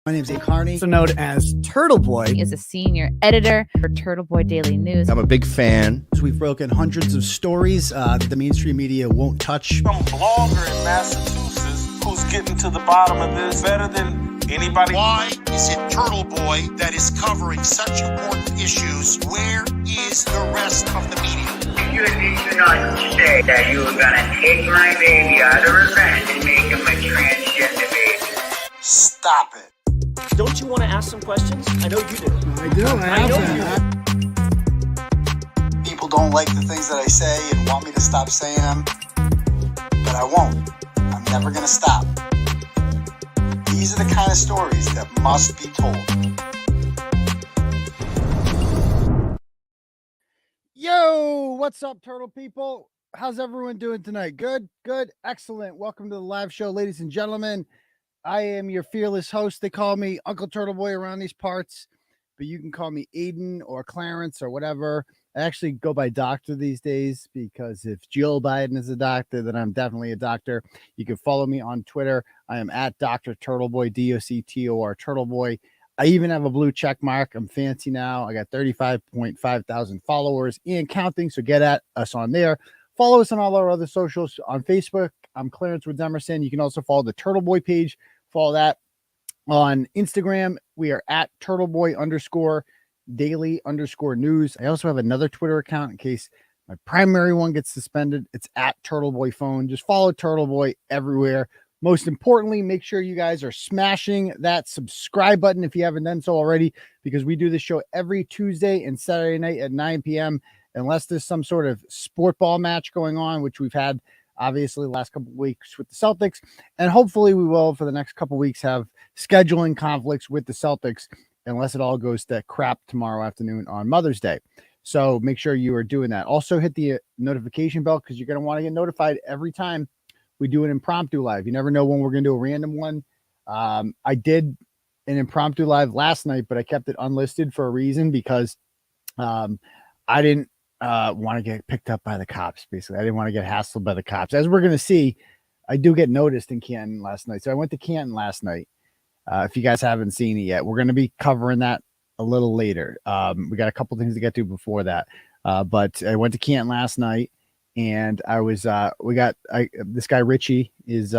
My name is Kearney, also known as Turtleboy. He is a senior editor for Turtleboy Daily News. I'm a big fan. So we've broken hundreds of stories that the mainstream media won't touch. Some blogger in Massachusetts who's getting to the bottom of this better than anybody. Why is it Turtleboy that is covering such important issues? Where is the rest of the media? You did not say that you were going to take my baby out of revenge and make him a transgender baby. Stop it. Don't you want to ask some questions? I know you do. I do. I know you do. People don't like the things that I say and want me to stop saying them, but I won't. I'm never going to stop. These are the kind of stories that must be told. Yo, what's up, turtle people? How's everyone doing tonight? Good, excellent. Welcome to the live show, ladies and gentlemen. I am your fearless host. They call me Uncle Turtleboy around these parts, but you can call me Aidan or Clarence or whatever. I actually go by doctor these days because if Jill Biden is a doctor, then I'm definitely a doctor. You can follow me on Twitter. I am at Dr. Turtleboy, DOCTOR Turtleboy. I even have a blue check mark. I'm fancy now. I got 35.5 thousand followers and counting, so get at us on there. Follow us on all our other socials. On Facebook, I'm Clarence with Emerson. You can also follow the Turtleboy page. Follow that. On Instagram, we are at Turtleboy_daily_news. I also have another Twitter account in case my primary one gets suspended. It's at Turtleboy phone. Just follow Turtleboy everywhere. Most importantly, make sure you guys are smashing that subscribe button if you haven't done so already, because we do this show every Tuesday and Saturday night at 9 p.m. unless there's some sort of sport ball match going on, which we've had obviously the last couple of weeks with the Celtics. And hopefully we will for the next couple of weeks have scheduling conflicts with the Celtics, unless it all goes to crap tomorrow afternoon on Mother's Day. So make sure you are doing that. Also hit the notification bell because you're going to want to get notified every time we do an impromptu live. You never know when we're going to do a random one. I did an impromptu live last night, but I kept it unlisted for a reason because I didn't want to get picked up by the cops. Basically, I didn't want to get hassled by the cops. As we're going to see, I do get noticed in Canton last night. So I went to Canton last night. If you guys haven't seen it yet, we're going to be covering that a little later. We got a couple things to get to before that. But I went to Canton last night and I was, this guy, Richie is,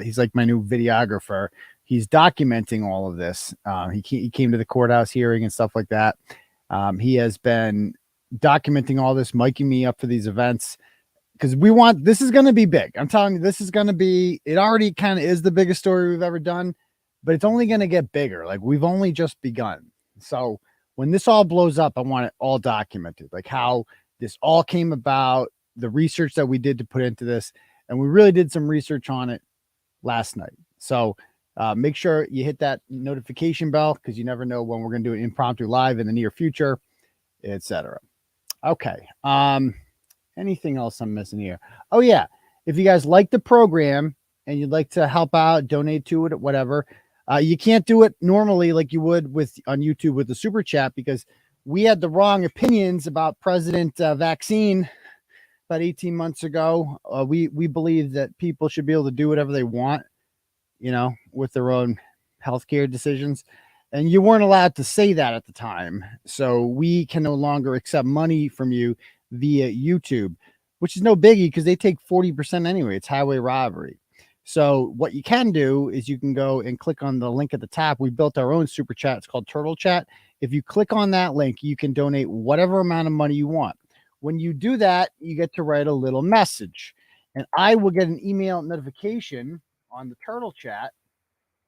he's like my new videographer. He's documenting all of this. He came to the courthouse hearing and stuff like that. He has been documenting all this, miking me up for these events because this is going to be big. I'm telling you, this is going to be, it already kind of is the biggest story we've ever done, but it's only going to get bigger. Like we've only just begun. So when this all blows up, I want it all documented, like how this all came about, the research that we did to put into this. And we really did some research on it last night. So make sure you hit that notification bell because you never know when we're going to do an impromptu live in the near future, etc. Okay. Anything else I'm missing here? Oh yeah. If you guys like the program and you'd like to help out, donate to it, whatever, you can't do it normally like you would on YouTube with the super chat because we had the wrong opinions about President vaccine about 18 months ago. We believe that people should be able to do whatever they want, with their own healthcare decisions. And you weren't allowed to say that at the time. So we can no longer accept money from you via YouTube, which is no biggie because they take 40% anyway. It's highway robbery. So what you can do is you can go and click on the link at the top. We built our own super chat. It's called Turtle Chat. If you click on that link, you can donate whatever amount of money you want. When you do that, you get to write a little message. And I will get an email notification on the Turtle Chat.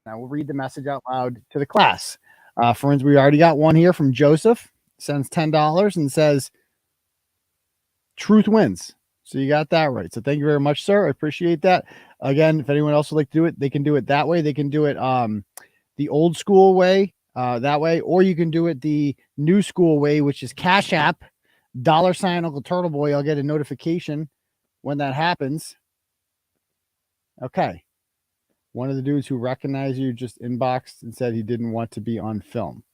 I will read the message out loud to the class. For instance, we already got one here from Joseph. Sends $10 and says, "Truth wins." So you got that right. So thank you very much, sir. I appreciate that. Again, if anyone else would like to do it, they can do it that way. They can do it the old school way, that way, or you can do it the new school way, which is Cash App, $ Uncle Turtleboy. I'll get a notification when that happens. Okay. One of the dudes who recognized you just inboxed and said he didn't want to be on film.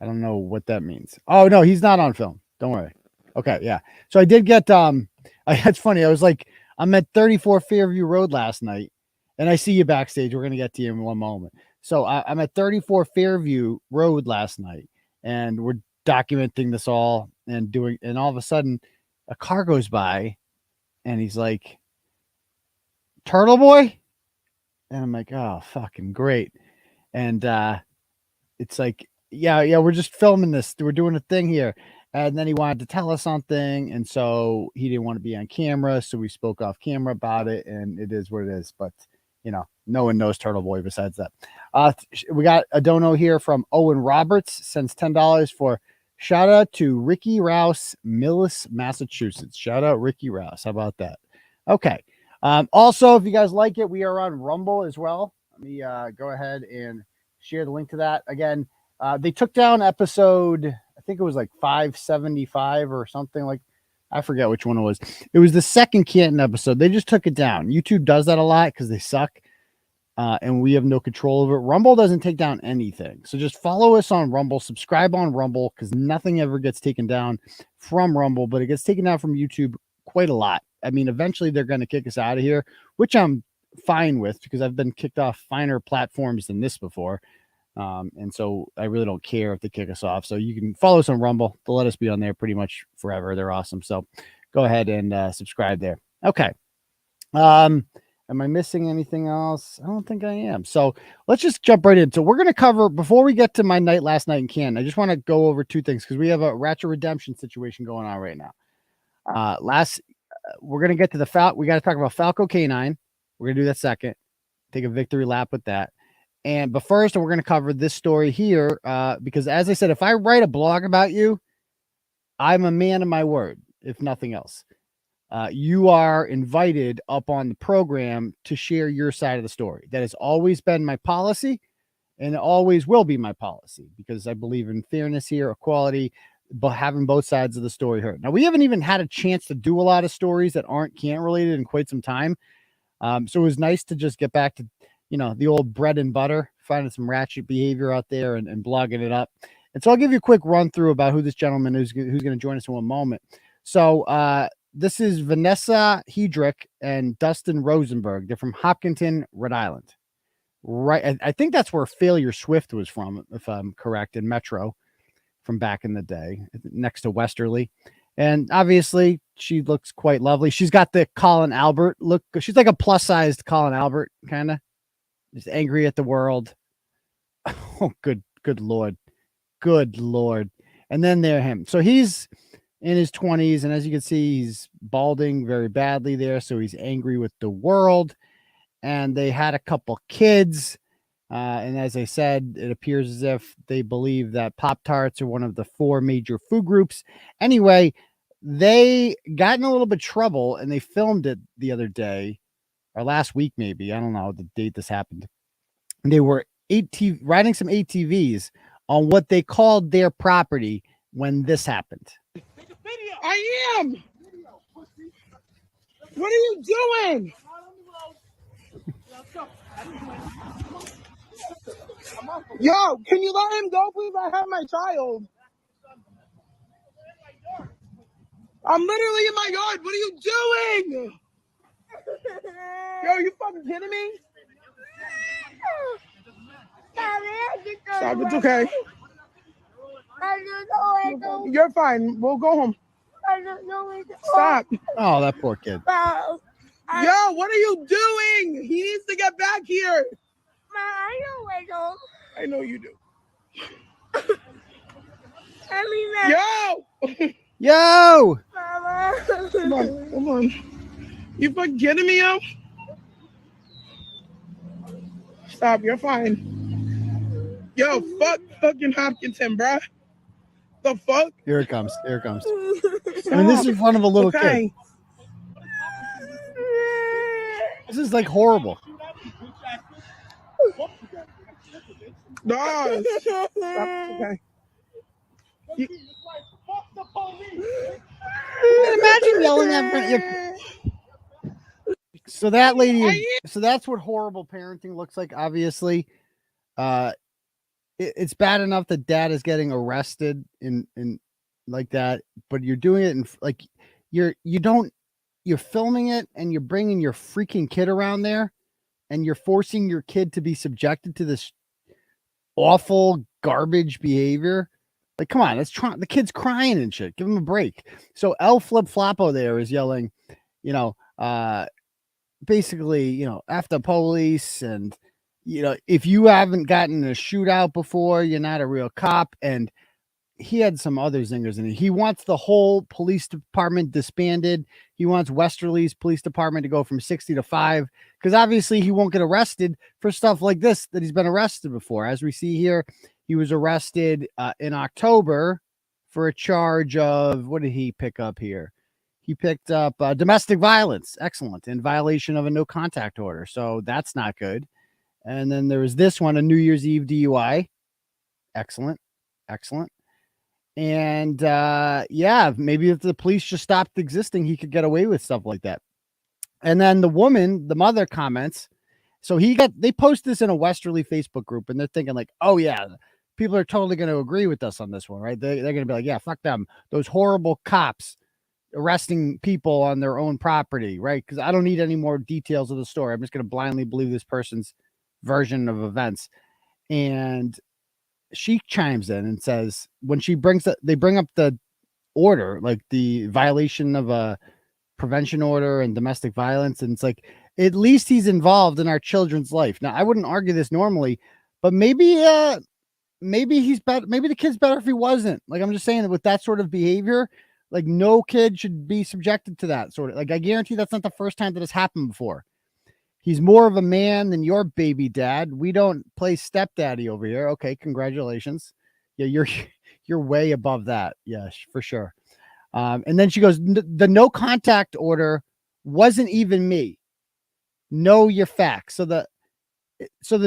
I don't know what that means. Oh, no, he's not on film. Don't worry. Okay, yeah. So I did get, it's funny. I was like, I'm at 34 Fairview Road last night, and I see you backstage. We're going to get to you in one moment. So I'm at 34 Fairview Road last night, and we're documenting this all and all of a sudden a car goes by, and he's like, Turtleboy? And I'm like, oh, fucking great. And it's like, yeah, we're just filming this. We're doing a thing here. And then he wanted to tell us something. And so he didn't want to be on camera. So we spoke off camera about it. And it is what it is. But, no one knows Turtleboy besides that. We got a dono here from Owen Roberts. Sends $10 for shout out to Ricky Rouse, Millis, Massachusetts. Shout out Ricky Rouse. How about that? Okay. Also, if you guys like it, we are on Rumble as well. Let me go ahead and share the link to that. Again, they took down episode, I think it was like 575 or something, like, I forget which one it was. It was the second Canton episode. They just took it down. YouTube does that a lot because they suck. And we have no control over it. Rumble doesn't take down anything. So just follow us on Rumble, subscribe on Rumble, because nothing ever gets taken down from Rumble, but it gets taken down from YouTube quite a lot. I mean, eventually they're going to kick us out of here, which I'm fine with because I've been kicked off finer platforms than this before. And so I really don't care if they kick us off. So you can follow us on Rumble. They'll let us be on there pretty much forever. They're awesome. So go ahead and subscribe there. Okay. Am I missing anything else? I don't think I am. So let's just jump right in. So we're going to cover, before we get to my night last night in Canton, I just want to go over two things because we have a Ratchet Redemption situation going on right now. We're going to get to we got to talk about Falco K9. We're going to do that second. Take a victory lap with that. But first, we're going to cover this story here because, as I said, if I write a blog about you, I'm a man of my word, if nothing else. You are invited up on the program to share your side of the story. That has always been my policy, and it always will be my policy because I believe in fairness here, equality, but having both sides of the story heard. Now, we haven't even had a chance to do a lot of stories that aren't Canton related in quite some time. So it was nice to just get back to, the old bread and butter, finding some ratchet behavior out there and blogging it up. And so I'll give you a quick run through about who this gentleman is, who's going to join us in one moment. So this is Vanessa Hedrick and Dustin Rozenburg. They're from Hopkinton, Rhode Island. Right. I think that's where Failure Swift was from, if I'm correct, in Metro from back in the day, next to Westerly. And obviously she looks quite lovely. She's got the Colin Albert look. She's like a plus-sized Colin Albert, kind of. Just angry at the world. Oh, good Lord. Good Lord. And then there him. So he's in his 20s, and as you can see, he's balding very badly there. So he's angry with the world. And they had a couple kids. And as I said, it appears as if they believe that Pop-Tarts are one of the 4 major food groups. Anyway, they got in a little bit of trouble, and they filmed it the other day, or last week maybe. I don't know the date this happened. And they were riding some ATVs on what they called their property when this happened. I am. What are you doing? Yo, can you let him go, please? I have my child. I'm literally in my yard. What are you doing? Yo, are you fucking kidding me? Stop, it's okay. You're fine. We'll go home. Stop. Oh, that poor kid. Yo, what are you doing? He needs to get back here. I know you do. Yo! Yo! Come on. You fucking kidding me, yo? Stop, you're fine. Yo, fuck fucking Hopkinton, bruh. The fuck? Here it comes. I mean, this is in front of a little kid. This is like horrible. No. Stop. Okay. Imagine yelling at your... So that lady, so that's what horrible parenting looks like. Obviously, it's bad enough that dad is getting arrested in like that, but you're doing it in like you're filming it and you're bringing your freaking kid around there, and you're forcing your kid to be subjected to this awful garbage behavior. Like, come on, the kid's crying and shit. Give him a break. So El Flip Floppo there is yelling, you know, basically, you know, F the police, and you know, if you haven't gotten a shootout before, you're not a real cop. And he had some other zingers in it. He wants the whole police department disbanded. He wants Westerly's police department to go from 60 to 5, because obviously he won't get arrested for stuff like this that he's been arrested before. As we see here, he was arrested in October for a charge of, what did he pick up here? He picked up domestic violence. Excellent. In violation of a no contact order. So that's not good. And then there was this one, a New Year's Eve DUI. Excellent. Excellent. And yeah, maybe if the police just stopped existing, he could get away with stuff like that. And then the mother comments. So they post this in a Westerly Facebook group, and they're thinking like, oh yeah, people are totally going to agree with us on this one, right? They're going to be like, yeah, fuck them. Those horrible cops arresting people on their own property, right? Because I don't need any more details of the story. I'm just going to blindly believe this person's version of events. And she chimes in and says, when they bring up the order, like the violation of a prevention order and domestic violence, and it's like, at least he's involved in our children's life. Now, I wouldn't argue this normally, but maybe he's better. Maybe the kid's better if he wasn't. Like, I'm just saying that with that sort of behavior, like, no kid should be subjected to that sort of, like, I guarantee that's not the first time that has happened before. He's more of a man than your baby dad. We don't play stepdaddy over here. Okay, congratulations. Yeah, you're way above that. Yeah, for sure. And then she goes, the no contact order wasn't even me. Know your facts. So the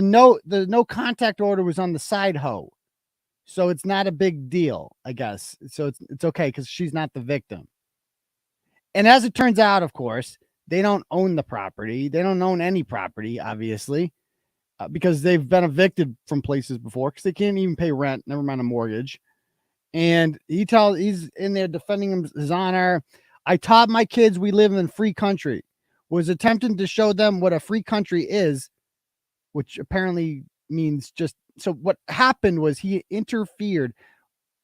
no contact order was on the side hoe. So it's not a big deal, I guess. So it's okay because she's not the victim. And as it turns out, of course, they don't own the property. They don't own any property, obviously, because they've been evicted from places before because they can't even pay rent, never mind a mortgage. And he's in there defending his honor. I taught my kids we live in a free country. Was attempting to show them what a free country is, which apparently means just, so what happened was he interfered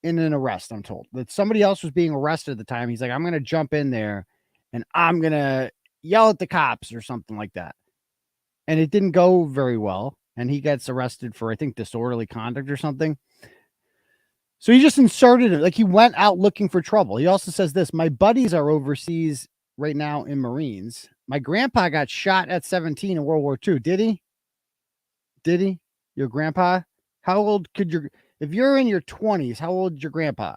in an arrest. I'm told that somebody else was being arrested at the time. He's like, I'm going to jump in there and I'm going to yell at the cops or something like that. And it didn't go very well. And he gets arrested for, I think, disorderly conduct or something. So he just inserted it. Like, he went out looking for trouble. He also says this: my buddies are overseas right now in Marines. My grandpa got shot at 17 in World War II. Did he? Did he? Your grandpa? How old could if you're in your 20s, how old is your grandpa?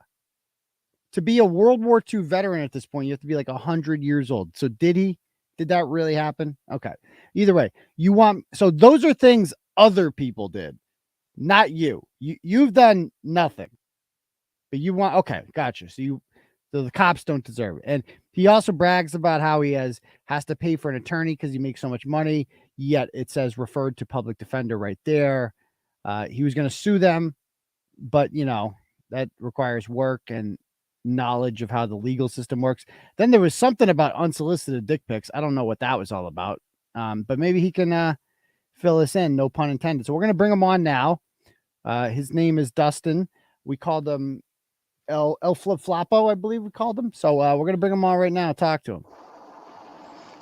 To be a World War II veteran at this point, you have to be like 100 years old. So did that really happen? Okay. Either way, so those are things other people did, not you. You've done nothing, but okay, gotcha. So the cops don't deserve it. And he also brags about how he has to pay for an attorney because he makes so much money, yet it says referred to public defender right there. He was going to sue them, but that requires work and knowledge of how the legal system works. Then there was something about unsolicited dick pics. I don't know what that was all about. But maybe he can fill us in, no pun intended. So we're going to bring him on now. His name is Dustin. We called him El Flip Floppo, I believe we called him. So we're going to bring him on right now. Talk to him.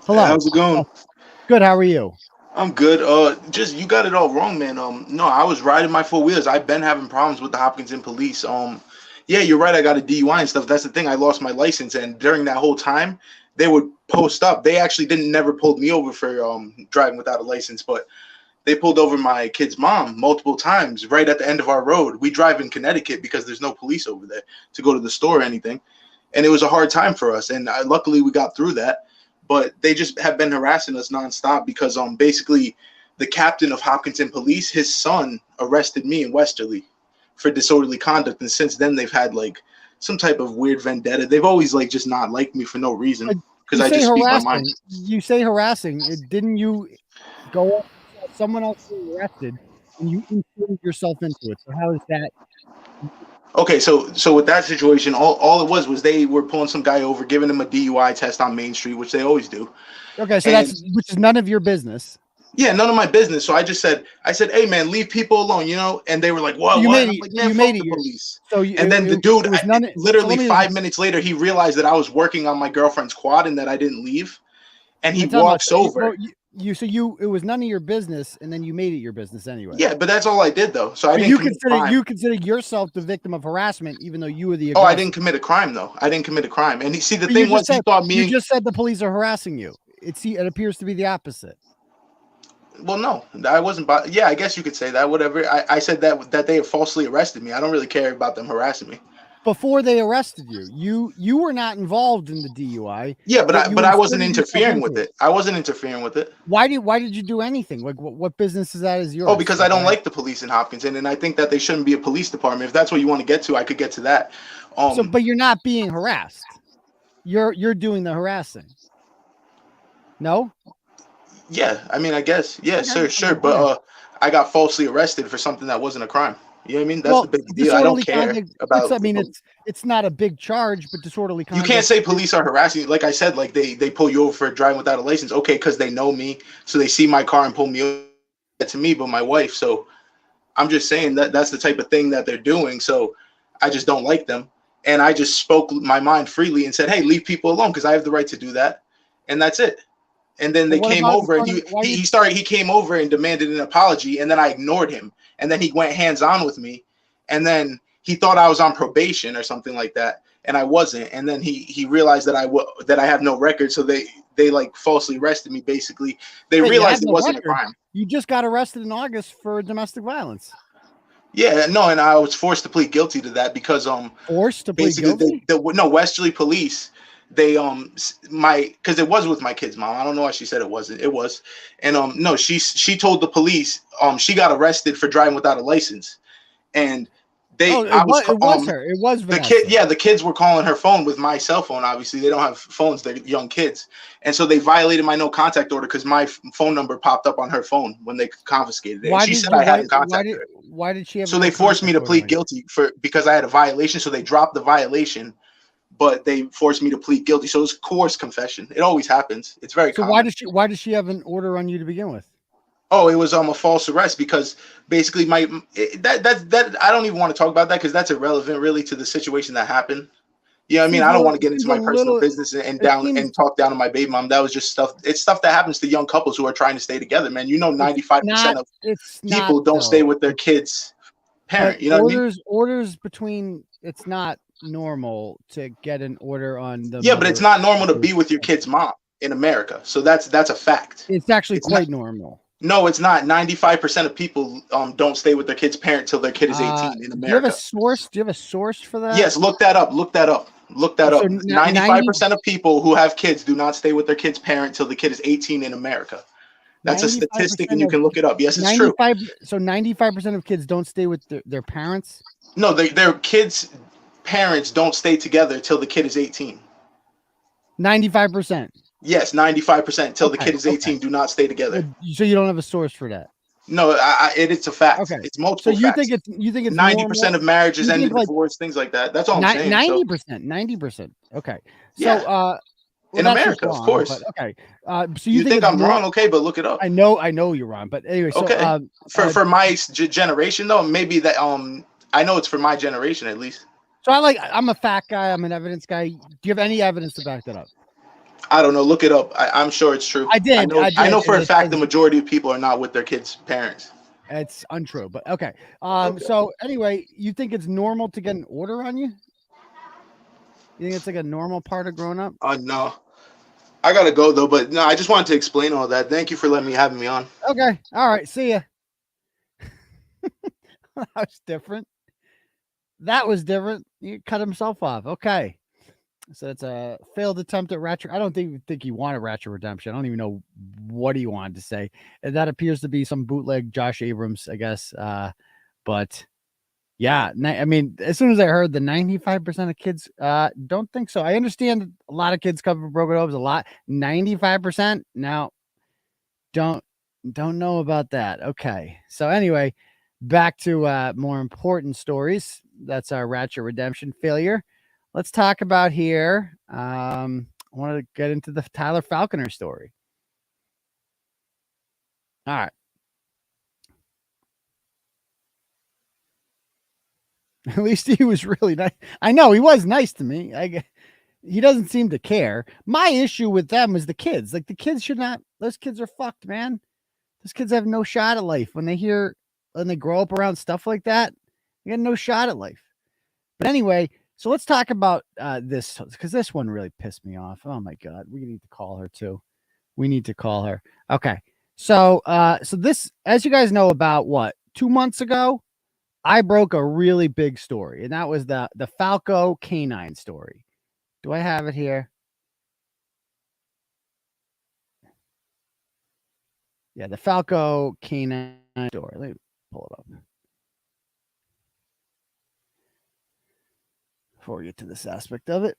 Hello. Hey, how's it going? Good. How are you? I'm good. Just, you got it all wrong, man. No, I was riding my 4 wheels. I've been having problems with the Hopkinton police. Yeah, you're right. I got a DUI and stuff. That's the thing. I lost my license, and during that whole time, they would post up. They actually never pulled me over for driving without a license, but they pulled over my kid's mom multiple times right at the end of our road. We drive in Connecticut because there's no police over there to go to the store or anything, and it was a hard time for us. And luckily, we got through that. But they just have been harassing us nonstop because basically the captain of Hopkinton Police, his son arrested me in Westerly for disorderly conduct, and since then they've had like some type of weird vendetta. They've always like just not liked me for no reason because I just speak my mind. You say harassing. Didn't you go someone else being arrested and you inserted yourself into it? So how is that? Okay, so with that situation, all it was they were pulling some guy over, giving him a DUI test on Main Street, which they always do. Okay, so which is none of your business. Yeah, none of my business. So I said, hey man, leave people alone, and they were like, what? You What? made And I'm it. like, man, You fuck made the it. police. So And then the dude, it was none. So literally let me 5 minutes later, he realized that I was working on my girlfriend's quad and that I didn't leave. And he I'm talking about walks over. it was none of your business, and then you made it your business anyway. Yeah, but that's all I did though. So I But didn't commit a crime. you consider yourself the victim of harassment, even though you were the Oh, aggressor. I didn't commit a crime though. I didn't commit a crime. And the But thing was, he thought me. You just said the police are harassing you. It appears to be the opposite. Well, no, I wasn't. Yeah, I guess you could say that. Whatever. I said that they have falsely arrested me. I don't really care about them harassing me. Before they arrested you, you were not involved in the DUI. Yeah, but I wasn't inserted yourself interfering with it. I wasn't interfering with it. Why did you do anything? Like what business is that? Is yours? Oh, because I don't like the police in Hopkinton, and I think that they shouldn't be a police department. If that's what you want to get to, I could get to that. But you're not being harassed. You're doing the harassing. No. Yeah, I mean, I guess. Yeah, Okay. sure. But I got falsely arrested for something that wasn't a crime. You know what I mean? That's the big deal. I don't care about. It's not a big charge, but disorderly conduct. You can't say police are harassing you. Like I said, like they pull you over for driving without a license. Okay, because they know me, so they see my car and pull me over. To me, but my wife. So I'm just saying that's the type of thing that they're doing. So I just don't like them, and I just spoke my mind freely and said, "Hey, leave people alone," because I have the right to do that, and that's it. And then they came over, and he came over and demanded an apology, and then I ignored him, and then he went hands-on with me, and then he thought I was on probation or something like that, and I wasn't. And then he realized that I have no record, so they like falsely arrested me. Basically, they realized it wasn't a crime. You just got arrested in August for domestic violence. Yeah, no, and I was forced to plead guilty to that because forced to plead guilty. Westerly police. They because it was with my kid's mom. I don't know why she said it wasn't. It was, and no, she told the police she got arrested for driving without a license, and it was her. It was Vanessa. The kid. Yeah, the kids were calling her phone with my cell phone. Obviously, they don't have phones. They're young kids, and so they violated my no contact order because my phone number popped up on her phone when they confiscated it. She said I hadn't contacted her. Why did she have? So they forced me to plead guilty because I had a violation. So they dropped the violation. But they forced me to plead guilty, so it's coerced confession. It always happens. It's very common. Why does she have an order on you to begin with? Oh, it was a false arrest because basically that I don't even want to talk about that because that's irrelevant really to the situation that happened. You know what I mean? I don't want to get into my personal business and talk down on my baby mom. That was just stuff. It's stuff that happens to young couples who are trying to stay together, man. 95% of people don't stay with their kids' parent. You know what I mean? Orders between it's not normal to get an order on the but it's not normal to be with your kid's mom in America, so that's a fact. It's actually quite normal. No, it's not. 95% of people don't stay with their kid's parent till their kid is 18 in America. Do you have a source for that? Yes, look that up. 95% of people who have kids do not stay with their kid's parent till the kid is 18 in America. That's a statistic, and you can look it up. Yes, it's true. So 95% of kids don't stay with their parents? No, their kids' parents don't stay together till the kid is 18. 95%. Yes, 95% till the kid is 18 do not stay together. So you don't have a source for that? No, it's a fact. Okay, it's multiple. So you think it's 90% of marriages end in divorce, things like that. That's all I'm saying. 90%. Okay. So in America, of course. But, okay. So you think I'm wrong? Okay, but look it up. I know you're wrong, but anyway. So, okay. For my generation though, maybe that I know it's for my generation at least. So I'm a fact guy. I'm an evidence guy. Do you have any evidence to back that up? I don't know. Look it up. I'm sure it's true. I did. I know for a fact the majority of people are not with their kids' parents. It's untrue, but okay. So anyway, you think it's normal to get an order on you? You think it's like a normal part of growing up? No. I gotta go though, but no, I just wanted to explain all that. Thank you for having me on. Okay. All right. See ya. That was different. He cut himself off. Okay. So it's a failed attempt at ratchet. I don't think he wanted ratchet redemption. I don't even know what he wanted to say. And that appears to be some bootleg Josh Abrams, I guess. But yeah, I mean, as soon as I heard the 95% of kids don't think so. I understand a lot of kids cover broken homes a lot. 95% now don't know about that. Okay. So anyway, back to more important stories. That's our ratchet redemption failure. Let's talk about here. I want to get into the Tyler Falconer story. All right. At least he was really nice. I know he was nice to me. He doesn't seem to care. My issue with them is the kids. Like the kids should not. Those kids are fucked, man. Those kids have no shot at life when they grow up around stuff like that. They got no shot at life. But anyway, so let's talk about this because this one really pissed me off. Oh my god, we need to call her too. We need to call her. Okay, so this, as you guys know, about what 2 months ago, I broke a really big story, and that was the Falco K9 story. Do I have it here? Yeah, the Falco K9 story. Let me pull it up before we get to this aspect of it.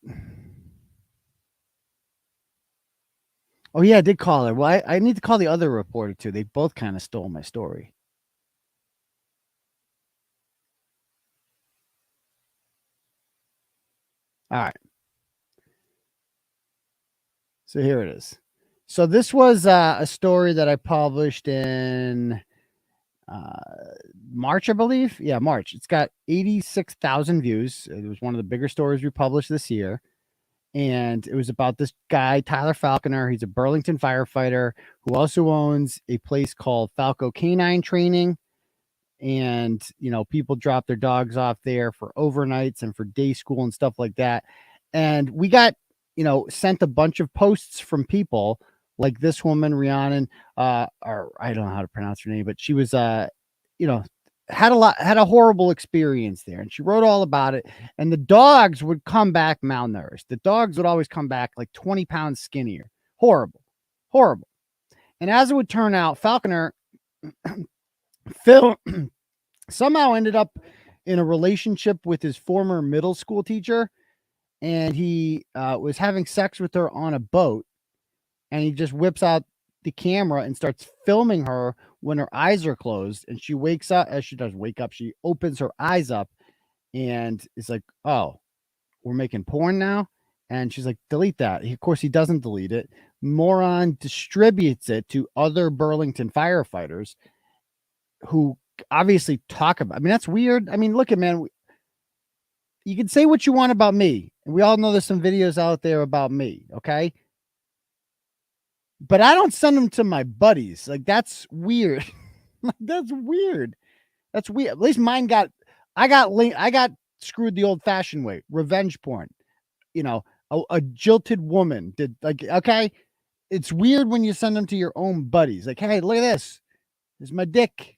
Oh, yeah, I did call her. Well, I need to call the other reporter, too. They both kind of stole my story. All right. So here it is. So this was a story that I published in March, I believe. Yeah, March. It's got 86,000 views. It was one of the bigger stories we published this year. And it was about this guy, Tyler Falconer. He's a Burlington firefighter who also owns a place called Falco K9 Training. And, you know, people drop their dogs off there for overnights and for day school and stuff like that. And we got, you know, sent a bunch of posts from people like this woman, Rhiannon, or I don't know how to pronounce her name, but she was, you know, had a horrible experience there, and she wrote all about it. And the dogs would come back malnourished. The dogs would always come back like 20 pounds skinnier. Horrible. And as it would turn out, Falconer Phil somehow ended up in a relationship with his former middle school teacher, and he was having sex with her on a boat, and he just whips out the camera and starts filming her when her eyes are closed, and she wakes up. As she does wake up, she opens her eyes up and is like, oh, we're making porn now. And she's like, delete that. Of course, he doesn't delete it. Moron distributes it to other Burlington firefighters who obviously talk about, I mean, that's weird. I mean, look at, man, you can say what you want about me, and we all know there's some videos out there about me, okay? But I don't send them to my buddies. Like, that's weird. That's weird. That's weird. At least mine I got screwed the old fashioned way. Revenge porn. You know, a jilted woman did, like, okay. It's weird when you send them to your own buddies. Like, hey, look at this. This is my dick.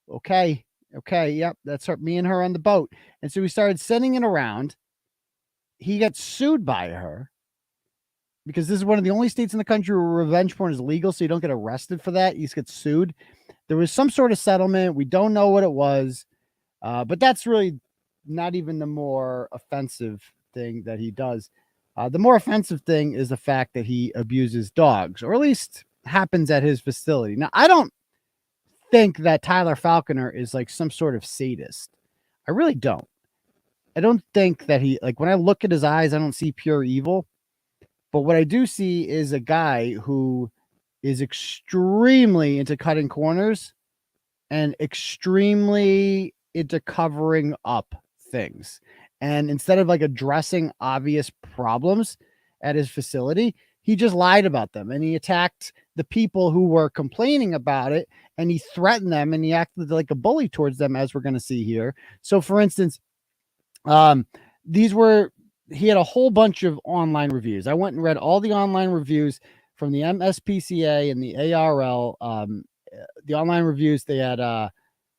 Okay. Yep. That's her, me and her on the boat. And so we started sending it around. He got sued by her, because this is one of the only states in the country where revenge porn is legal, so you don't get arrested for that. You just get sued. There was some sort of settlement. We don't know what it was, but that's really not even the more offensive thing that he does. The more offensive thing is the fact that he abuses dogs, or at least happens at his facility. Now, I don't think that Tyler Falconer is like some sort of sadist. I really don't. I don't think that he, like, when I look at his eyes, I don't see pure evil. But what I do see is a guy who is extremely into cutting corners and extremely into covering up things. And instead of like addressing obvious problems at his facility, he just lied about them, and he attacked the people who were complaining about it, and he threatened them, and he acted like a bully towards them, as we're going to see here. So for instance, he had a whole bunch of online reviews. I went and read all the online reviews from the MSPCA and the ARL. The online reviews, they had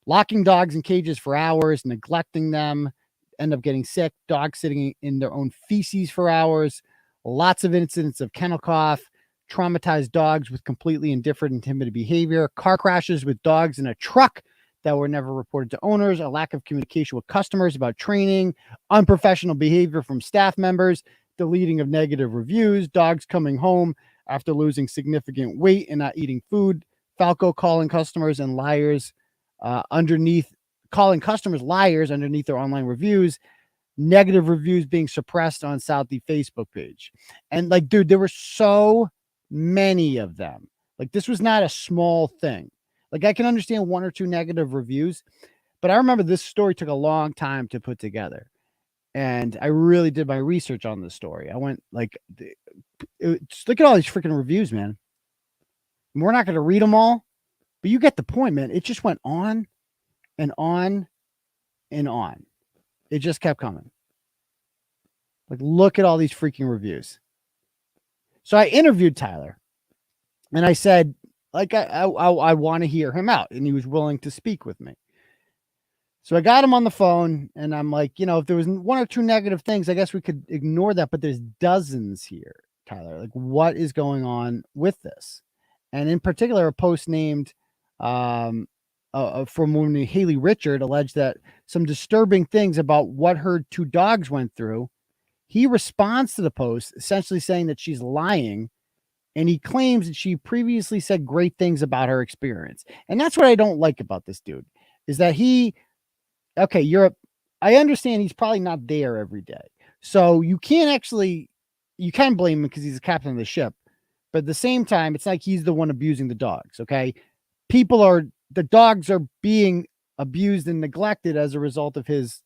locking dogs in cages for hours, neglecting them, end up getting sick, dogs sitting in their own feces for hours, lots of incidents of kennel cough, traumatized dogs with completely indifferent and timid behavior, car crashes with dogs in a truck that were never reported to owners, a lack of communication with customers about training, unprofessional behavior from staff members, deleting of negative reviews, dogs coming home after losing significant weight and not eating food, Falco calling customers liars underneath their online reviews, negative reviews being suppressed on Southie Facebook page. And like, dude, there were so many of them. Like, this was not a small thing. Like I can understand 1 or 2 negative reviews, but I remember this story took a long time to put together. And I really did my research on this story. I went like, just look at all these freaking reviews, man. And we're not going to read them all, but you get the point, man. It just went on and on and on. It just kept coming. Like, look at all these freaking reviews. So I interviewed Tyler and I said, like, I want to hear him out. And he was willing to speak with me. So I got him on the phone and I'm like, if there was 1 or 2 negative things, I guess we could ignore that. But there's dozens here, Tyler. Like, what is going on with this? And in particular, a post named from when Haley Richard alleged that some disturbing things about what her 2 dogs went through. He responds to the post essentially saying that she's lying. And he claims that she previously said great things about her experience. And that's what I don't like about this dude is that I understand he's probably not there every day. So you can blame him because he's the captain of the ship. But at the same time, it's like he's the one abusing the dogs. Okay. The dogs are being abused and neglected as a result of his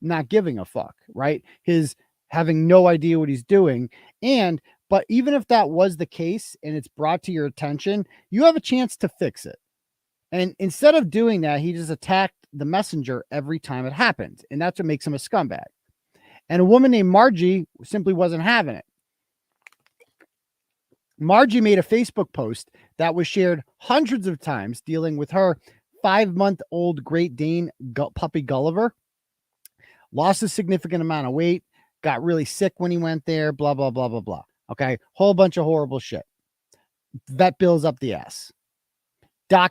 not giving a fuck, right? His having no idea what he's doing. But even if that was the case and it's brought to your attention, you have a chance to fix it. And instead of doing that, he just attacked the messenger every time it happened. And that's what makes him a scumbag. And a woman named Margie simply wasn't having it. Margie made a Facebook post that was shared hundreds of times dealing with her 5-month-old Great Dane puppy Gulliver. Lost a significant amount of weight, got really sick when he went there, blah, blah, blah, blah, blah. Okay. Whole bunch of horrible shit. Vet bills up the ass.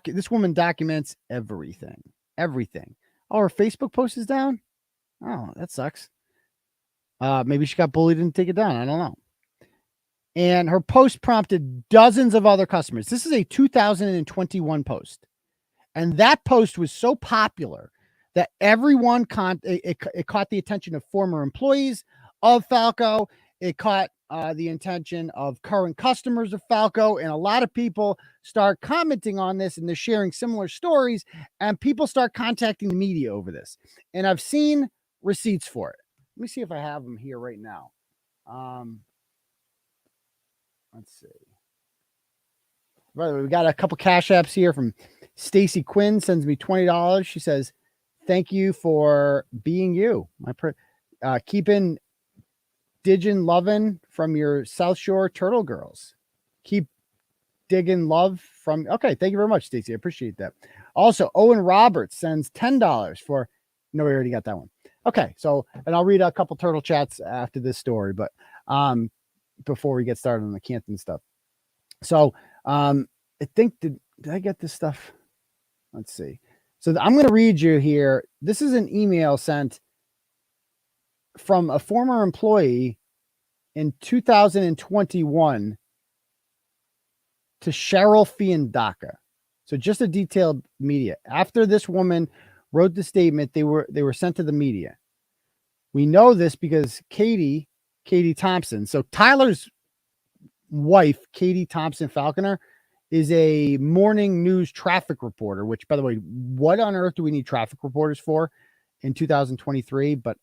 This woman documents everything. Oh, her Facebook post is down. Oh, that sucks. Maybe she got bullied and take it down. I don't know. And her post prompted dozens of other customers. This is a 2021 post. And that post was so popular that everyone it caught the attention of former employees of Falco. It caught the attention of current customers of Falco, and a lot of people start commenting on this, and they're sharing similar stories, and people start contacting the media over this. And I've seen receipts for it. Let me see if I have them here right now. Let's see. By the way, we got a couple cash apps here from Stacy Quinn, sends me $20. She says, "Thank you for being you. Keeping digging lovin' from your South Shore Turtle Girls. Keep digging love from." Okay, thank you very much, Stacy. I appreciate that. Also, Owen Roberts sends $10 for. No, we already got that one. Okay, so and I'll read a couple turtle chats after this story, but before we get started on the Canton stuff. So I think did I get this stuff? Let's see. So I'm going to read you here. This is an email sent from a former employee in 2021 to Cheryl Fiandaca. So just a detailed media. After this woman wrote the statement, they were sent to the media. We know this because Katie Thompson. So Tyler's wife, Katie Thompson Falconer, is a morning news traffic reporter, which, by the way, what on earth do we need traffic reporters for in 2023? But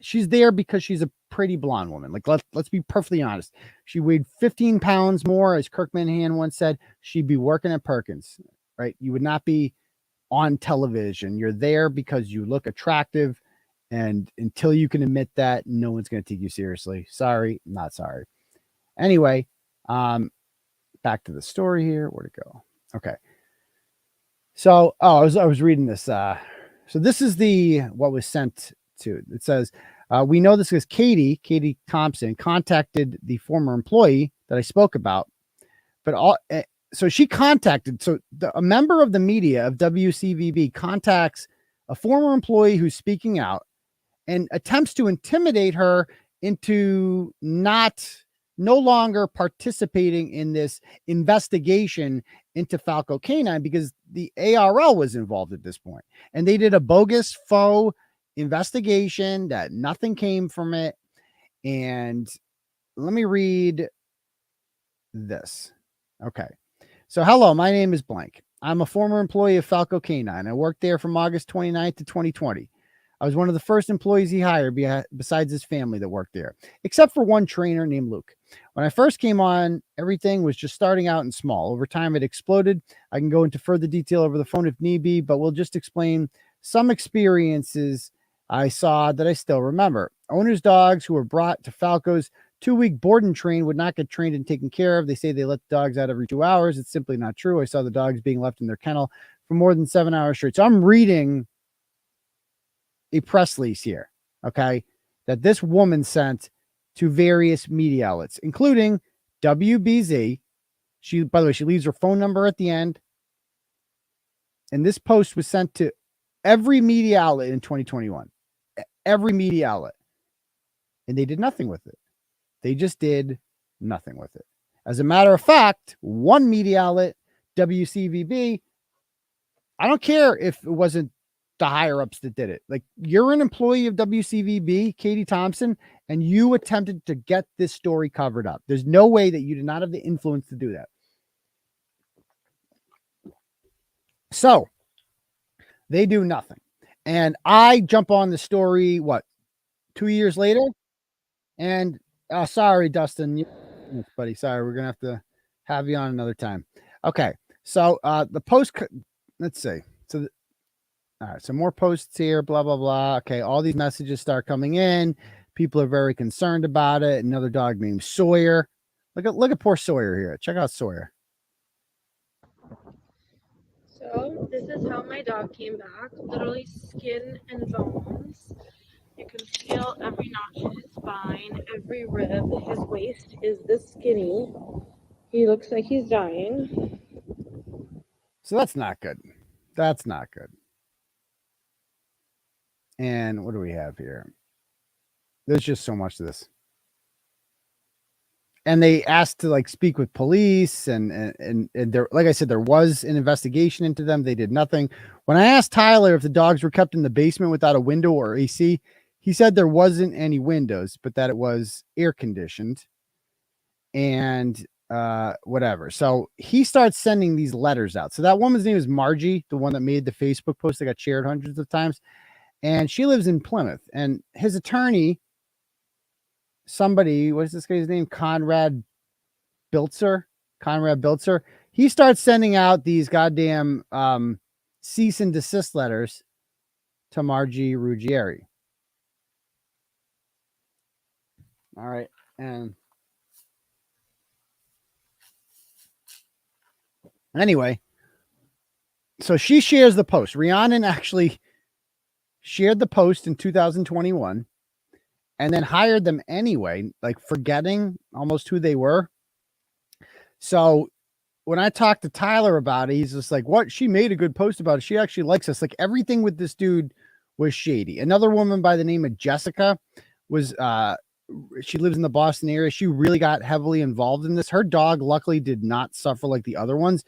she's there because she's a pretty blonde woman. Like, let's be perfectly honest. She weighed 15 pounds more, as Kirk Minahan once said. She'd be working at Perkins, right? You would not be on television. You're there because you look attractive. And until you can admit that, no one's going to take you seriously. Sorry, not sorry. Anyway, back to the story here. Where'd it go? Okay. So, I was reading this. So this is what was sent to. It says, we know this because Katie Thompson contacted the former employee that I spoke about, but so she contacted, a member of the media of WCVB contacts a former employee who's speaking out and attempts to intimidate her into no longer participating in this investigation into Falco K9 because the ARL was involved at this point. And they did a bogus faux investigation that nothing came from it. And let me read this. Okay. So, hello, my name is blank. I'm a former employee of Falco K9. I worked there from August 29th to 2020. I was one of the first employees he hired besides his family that worked there, except for one trainer named Luke. When I first came on, everything was just starting out and small. Over time, it exploded. I can go into further detail over the phone if need be, but we'll just explain some experiences I saw that I still remember. Owners' dogs who were brought to Falco's 2-week board and train would not get trained and taken care of. They say they let the dogs out every 2 hours. It's simply not true. I saw the dogs being left in their kennel for more than 7 hours straight. So I'm reading a press release here, okay, that this woman sent to various media outlets, including WBZ. She, by the way, she leaves her phone number at the end. And this post was sent to every media outlet in 2021. Every media outlet. And they did nothing with it. They just did nothing with it. As a matter of fact, one media outlet, WCVB, I don't care if it wasn't the higher ups that did it. Like, you're an employee of WCVB, Katie Thompson, and you attempted to get this story covered up. There's no way that you did not have the influence to do that. So they do nothing. And I jump on the story, 2 years later? And sorry, Dustin, buddy. Sorry, we're gonna have to have you on another time. Okay, so the post. Let's see. So, all right. So more posts here. Blah blah blah. Okay, all these messages start coming in. People are very concerned about it. Another dog named Sawyer. Look at poor Sawyer here. Check out Sawyer. So this is how my dog came back. Literally skin and bones. You can feel every notch in his spine, every rib. His waist is this skinny. He looks like he's dying. So that's not good. That's not good. And what do we have here? There's just so much to this. And they asked to speak with police and there, like I said, there was an investigation into them. They did nothing. When I asked Tyler if the dogs were kept in the basement without a window or AC, he said there wasn't any windows, but that it was air conditioned and whatever. So he starts sending these letters out. So that woman's name is Margie, the one that made the Facebook post that got shared hundreds of times. And she lives in Plymouth. And his attorney, what is this guy's name? Conrad Biltzer. He starts sending out these goddamn cease and desist letters to Margie Ruggieri. All right. And anyway, so she shares the post. Rhiannon actually shared the post in 2021 and then hired them anyway, forgetting almost who they were. So when I talked to Tyler about it, he's just like, what? She made a good post about it. She actually likes us. Everything with this dude was shady. Another woman by the name of Jessica was, she lives in the Boston area. She really got heavily involved in this. Her dog luckily did not suffer like the other ones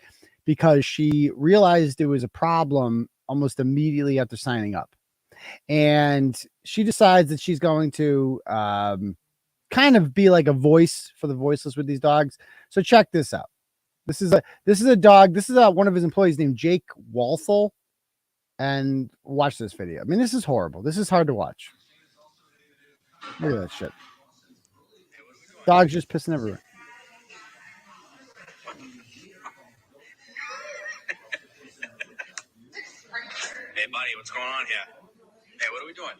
because she realized it was a problem almost immediately after signing up. And she decides that she's going to kind of be like a voice for the voiceless with these dogs. So check this out. This is a dog. This is one of his employees named Jake Walthall. And watch this video. I mean, this is horrible. This is hard to watch. Look at that shit. Dog's just pissing everywhere. Hey, buddy, what's going on here? Hey, what are we doing?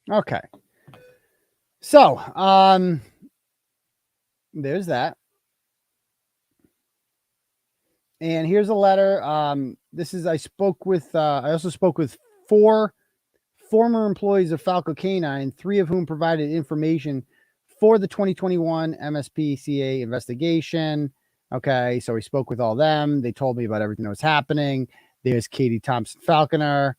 Okay. So, there's that. And here's a letter. This is, I also spoke with 4 former employees of Falco K9, 3 of whom provided information for the 2021 MSPCA investigation. Okay. So we spoke with all them. They told me about everything that was happening. There's Katie Thompson Falconer.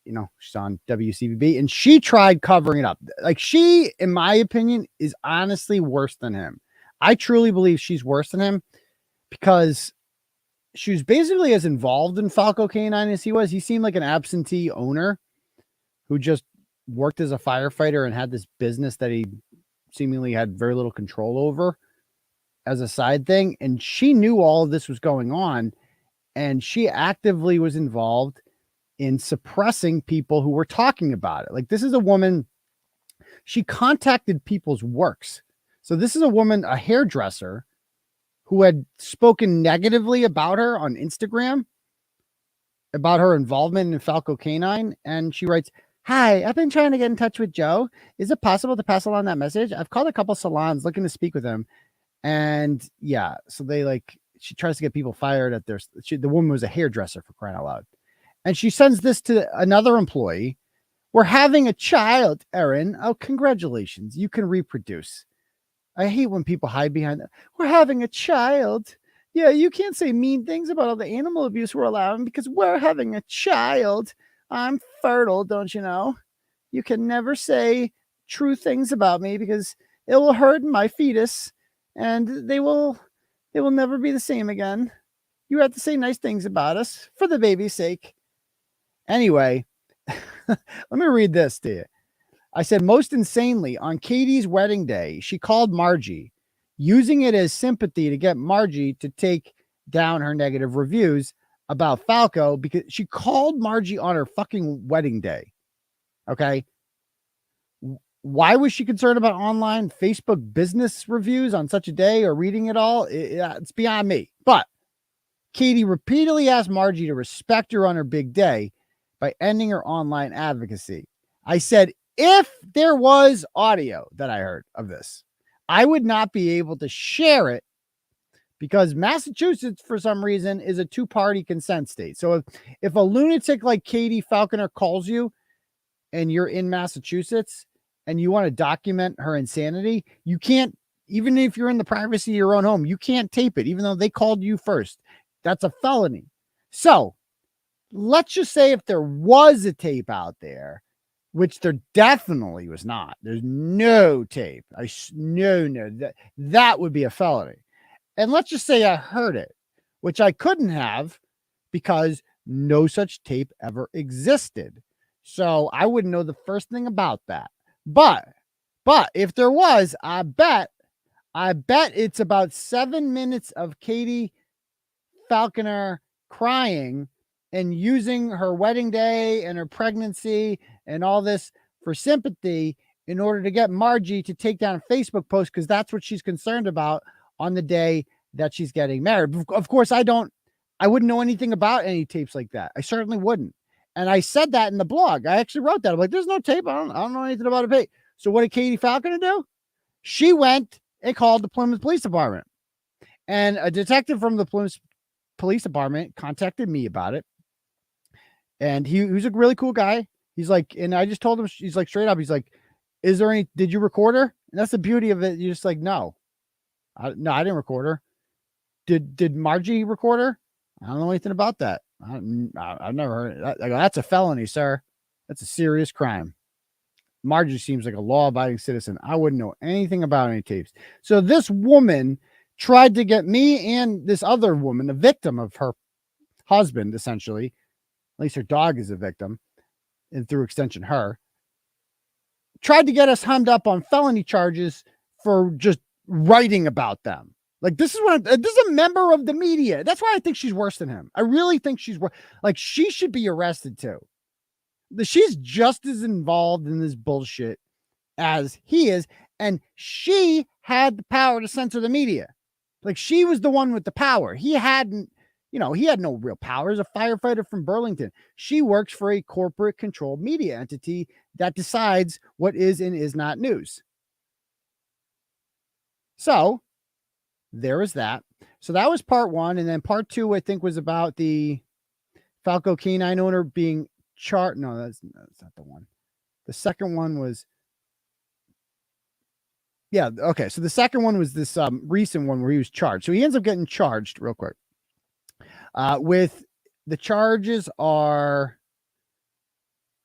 You know, she's on WCVB and she tried covering it up. She, in my opinion, is honestly worse than him. I truly believe she's worse than him because she was basically as involved in Falco K9 as he was. He seemed like an absentee owner who just worked as a firefighter and had this business that he seemingly had very little control over as a side thing. And she knew all of this was going on, and she actively was involved in suppressing people who were talking about it. Like, this is a woman, she contacted people's works. So this is a woman, a hairdresser, who had spoken negatively about her on Instagram, about her involvement in Falco K9. And she writes, "Hi, I've been trying to get in touch with Joe. Is it possible to pass along that message? I've called a couple salons looking to speak with him." And yeah, so she tries to get people fired at the woman was a hairdresser, for crying out loud. And she sends this to another employee. "We're having a child, Erin. Oh, congratulations. You can reproduce." I hate when people hide behind that. "We're having a child. Yeah, you can't say mean things about all the animal abuse we're allowing because we're having a child. I'm fertile, don't you know? You can never say true things about me because it will hurt my fetus and they will never be the same again. You have to say nice things about us for the baby's sake." Anyway, let me read this to you. I said, "Most insanely, on Katie's wedding day, she called Margie, using it as sympathy to get Margie to take down her negative reviews about Falco, because she called Margie on her fucking wedding day." Okay. Why was she concerned about online Facebook business reviews on such a day or reading it all? It's beyond me. But Katie repeatedly asked Margie to respect her on her big day by ending her online advocacy. I said, if there was audio that I heard of this, I would not be able to share it because Massachusetts, for some reason, is a two-party consent state. So if a lunatic like Katie Falconer calls you and you're in Massachusetts and you want to document her insanity, you can't, even if you're in the privacy of your own home, you can't tape it, even though they called you first. That's a felony. So let's just say if there was a tape out there, which there definitely was not. There's no tape. That would be a felony. And let's just say I heard it, which I couldn't have because no such tape ever existed. So I wouldn't know the first thing about that. But if there was, I bet it's about 7 minutes of Katie Falconer crying and using her wedding day and her pregnancy and all this for sympathy in order to get Margie to take down a Facebook post, because that's what she's concerned about on the day that she's getting married. Of course, I wouldn't know anything about any tapes like that. I certainly wouldn't. And I said that in the blog. I actually wrote that. I'm like, there's no tape. I don't know anything about a tape. So what did Katie Falconer do? She went and called the Plymouth Police Department. And a detective from the Plymouth Police Department contacted me about it. And he was a really cool guy. He's like, and I just told him, he's like, straight up, he's like, did you record her? And that's the beauty of it. You're just like, no, I didn't record her. Did Margie record her? I don't know anything about that. I've never heard it. I go, that's a felony, sir. That's a serious crime. Margie seems like a law-abiding citizen. I wouldn't know anything about any tapes. So this woman tried to get me and this other woman, a victim of her husband, essentially. At least her dog is a victim, and through extension, her, tried to get us hummed up on felony charges for just writing about them. Like, this is a member of the media. That's why I think she's worse than him. I really think she's worse. Like, she should be arrested too. She's just as involved in this bullshit as he is. And she had the power to censor the media. Like, she was the one with the power. He had no real power. As a firefighter from Burlington, she works for a corporate controlled media entity that decides what is and is not news. So there is that. So that was part one. And then part two, I think, was about the Falco K9 owner being charged. No, that's not the one. The second one was, yeah. Okay. So the second one was this recent one where he was charged. So he ends up getting charged real quick. With the charges are,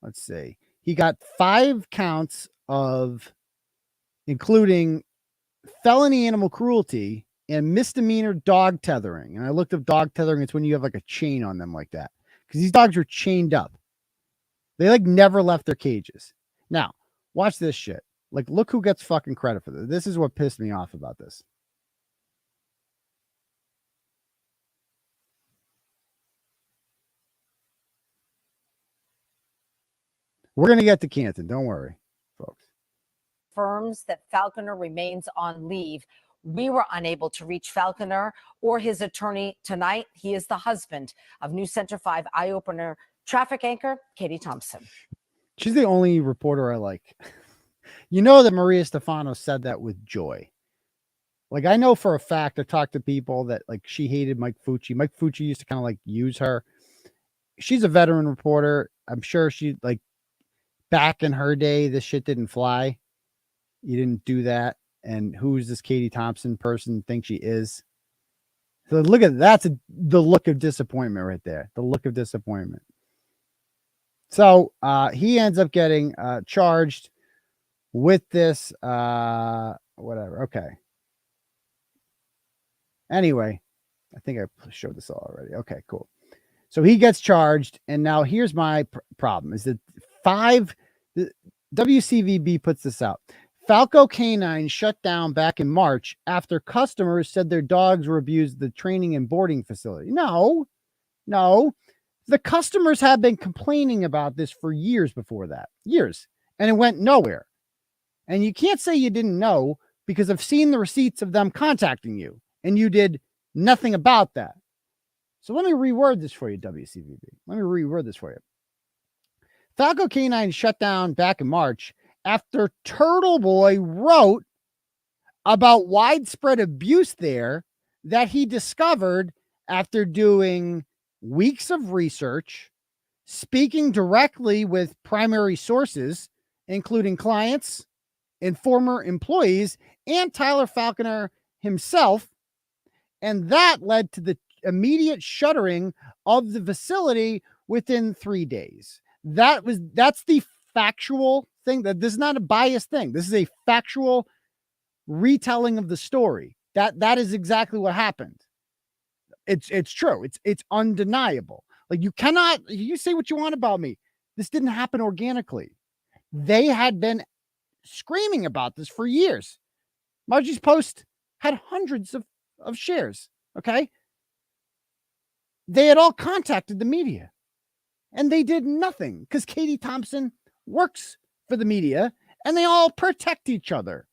let's see, he got 5 counts of including felony animal cruelty and misdemeanor dog tethering. And I looked up dog tethering. It's when you have like a chain on them like that, because these dogs were chained up. They like never left their cages. Now, watch this shit. Like, look who gets fucking credit for this. This is what pissed me off about this. We're going to get to Canton. Don't worry, folks. Confirms that Falconer remains on leave. We were unable to reach Falconer or his attorney tonight. He is the husband of News Center 5 eye-opener traffic anchor Katie Thompson. She's the only reporter I like. You know that Maria Stefano said that with joy. Like, I know for a fact, I talked to people that, like, she hated Mike Fucci. Mike Fucci used to kind of, like, use her. She's a veteran reporter. I'm sure she, like, back in her day, this shit didn't fly. You didn't do that. And who's this Katie Thompson person think she is? So look at that's the look of disappointment right there. The look of disappointment. So he ends up getting charged with this whatever. Okay. Anyway, I think I showed this all already. Okay, cool. So he gets charged, and now here's my problem: is that the WCVB puts this out. Falco K9 shut down back in March after customers said their dogs were abused at the training and boarding facility. No. The customers have been complaining about this for years before that. Years. And it went nowhere. And you can't say you didn't know because I've seen the receipts of them contacting you, and you did nothing about that. So let me reword this for you, WCVB. Let me reword this for you. Falco K9 shut down back in March after Turtleboy wrote about widespread abuse there that he discovered after doing weeks of research, speaking directly with primary sources, including clients and former employees, and Tyler Falconer himself. And that led to the immediate shuttering of the facility within 3 days. That's the factual thing. That this is not a biased thing. This is a factual retelling of the story. That is exactly what happened. It's true. It's undeniable. Like, you say what you want about me. This didn't happen organically. They had been screaming about this for years. Margie's post had hundreds of shares. Okay. They had all contacted the media, and they did nothing because Katie Thompson works for the media, and they all protect each other.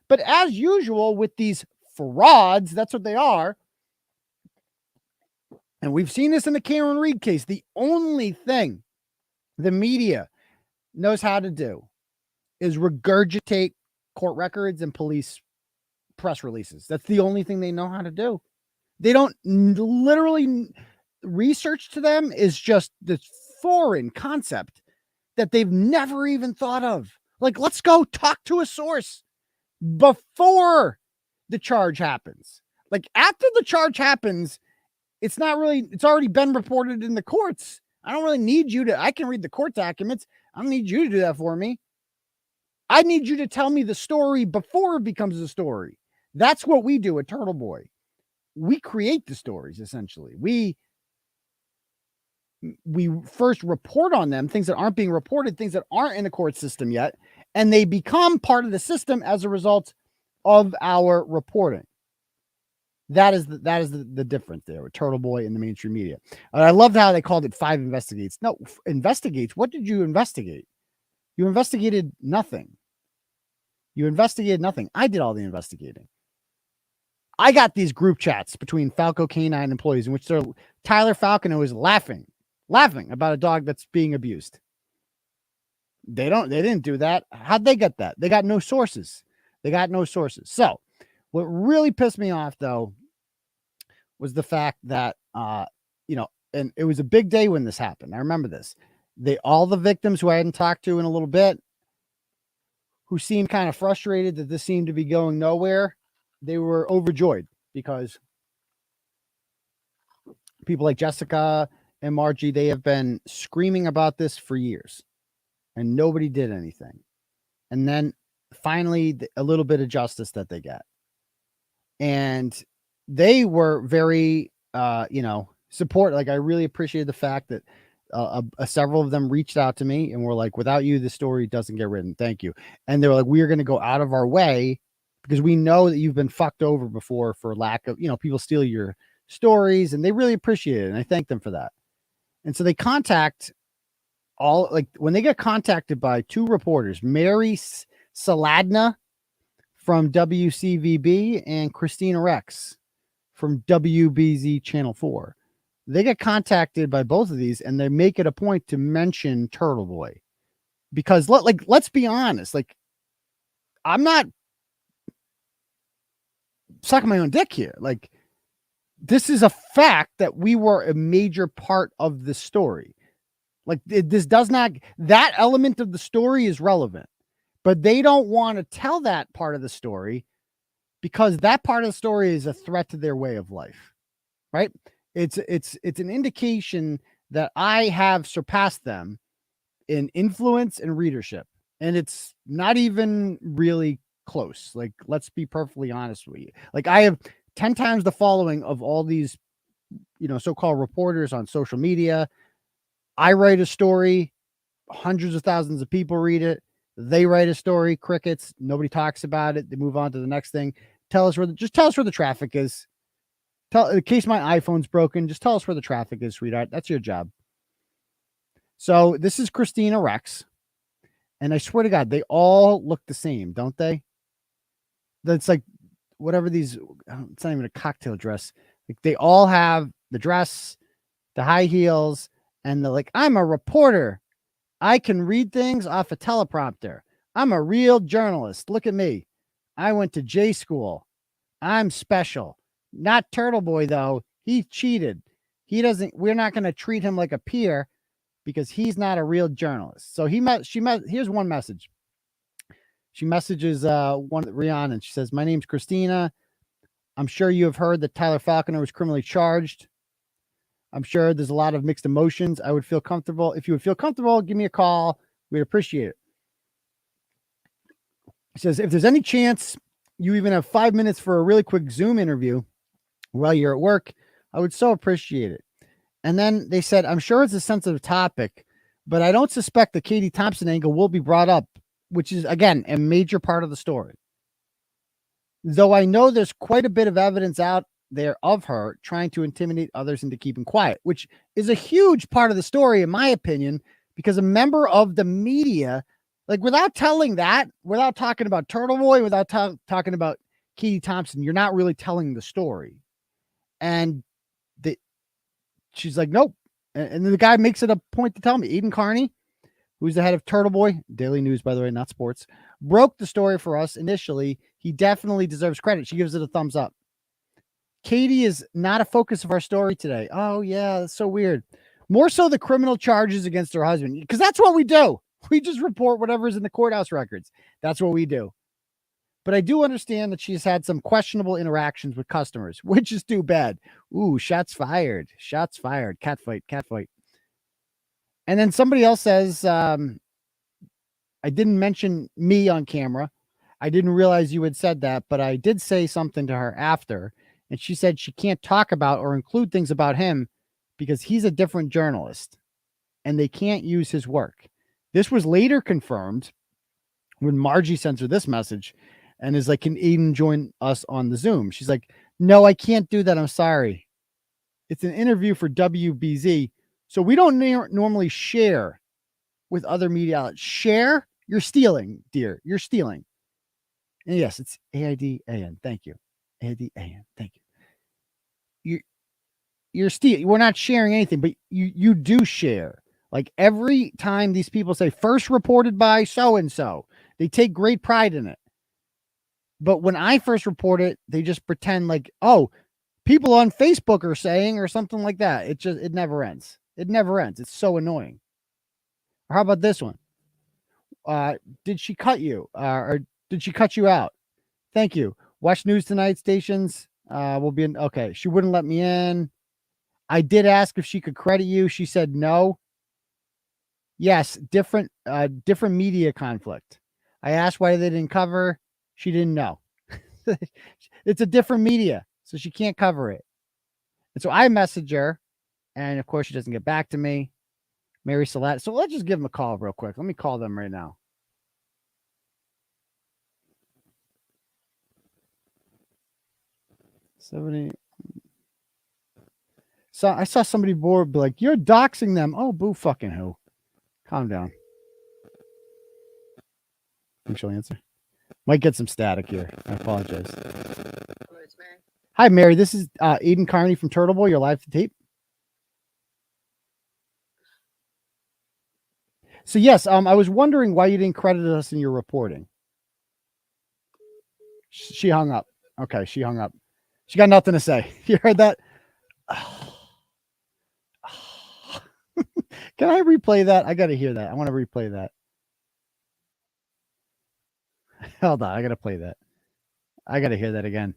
But as usual with these frauds, that's what they are. And we've seen this in the Karen Reed case. The only thing the media knows how to do is regurgitate court records and police press releases. That's the only thing they know how to do. They don't literally research to them is just this foreign concept that they've never even thought of. Like, let's go talk to a source before the charge happens. Like, after the charge happens, it's already been reported in the courts. I don't really need you I can read the court documents. I don't need you to do that for me. I need you to tell me the story before it becomes a story. That's what we do at Turtleboy. We create the stories, essentially. We first report on them, things that aren't being reported, things that aren't in the court system yet, and they become part of the system as a result of our reporting. That is the difference there with Turtleboy and the mainstream media. And I loved how they called it 5 investigates. No, investigates. What did you investigate? You investigated nothing. I did all the investigating. I got these group chats between Falco K9 employees in which Tyler Falconer was laughing about a dog that's being abused. They didn't do that. How'd they get that? They got no sources. So what really pissed me off, though, was the fact that, and it was a big day when this happened. I remember this. All the victims who I hadn't talked to in a little bit, who seemed kind of frustrated that this seemed to be going nowhere, they were overjoyed because people like Jessica and Margie, they have been screaming about this for years, and nobody did anything. And then finally, a little bit of justice that they get. And they were very, support. Like, I really appreciated the fact that Several of them reached out to me and were like, without you, the story doesn't get written. Thank you. And they were like, we are going to go out of our way because we know that you've been fucked over before for lack of, people steal your stories, and they really appreciate it. And I thank them for that. And so they contact when they get contacted by two reporters, Mary Saladna from WCVB and Christina Rex from WBZ Channel 4. They get contacted by both of these, and they make it a point to mention Turtleboy because let's be honest, like, I'm not sucking my own dick here. Like, this is a fact that we were a major part of the story. Like, that element of the story is relevant, but they don't want to tell that part of the story because that part of the story is a threat to their way of life, right? It's an indication that I have surpassed them in influence and readership, and it's not even really close. Like, let's be perfectly honest with you. Like, I have 10 times the following of all these, so-called reporters on social media. I write a story, hundreds of thousands of people read it. They write a story, crickets. Nobody talks about it. They move on to the next thing. Just tell us where the traffic is. In case my iPhone's broken, just tell us where the traffic is, sweetheart. That's your job. So this is Christina Rex. And I swear to God, they all look the same, don't they? That's like whatever these, it's not even a cocktail dress. Like, they all have the dress, the high heels, and they're like, I'm a reporter. I can read things off a teleprompter. I'm a real journalist. Look at me. I went to J school. I'm special. Not Turtleboy, though. He cheated. We're not going to treat him like a peer because he's not a real journalist. So here's one message. She messages Rihanna, and she says, my name's Christina. I'm sure you have heard that Tyler Falconer was criminally charged. I'm sure there's a lot of mixed emotions. I would feel comfortable. If you would feel comfortable, give me a call. We'd appreciate it. She says, if there's any chance you even have 5 minutes for a really quick Zoom interview while you're at work, I would so appreciate it. And then they said, I'm sure it's a sensitive topic, but I don't suspect the Katie Thompson angle will be brought up, which is, again, a major part of the story. Though I know there's quite a bit of evidence out there of her trying to intimidate others into keeping quiet, which is a huge part of the story, in my opinion, because a member of the media, like, without telling that, without talking about Turtleboy, without talking about Katie Thompson, you're not really telling the story. And she's like, nope. And then the guy makes it a point to tell me, Aidan Kearney, who's the head of Turtleboy, Daily News, by the way, not sports, broke the story for us initially. He definitely deserves credit. She gives it a thumbs up. Katie is not a focus of our story today. Oh, yeah, that's so weird. More so the criminal charges against her husband, because that's what we do. We just report whatever's in the courthouse records. That's what we do. But I do understand that she's had some questionable interactions with customers, which is too bad. Ooh, shots fired. Shots fired. Catfight. And then somebody else says, I didn't mention me on camera. I didn't realize you had said that, but I did say something to her after. And she said she can't talk about or include things about him because he's a different journalist and they can't use his work. This was later confirmed when Margie sends her this message and is like, can Aidan join us on the Zoom? She's like, no, I can't do that. I'm sorry. It's an interview for WBZ. So we don't normally share with other media outlets. Share? You're stealing, dear. You're stealing. And yes, it's AIDAN. Thank you. AIDAN. Thank you. You're stealing. We're not sharing anything, but you do share. Like, every time these people say first reported by so-and-so, they take great pride in it. But when I first report it, they just pretend like, oh, people on Facebook are saying or something like that. It never ends. It never ends. It's so annoying. Or how about this one? Did she cut you? Or did she cut you out? Thank you. Watch News Tonight stations. Will be in. Okay. She wouldn't let me in. I did ask if she could credit you. She said no. Yes. Different media conflict. I asked why they didn't cover. She didn't know. It's a different media, so she can't cover it. And so I message her, and of course she doesn't get back to me. Mary Salat. So let's just give them a call real quick. Let me call them right now. So I saw somebody bored be like, "You're doxing them." Oh, boo fucking who. Calm down. I think she'll answer. Might get some static here. I apologize. Hello, it's Mary. Hi, Mary. This is Aidan Kearney from Turtleboy. You're live to tape. So yes, I was wondering why you didn't credit us in your reporting. She hung up. Okay, she hung up. She got nothing to say. You heard that? Can I replay that? I got to hear that. I want to replay that. Hold on. I got to play that. I got to hear that again.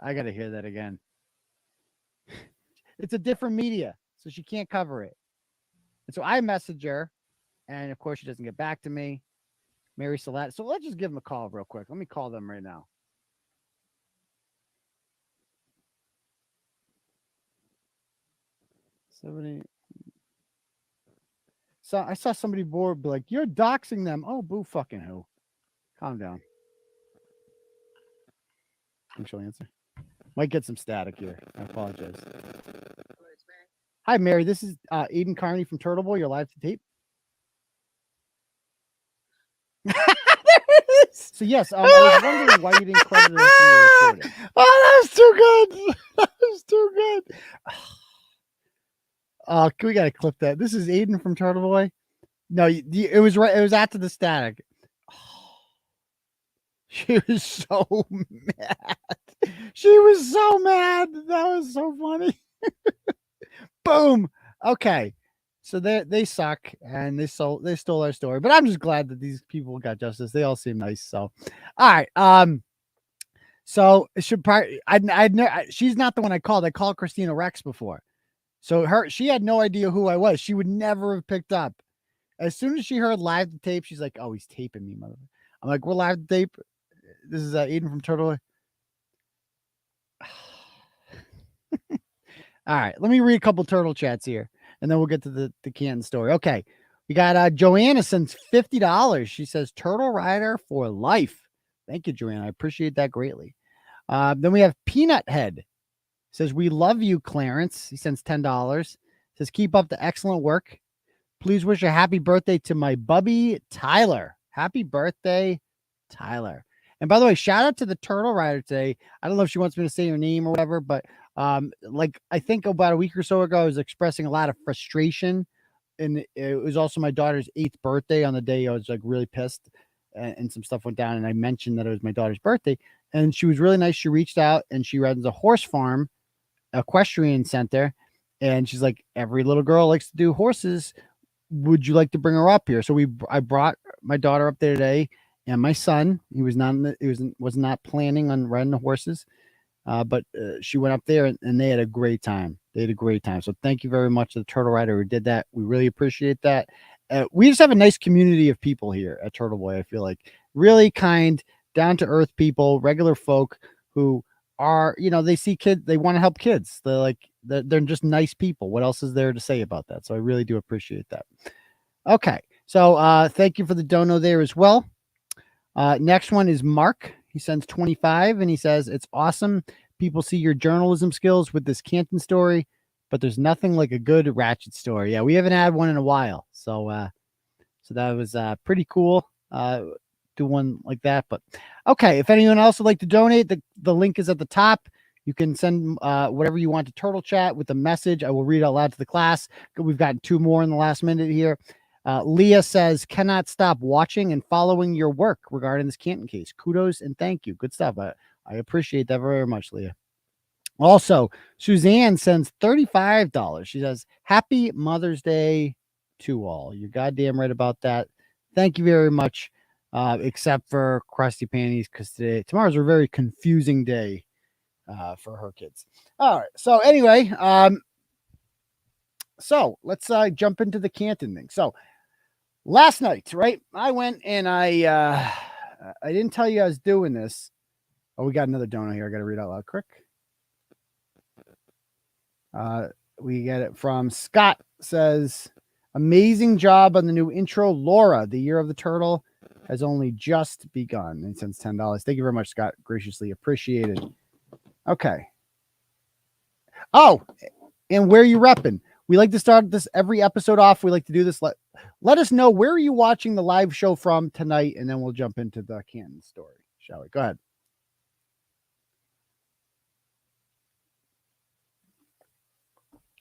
I got to hear that again. It's a different media, so she can't cover it. And so I message her, and of course she doesn't get back to me. Mary Salat. So let's just give them a call real quick. Let me call them right now. So I saw somebody bored be like, "You're doxing them." Oh, boo fucking who. Calm down. I think she'll answer. Might get some static here. I apologize. Hello, it's Mary. Hi, Mary. This is Aidan Kearney from Turtleboy. You're live to tape. So yes, I was wondering why you didn't credit us in your reporting. Oh, that was too good. That was too good. We gotta clip that. This is Aidan from Turtleboy. No, it was right. It was after the static. She was so mad. She was so mad. That was so funny. Boom. Okay. So they suck and they stole our story. But I'm just glad that these people got justice. They all seem nice. So all right. So it should probably she's not the one I called. I called Christina Rex before. So she had no idea who I was. She would never have picked up. As soon as she heard live to tape, she's like, "Oh, he's taping me, mother." I'm like, "We're live to tape." This is Aidan from Turtle. All right, let me read a couple turtle chats here, and then we'll get to the Canton story. Okay, we got Joanna sends $50. She says, "Turtle Rider for life." Thank you, Joanna. I appreciate that greatly. Then we have Peanut Head. Says, "We love you, Clarence." He sends $10. Says, "Keep up the excellent work. Please wish a happy birthday to my bubby, Tyler." Happy birthday, Tyler. And by the way, shout out to the Turtle Rider today. I don't know if she wants me to say her name or whatever, but like I think about a week or so ago, I was expressing a lot of frustration. And it was also my daughter's 8th birthday on the day I was like really pissed and some stuff went down. And I mentioned that it was my daughter's birthday. And she was really nice. She reached out and she runs a horse farm, equestrian center. And she's like, "Every little girl likes to do horses. Would you like to bring her up here?" So I brought my daughter up there today, and my son. He was not planning on riding the horses, but she went up there and they had a great time. They had a great time. So thank you very much to the Turtle Rider who did that. We really appreciate that. We just have a nice community of people here at Turtleboy. I feel like really kind, down to earth people, regular folk who are, they see kids, they want to help kids. They're just nice people. What else is there to say about that? So I really do appreciate that. Okay. So thank you for the dono there as well. Next one is Mark. He sends 25 and he says, "It's awesome. People see your journalism skills with this Canton story, but there's nothing like a good Ratchet story." Yeah, we haven't had one in a while. So that was pretty cool. Do one like that. But okay, if anyone else would like to donate, the link is at the top. You can send whatever you want to Turtle Chat with a message. I will read out loud to the class. We've got 2 more in the last minute here. Leah says, "Cannot stop watching and following your work regarding this Canton case. Kudos and thank you." Good stuff. I appreciate that very much, Leah. Also, Suzanne sends $35. She says, "Happy Mother's Day to all." You're goddamn right about that. Thank you very much. Except for Krusty Panties, because tomorrow's a very confusing day for her kids. All right. So anyway, so let's jump into the Canton thing. So last night, right, I went and I didn't tell you I was doing this, Oh, we got another dono here. I got to read out loud quick. We get it from Scott. Says, amazing job on the new intro. Laura, the year of the turtle has only just begun. And sends $10. Thank you very much, Scott. Graciously appreciated. Okay. Oh, and where are you repping? We like to start this every episode off. We like to do this. Let us know, where are you watching the live show from tonight, and then we'll jump into the Canton story, shall we? Go ahead.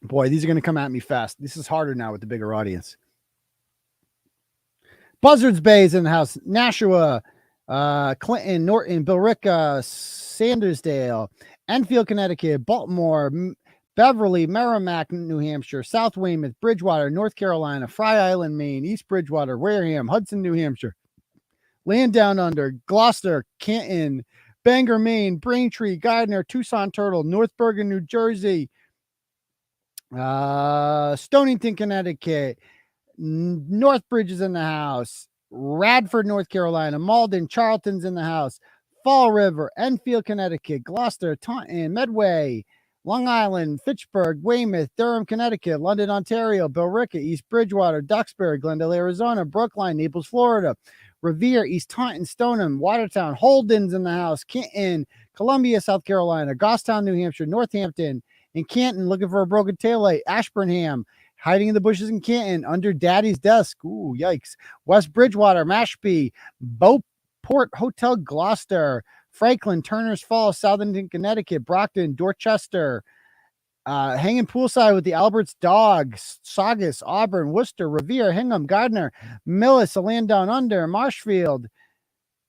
Boy, these are going to come at me fast. This is harder now with the bigger audience. Buzzards Bay is in the house. Nashua, Clinton, Norton, Billerica, Sandersdale, Enfield, Connecticut, Baltimore, Beverly, Merrimack, New Hampshire, South Weymouth, Bridgewater, North Carolina, Fry Island, Maine, East Bridgewater, Wareham, Hudson, New Hampshire, Land Down Under, Gloucester, Canton, Bangor, Maine, Braintree, Gardner, Tucson, Turtle, North Bergen, New Jersey, Stonington, Connecticut, Northbridge is in the house, Radford, North Carolina, Malden, Charlton's in the house, Fall River, Enfield, Connecticut, Gloucester, Taunton, Medway, Long Island, Fitchburg, Weymouth, Durham, Connecticut, London, Ontario, Billerica, East Bridgewater, Duxbury, Glendale, Arizona, Brookline, Naples, Florida, Revere, East Taunton, Stoneham, Watertown, Holden's in the house, Canton, Columbia, South Carolina, Goffstown, New Hampshire, Northampton, in Canton, looking for a broken taillight, Ashburnham, hiding in the bushes in Canton, under Daddy's desk, ooh, yikes, West Bridgewater, Mashpee, Beauport Hotel, Gloucester, Franklin, Turner's Falls, Southern Connecticut, Brockton, Dorchester, hanging poolside with the Alberts Dogs, Saugus, Auburn, Worcester, Revere, Hingham, Gardner, Millis, Land Down Under, Marshfield,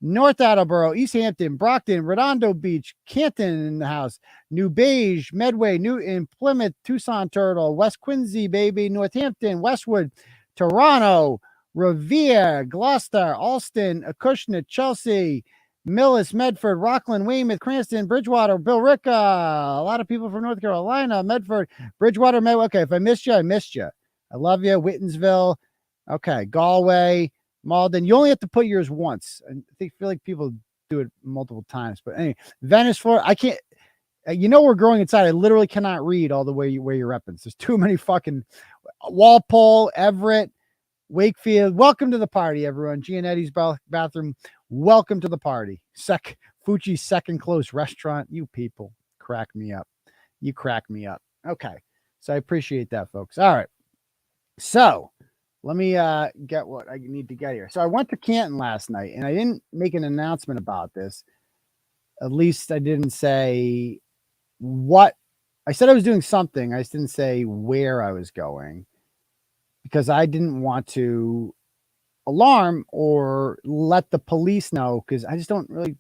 North Attleboro, East Hampton, Brockton, Redondo Beach, Canton in the house, New Beige, Medway, Newton, Plymouth, Tucson Turtle, West Quincy, baby, Northampton, Westwood, Toronto, Revere, Gloucester, Alston, Acushnet, Chelsea, Millis, Medford, Rockland, Weymouth, Cranston, Bridgewater, Billerica, a lot of people from North Carolina, Medford, Bridgewater, Medway. Okay, if I missed you, I missed you. I love you. Whitensville. Okay, Galway, Malden. You only have to put yours once. I feel like people do it multiple times. But anyway, Venice, Florida. I can't. We're growing inside. I literally cannot read all the way where you're repping. There's too many fucking Walpole, Everett, Wakefield. Welcome to the party, everyone. Gianetti's bathroom. Welcome to the party. Fuji's second close restaurant. You people crack me up. You crack me up. Okay. So I appreciate that, folks. All right. So let me get what I need to get here. So I went to Canton last night, and I didn't make an announcement about this. At least I didn't say what. I said I was doing something. I just didn't say where I was going, because I didn't want to alarm or let the police know, because I just don't really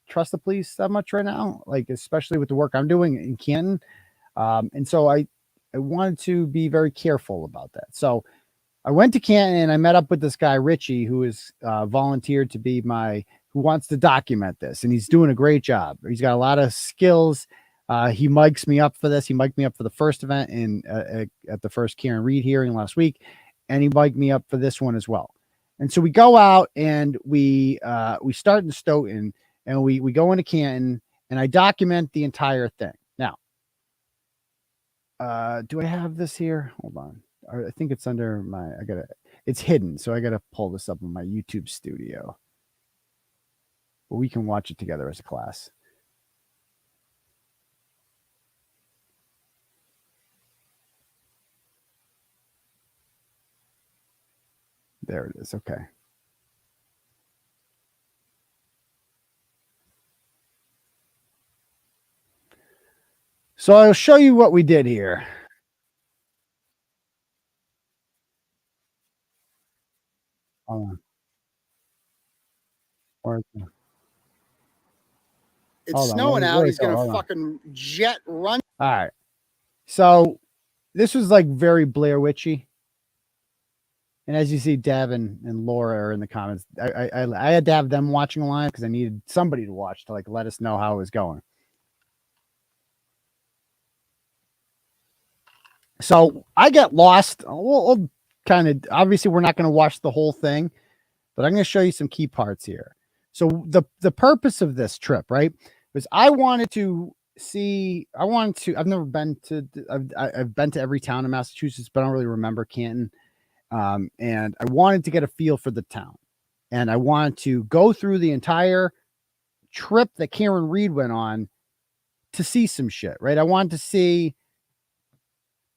trust the police that much right now, like especially with the work I'm doing in Canton. And so I wanted to be very careful about that. So I went to Canton and I met up with this guy, Richie, who is volunteered to be who wants to document this. And he's doing a great job. He's got a lot of skills. He mics me up for this. He mic'd me up for the first event at the first Karen Reed hearing last week. And he mic'd me up for this one as well. And so we go out and we start in Stoughton, and we go into Canton, and I document the entire thing. Now, do I have this here? Hold on. I think it's under it's hidden. So I got to pull this up on my YouTube studio. But we can watch it together as a class. There it is. Okay. So I'll show you what we did here. It's snowing out. He's going to fucking jet run. All right. So this was like very Blair Witchy. And as you see, Devin and Laura are in the comments. I had to have them watching live because I needed somebody to watch to let us know how it was going. So I get lost. We'll kind of, obviously we're not going to watch the whole thing, but I'm going to show you some key parts here. So the purpose of this trip, right? was I wanted to see. I've never been to. I've been to every town in Massachusetts, but I don't really remember Canton. And I wanted to get a feel for the town, and I wanted to go through the entire trip that Karen Reed went on to see some shit. Right? I wanted to see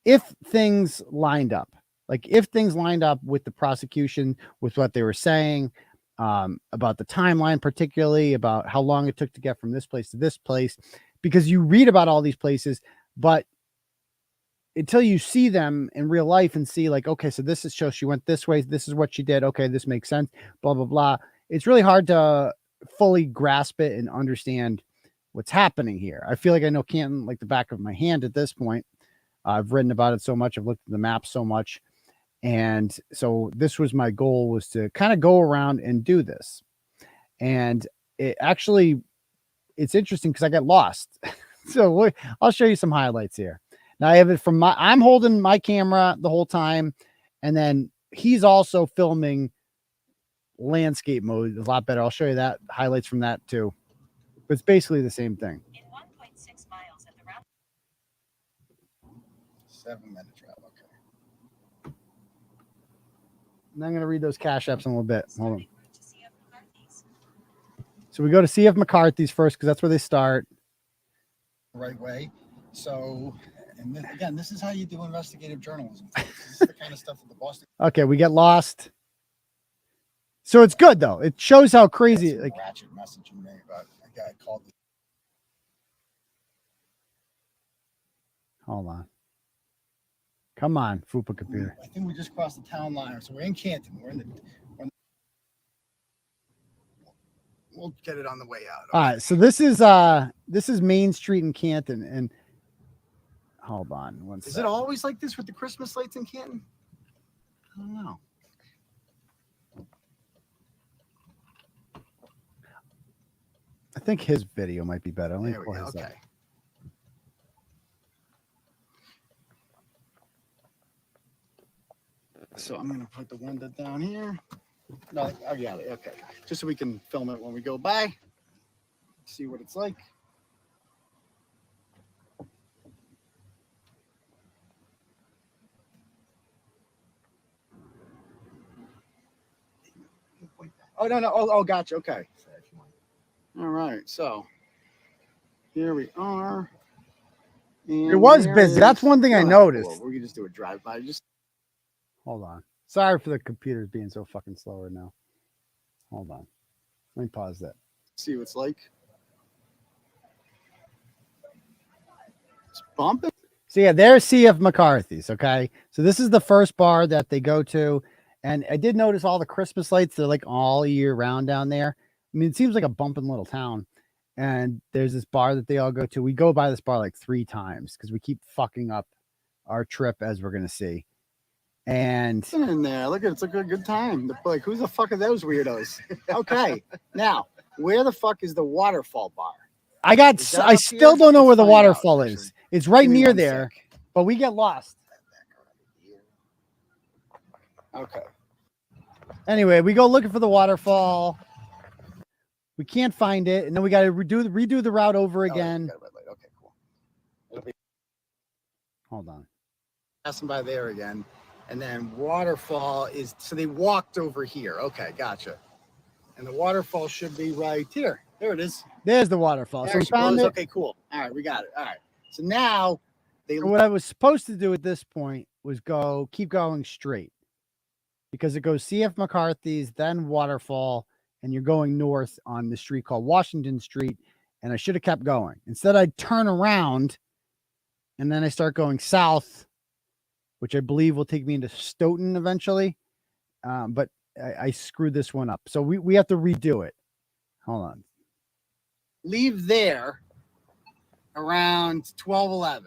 if things lined up. Like if things lined up with the prosecution, with what they were saying, about the timeline, particularly about how long it took to get from this place to this place, because you read about all these places, but until you see them in real life and see like, okay, so this is show she went this way. This is what she did. Okay. This makes sense. Blah, blah, blah. It's really hard to fully grasp it and understand what's happening here. I feel like I know Canton like the back of my hand at this point. I've written about it so much. I've looked at the map so much. And so this was my goal, was to kind of go around and do this. And it actually, it's interesting because I got lost. So I'll show you some highlights here. Now I have it from I'm holding my camera the whole time. And then he's also filming landscape mode. A lot better. I'll show you that highlights from that too. But it's basically the same thing. In 1.6 miles at the round. 7-minute drive. Okay. And I'm going to read those cash apps in a little bit. Hold on. So we go to CF McCarthy's first because that's where they start. Right way. So, and then, again, this is how you do investigative journalism. This is the kind of stuff that the Boston. Okay, we get lost. So it's good though. It shows how crazy. Like ratchet messaging me about a guy called. Hold on. Come on, Fupa computer. I think we just crossed the town line, so we're in Canton. We'll get it on the way out. All right, so this is Main Street in Canton, and hold on one second. Is it always like this with the Christmas lights in Canton? I don't know. I think his video might be better. There we go. Okay. So I'm going to put the window down here. No, I got it. Okay. Just so we can film it when we go by. See what it's like. Oh, no. Oh, gotcha. Okay. All right. So here we are. It was busy. That's one thing I noticed. Cool. We can just do a drive-by. Hold on. Sorry for the computers being so fucking slow right now. Hold on. Let me pause that. See what it's like. It's bumping. So yeah, there's CF McCarthy's. Okay. So this is the first bar that they go to. And I did notice all the Christmas lights. They're like all year round down there. I mean, it seems like a bumping little town. And there's this bar that they all go to. We go by this bar like 3 times because we keep fucking up our trip, as we're going to see. And in there, look, it's like a good time. Like, who the fuck are those weirdos? Okay, now where the fuck is the waterfall bar? I still don't know where the waterfall is. It's right near there, but we get lost. Okay. Anyway, we go looking for the waterfall. We can't find it, and then we got to redo the route over again. Okay, cool. Hold on. Passing by there again. And then waterfall is, so they walked over here. Okay, gotcha. And the waterfall should be right here. There it is. There's the waterfall. So we found it. Okay, cool. All right, we got it. All right. So now what I was supposed to do at this point was keep going straight, because it goes CF McCarthy's, then waterfall, and you're going north on the street called Washington Street. And I should have kept going. Instead, I turn around and then I start going south, which I believe will take me into Stoughton eventually. But I screwed this one up. So we have to redo it. Hold on. Leave there around 12:11.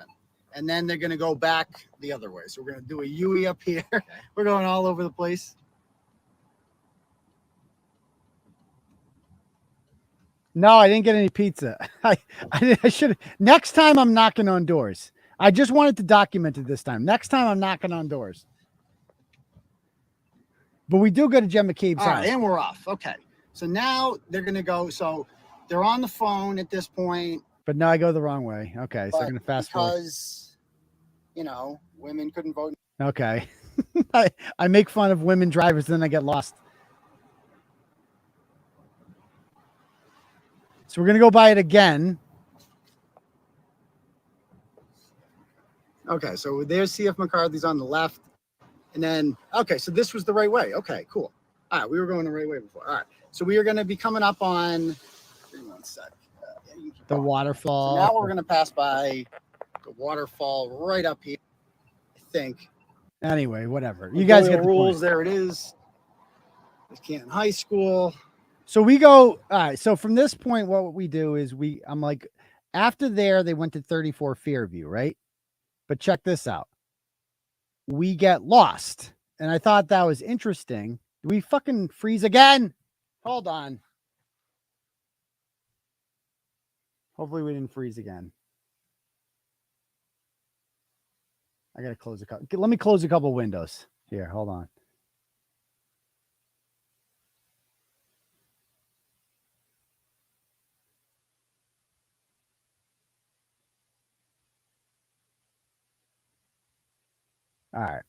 And then they're going to go back the other way. So we're going to do a U-E up here. Okay. We're going all over the place. No, I didn't get any pizza. I should have. Next time I'm knocking on doors. I just wanted to document it this time. Next time I'm knocking on doors. But we do go to Jem McCabe's house. And we're off. Okay. So now they're going to go. So they're on the phone at this point. But now I go the wrong way. Okay, so I'm gonna fast forward. Because, you know, women couldn't vote. Okay. I make fun of women drivers, then I get lost. So we're going to go by it again. Okay, so there's CF McCarthy's on the left. And then, okay, so this was the right way. Okay, cool. All right, we were going the right way before. All right, so we are going to be coming up on, give me one sec. The waterfall. So now we're going to pass by the waterfall right up here, I think. Anyway, whatever. You guys get the rules. point. There it is. There's Canton High School. So we go. All right. So from this point, what we do is I'm like, after there, they went to 34 Fairview, right? But check this out. We get lost. And I thought that was interesting. Do we fucking freeze again? Hold on. Hopefully we didn't freeze again. I got to close a couple. Let me close a couple windows here. Hold on. All right.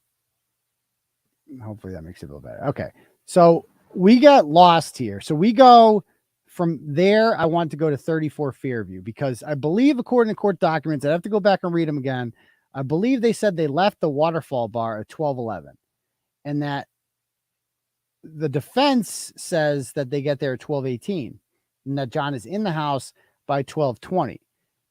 Hopefully that makes it a little better. Okay. So we got lost here. So we go from there. I want to go to 34 Fairview because I believe, according to court documents, I have to go back and read them again. I believe they said they left the waterfall bar at 12:11 and that the defense says that they get there at 12:18 and that John is in the house by 12:20.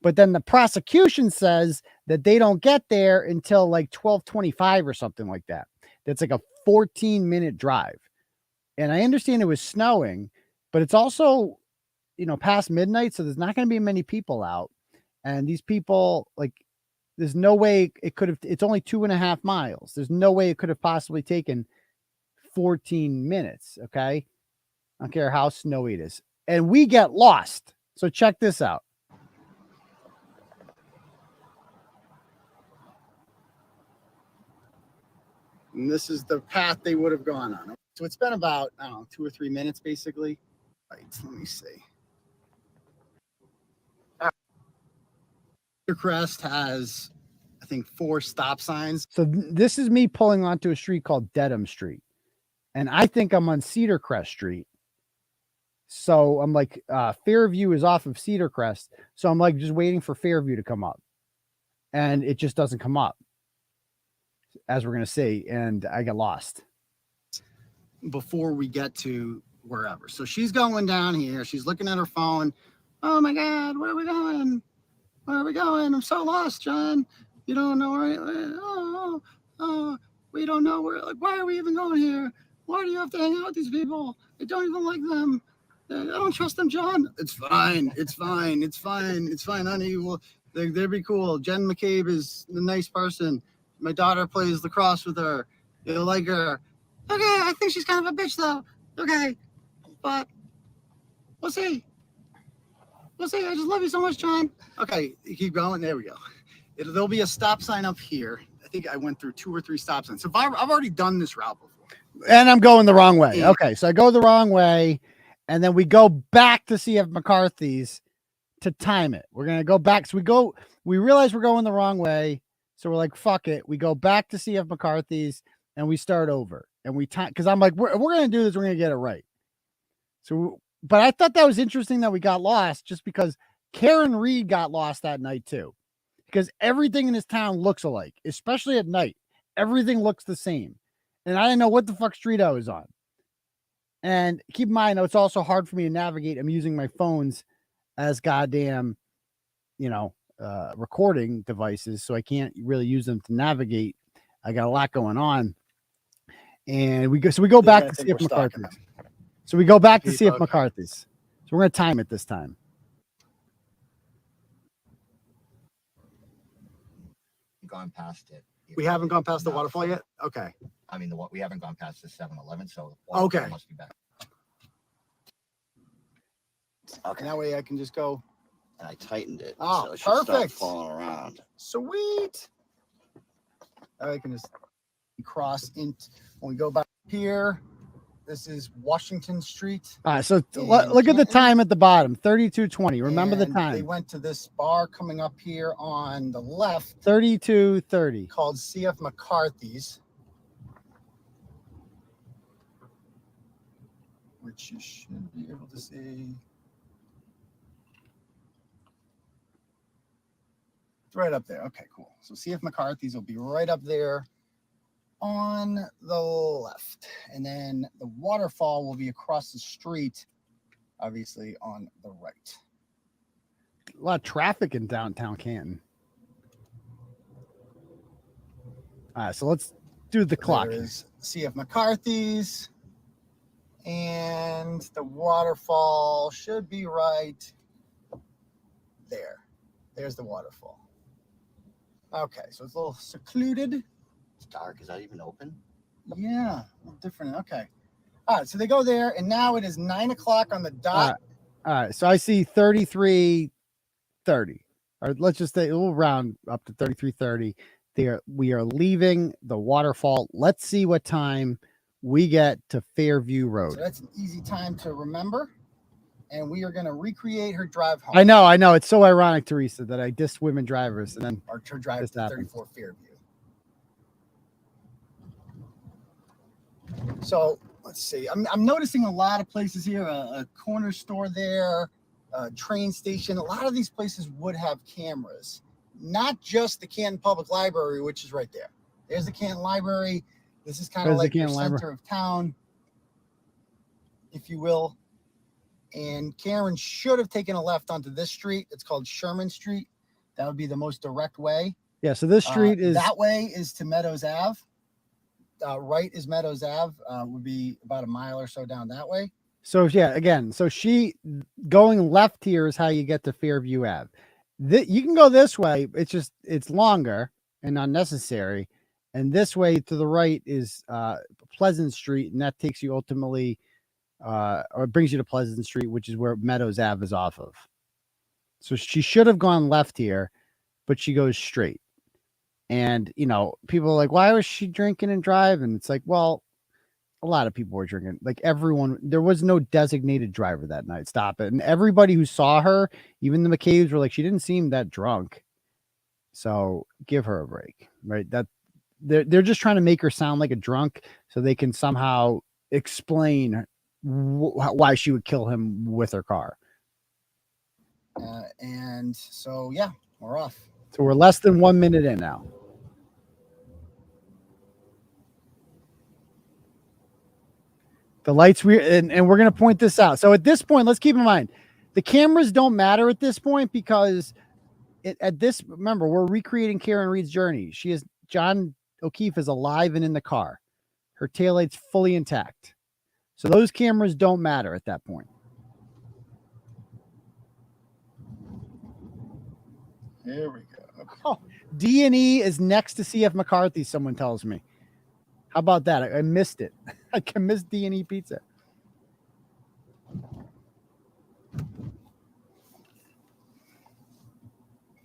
But then the prosecution says that they don't get there until like 12:25 or something like that. That's like a 14-minute drive. And I understand it was snowing, but it's also, you know, past midnight. So there's not going to be many people out. And these people, like, there's no way it could have, it's only 2.5 miles. There's no way it could have possibly taken 14 minutes. Okay. I don't care how snowy it is. And we get lost. So check this out. And this is the path they would have gone on. So it's been about, I don't know, 2 or 3 minutes, basically. Right, let me see. Crest has, I think, 4 stop signs. So this is me pulling onto a street called Dedham Street. And I think I'm on Cedar Crest Street. So I'm like, Fairview is off of Cedar Crest. So I'm like just waiting for Fairview to come up. And it just doesn't come up, as we're going to see. And I get lost. Before we get to wherever. So she's going down here. She's looking at her phone. Oh my God, where are we going? Where are we going? I'm so lost, John. You don't know where. We don't know where. Like, why are we even going here? Why do you have to hang out with these people? I don't even like them. I don't trust them, John. It's fine. It's fine. It's fine. It's fine, honey. Well, they'd be cool. Jen McCabe is a nice person. My daughter plays lacrosse with her. You'll like her. Okay, I think she's kind of a bitch, though. Okay, but we'll see. We'll see. I just love you so much, John. Okay, keep going. There we go. There'll be a stop sign up here. I think I went through 2 or 3 stop signs. So I've already done this route before. And I'm going the wrong way. Okay, so I go the wrong way, and then we go back to CF McCarthy's to time it. We're going to go back. So we realize we're going the wrong way. So we're like, fuck it. We go back to CF McCarthy's, and we start over. And we time, because I'm like, we're going to do this. We're going to get it right. So, but I thought that was interesting that we got lost just because Karen Reed got lost that night too. Because everything in this town looks alike, especially at night. Everything looks the same. And I didn't know what the fuck street I was on. And keep in mind, it's also hard for me to navigate. I'm using my phones as goddamn, recording devices. So I can't really use them to navigate. I got a lot going on. And we go back to see if McCarthy's. So we go back to see if McCarthy's. So we're going to time it this time. Gone past it. We haven't gone past the waterfall yet? Okay. I mean, we haven't gone past the 7-Eleven, so okay. Must be back. Okay. That way I can just go. And I tightened it. Oh, so it should stop perfect. Falling around. Sweet. I can just cross in when we go back here. This is Washington Street. All right, so in look at the Canton. time at the bottom, 32:20. Remember the And time. They went to this bar coming up here on the left 32:30. called CF McCarthy's, which you should be able to see. It's right up there. Okay, cool. So CF McCarthy's will be right up there on the left. And then the waterfall will be across the street, obviously on the right. A lot of traffic in downtown Canton. All right, so let's do the clock. There is CF McCarthy's, and the waterfall should be right there. There's the waterfall. Okay, so it's a little secluded. It's dark. Is that even open? Yeah, a little different. Okay. All right, so they go there, and now it is 9 o'clock on the dot. All right, so I see 33:30. Or let's just say we'll round up to 33:30. We are leaving the waterfall. Let's see what time we get to Fairview Road. So that's an easy time to remember. And we are going to recreate her drive home. I know. It's so ironic, Teresa, that I dissed women drivers and then Or her drive to 34 Fairview. So let's see. I'm noticing a lot of places here. A corner store there, a train station. A lot of these places would have cameras. Not just the Canton Public Library, which is right there. There's the Canton Library. This is kind of like the center of town, if you will. And Karen should have taken a left onto this street. It's called Sherman Street. That would be the most direct way. Yeah, so this street is... That way is to Meadows Ave. Right is Meadows Ave. Would be about a mile or so down that way. So, yeah, again, so going left here is how you get to Fairview Ave. You can go this way. It's longer and unnecessary. And this way to the right is Pleasant Street, and that takes you ultimately... or it brings you to Pleasant Street, which is where Meadows Ave is off of. So she should have gone left here, but she goes straight. And, people are like, why was she drinking and driving? It's like, well, a lot of people were drinking. Like everyone, there was no designated driver that night. Stop it. And everybody who saw her, even the McCabe's, were like, she didn't seem that drunk. So give her a break, right? That they're just trying to make her sound like a drunk so they can somehow explain why she would kill him with her car. And so, yeah, we're off. So we're less than 1 minute in now. The lights, and we're going to point this out. So at this point, let's keep in mind, the cameras don't matter at this point because remember, we're recreating Karen Reed's journey. John O'Keefe is alive and in the car. Her taillight's fully intact. So those cameras don't matter at that point. Here we go. Okay. Oh, D&E is next to CF McCarthy, someone tells me. How about that? I missed it. I can miss D&E Pizza.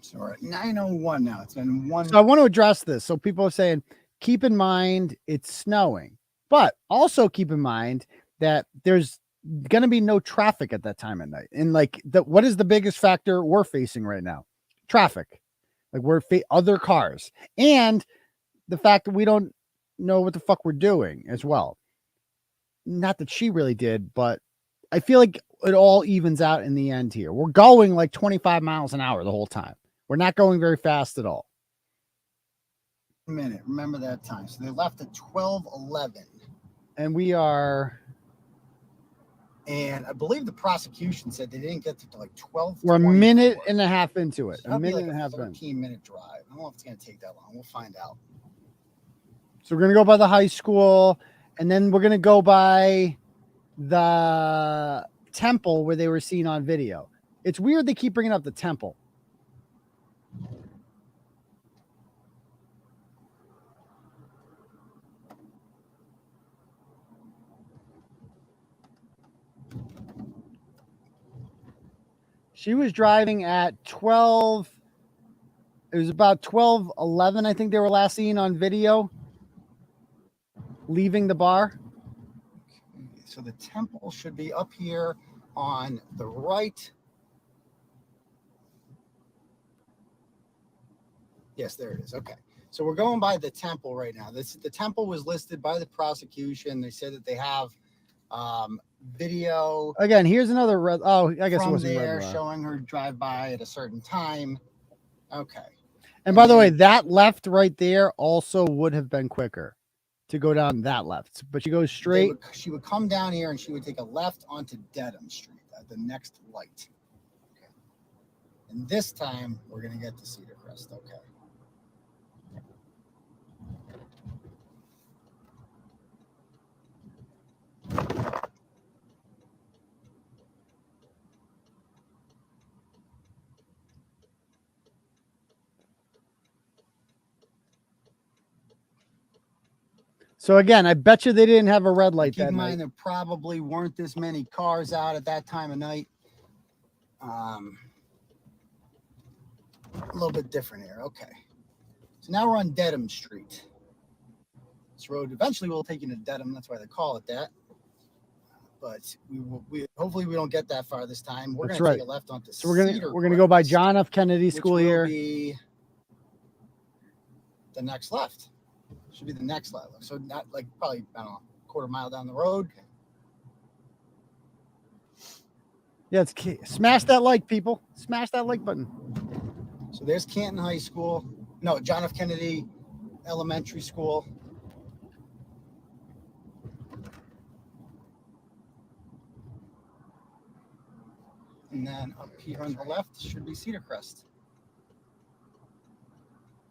So we're at 9:01 now. It's been one. So I want to address this. So people are saying, keep in mind it's snowing, but also keep in mind that there's going to be no traffic at that time at night. And what is the biggest factor we're facing right now? Traffic. Like other cars, and the fact that we don't know what the fuck we're doing as well. Not that she really did, but I feel like it all evens out in the end here. We're going like 25 miles an hour the whole time. We're not going very fast at all. A minute. Remember that time. So they left at 12:11. And we are... And I believe the prosecution said they didn't get to like 12. We're a minute and a half into it. So a minute like and a half 13-minute drive. I don't know if it's going to take that long. We'll find out. So we're going to go by the high school, and then we're going to go by the temple where they were seen on video. It's weird they keep bringing up the temple. She was driving at 12. It was about 12:11. I think they were last seen on video. Leaving the bar. So the temple should be up here on the right. Yes, there it is. Okay. So we're going by the temple right now. The temple was listed by the prosecution. They said that they have video. Again, here's another red. Oh, I guess it from wasn't there red. showing her drive by at a certain time. Okay. And by the way, that left right there also would have been quicker to go down that left, but she goes straight. She would come down here and she would take a left onto Dedham Street at the next light. Okay. And this time we're going to get to Cedar Crest. Okay. So again, I bet you they didn't have a red light Keep that in night. mind, there probably weren't this many cars out at that time of night. A little bit different here. Okay. So now we're on Dedham Street. This road eventually will take you to Dedham. That's why they call it that. But we hopefully we don't get that far this time. We're going to take a left onto So we're gonna go by John F. Kennedy School here. Be the next left. Should be the next left. So not like probably, I don't know, quarter mile down the road. Yeah, it's smash that like, people. Smash that like button. So there's Canton High School. No, John F. Kennedy Elementary School. And then up here on the left should be Cedar Crest.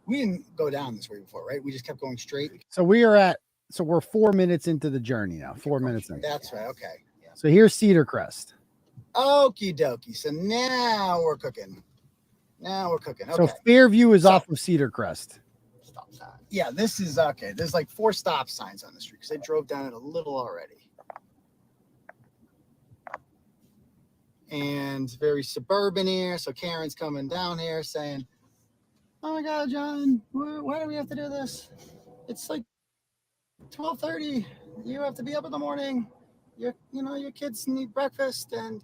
We didn't go down this way before, right? We just kept going straight. So we're 4 minutes into the journey now. 4 minutes in. That's right. Okay. Yeah. So here's Cedar Crest. Okie dokie. So now we're cooking. Okay. So Fairview is off of Cedar Crest. Stop sign. Yeah, this is okay. There's like 4 stop signs on the street because I drove down it a little already. And very suburban here. So Karen's coming down here saying, "Oh my God, John, why do we have to do this? It's like 12:30. You have to be up in the morning. Your kids need breakfast. And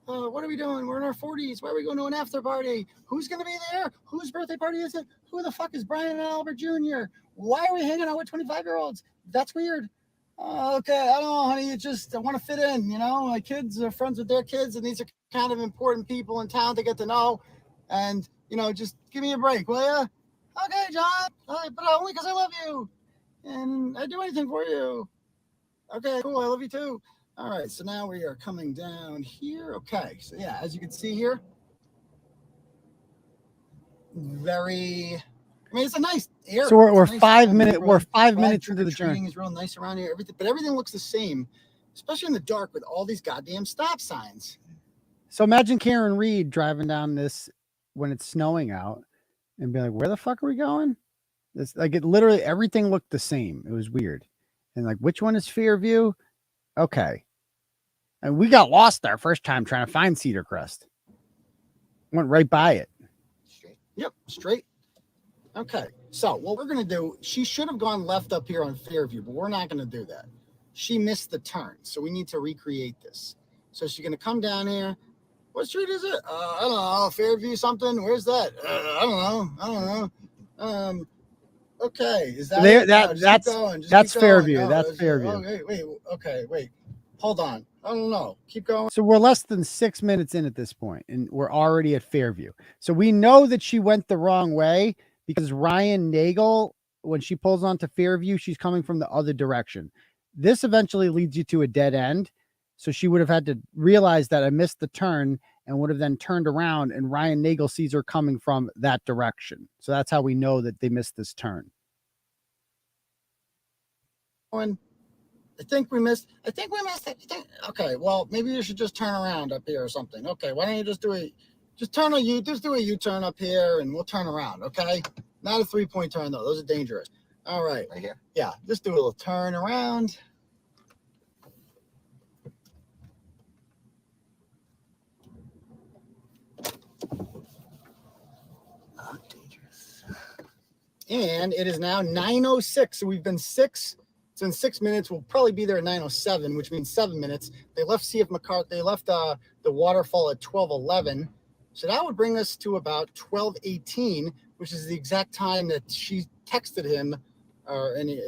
what are we doing? We're in our 40s. Why are we going to an after party? Who's going to be there? Whose birthday party is it? Who the fuck is Brian and Albert Jr.? Why are we hanging out with 25-year-olds? That's weird. Okay, I don't know, honey. I want to fit in. My kids are friends with their kids, and these are kind of important people in town to get to know. And just give me a break, will ya? Okay, John. But only because I love you. And I'd do anything for you. Okay, cool. I love you too. All right, so now we are coming down here. Okay, so yeah, as you can see here, it's a nice area. So we're nice 5 minutes. road. We're 5 Glad minutes into the journey. trick-or-treating is real nice around here. Everything looks the same, especially in the dark with all these goddamn stop signs. So imagine Karen Reed driving down this when it's snowing out and be like, "Where the fuck are we going?" It literally everything looked the same. It was weird. And like, which one is Fairview? Okay. And we got lost our first time trying to find Cedar Crest. Went right by it. Straight. Yep, straight. Okay. So what we're gonna do, she should have gone left up here on Fairview, but we're not gonna do that. She missed the turn, so we need to recreate this. So she's gonna come down here. What street is it? I don't know. Fairview something. Where's that? I don't know. Okay. Is that There, it? that No, just that's keep going. Just that's keep going. Fairview. No, That's Fairview. Okay, wait. Hold on. I don't know. Keep going. So we're less than 6 minutes in at this point, and we're already at Fairview. So we know that she went the wrong way because Ryan Nagel, when she pulls onto Fairview, she's coming from the other direction. This eventually leads you to a dead end. So she would have had to realize that I missed the turn and would have then turned around, and Ryan Nagel sees her coming from that direction. So that's how we know that they missed this turn. I think we missed it. Okay, well, maybe you should just turn around up here or something. Okay, why don't you just do a U-turn up here and we'll turn around, okay? Not a 3-point turn though. Those are dangerous. All right. Right here? Yeah, just do a little turn around. Not dangerous. And it is now 9:06. So we've been 6 So in 6 minutes, we'll probably be there at 9:07, which means 7 minutes. They left McCarthy. They left the waterfall at 12:11. So that would bring us to about 12:18, which is the exact time that she texted him,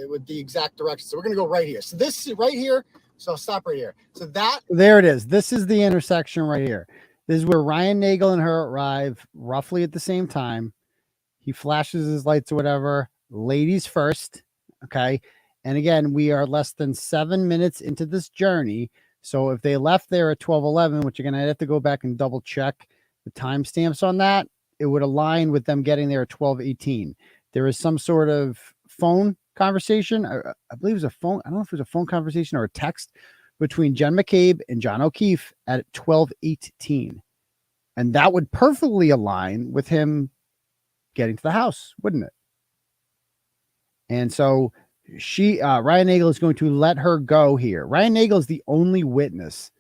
with the exact direction. So we're gonna go right here. So this is right here. So I'll stop right here. So there it is. This is the intersection right here. This is where Ryan Nagel and her arrive roughly at the same time. He flashes his lights or whatever. Ladies first. Okay. And again, we are less than 7 minutes into this journey. So if they left there at 12:11, which you're going to have to go back and double check the timestamps on that, it would align with them getting there at 12:18. There is some sort of phone conversation. I believe it was a phone. I don't know if it was a phone conversation or a text between Jen McCabe and John O'Keefe at 12:18. And that would perfectly align with him getting to the house, wouldn't it? And so Ryan Nagel is going to let her go here. Ryan Nagel is the only witness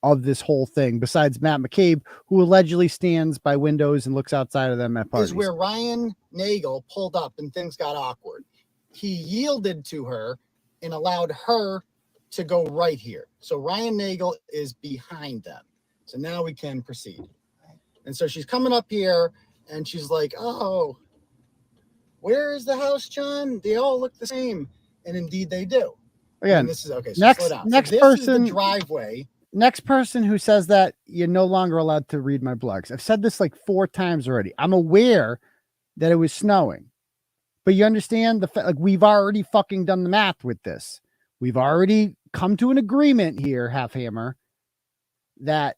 of this whole thing besides Matt McCabe, who allegedly stands by windows and looks outside of them at parties. This is where Ryan Nagel pulled up and things got awkward. He yielded to her and allowed her to go right here. So Ryan Nagel is behind them. So now we can proceed. And so she's coming up here and she's like, oh, where is the house, John? They all look the same. And indeed they do. Again, and this is okay. So next so person, is the driveway. Next person who says that, you're no longer allowed to read my blogs. I've said this like 4 times already. I'm aware that it was snowing, but you understand the fact, like, we've already fucking done the math with this. We've already come to an agreement here, Halfhammer, that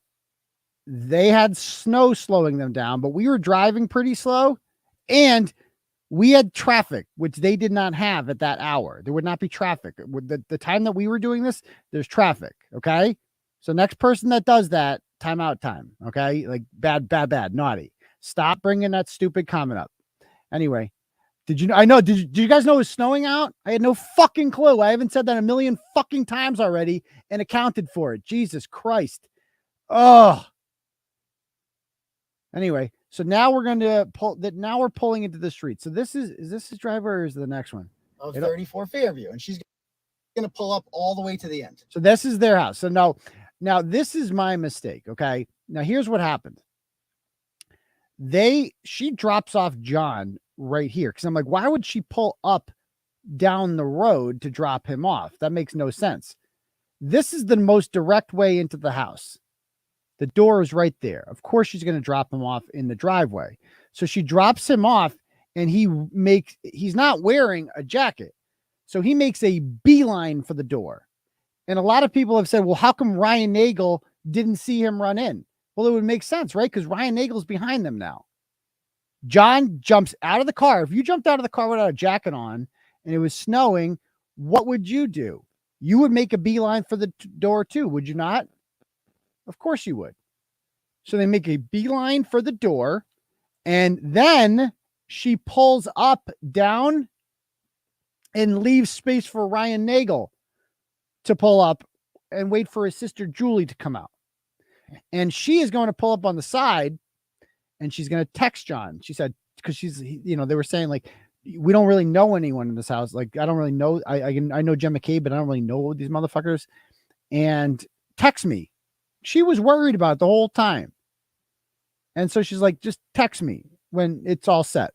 they had snow slowing them down, but we were driving pretty slow and we had traffic, which they did not have at that hour. There would not be traffic. With the time that we were doing this, there's traffic. Okay. So next person that does that, timeout time. Okay. Like bad, naughty. Stop bringing that stupid comment up. Anyway, did you guys know it was snowing out? I had no fucking clue. I haven't said that a million fucking times already and accounted for it. Jesus Christ. Oh, anyway. So now we're going to pull that. Now we're pulling into the street. So is this his driver or is the next one? Of 34 Fairview. And she's going to pull up all the way to the end. So this is their house. So now this is my mistake. Okay. Now here's what happened. She drops off John right here. Cause I'm like, why would she pull up down the road to drop him off? That makes no sense. This is the most direct way into the house. The door is right there. Of course, she's going to drop him off in the driveway. So she drops him off and he's not wearing a jacket. So he makes a beeline for the door. And a lot of people have said, well, how come Ryan Nagel didn't see him run in? Well, it would make sense, right? Because Ryan Nagel's behind them now. John jumps out of the car. If you jumped out of the car without a jacket on and it was snowing, what would you do? You would make a beeline for the door too, would you not? Of course you would. So they make a beeline for the door, and then she pulls up, down, and leaves space for Ryan Nagel to pull up and wait for his sister Julie to come out. And she is going to pull up on the side, and she's going to text John. She said, because they were saying, like, we don't really know anyone in this house. Like, I don't really know. I know Jen McCabe, but I don't really know these motherfuckers. And text me. She was worried about it the whole time. And so she's like, just text me when it's all set.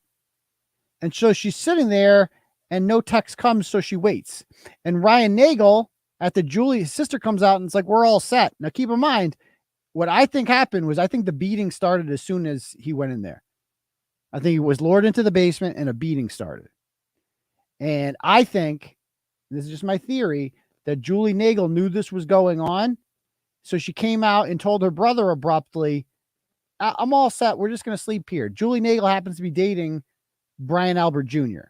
And so she's sitting there and no text comes. So she waits. And Ryan Nagel his sister comes out and it's like, we're all set. Now keep in mind, what I think happened was I think the beating started as soon as he went in there. I think he was lured into the basement and a beating started. And I think, this is just my theory, that Julie Nagel knew this was going on. So she came out and told her brother abruptly, I'm all set. We're just going to sleep here. Julie Nagel happens to be dating Brian Albert Jr.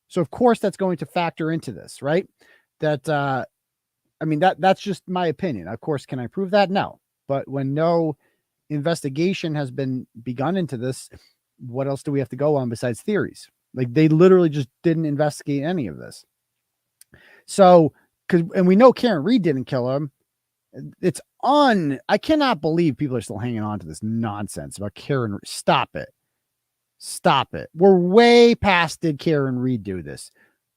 So of course that's going to factor into this, right? That's just my opinion. Of course, can I prove that? No. But when no investigation has been begun into this, what else do we have to go on besides theories? Like, they literally just didn't investigate any of this. So, and we know Karen Reed didn't kill him. I cannot believe people are still hanging on to this nonsense about Karen. Stop it. We're way past, did Karen Reed do this?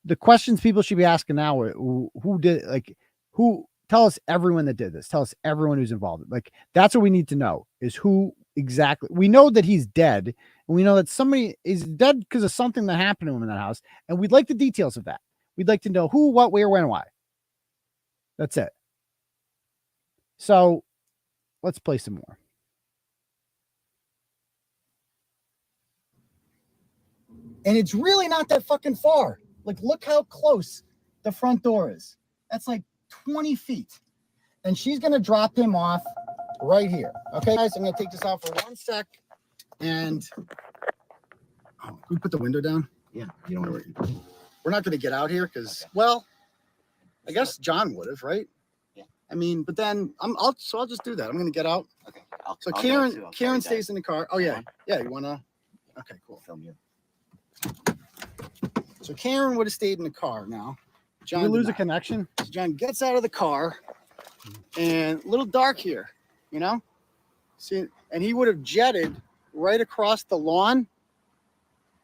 the questions people should be asking now are who did, like, who, tell us everyone that did this. Tell us everyone who's involved. Like, that's what we need to know, is who exactly. We know that he's dead, and we know that somebody is dead because of something that happened to him in that house. And we'd like the details of that. We'd like to know who, what, where, when, why. That's it. So let's play some more. And it's really not that fucking far. Like, look how close the front door is. That's like 20 feet. And she's going to drop him off right here. Okay, guys, I'm going to take this out for 1 sec. And can we put the window down? Yeah, you don't want to. We're not going to get out here because, well, I guess John would have, right? Yeah. I mean, but then I'll just do that. I'm going to get out. Okay. So Karen stays in the car. Oh yeah, yeah. You want to? Okay, cool. Film you. So Karen would have stayed in the car now. John, did we lose a connection? So John gets out of the car, and a little dark here, you know? See, and he would have jetted right across the lawn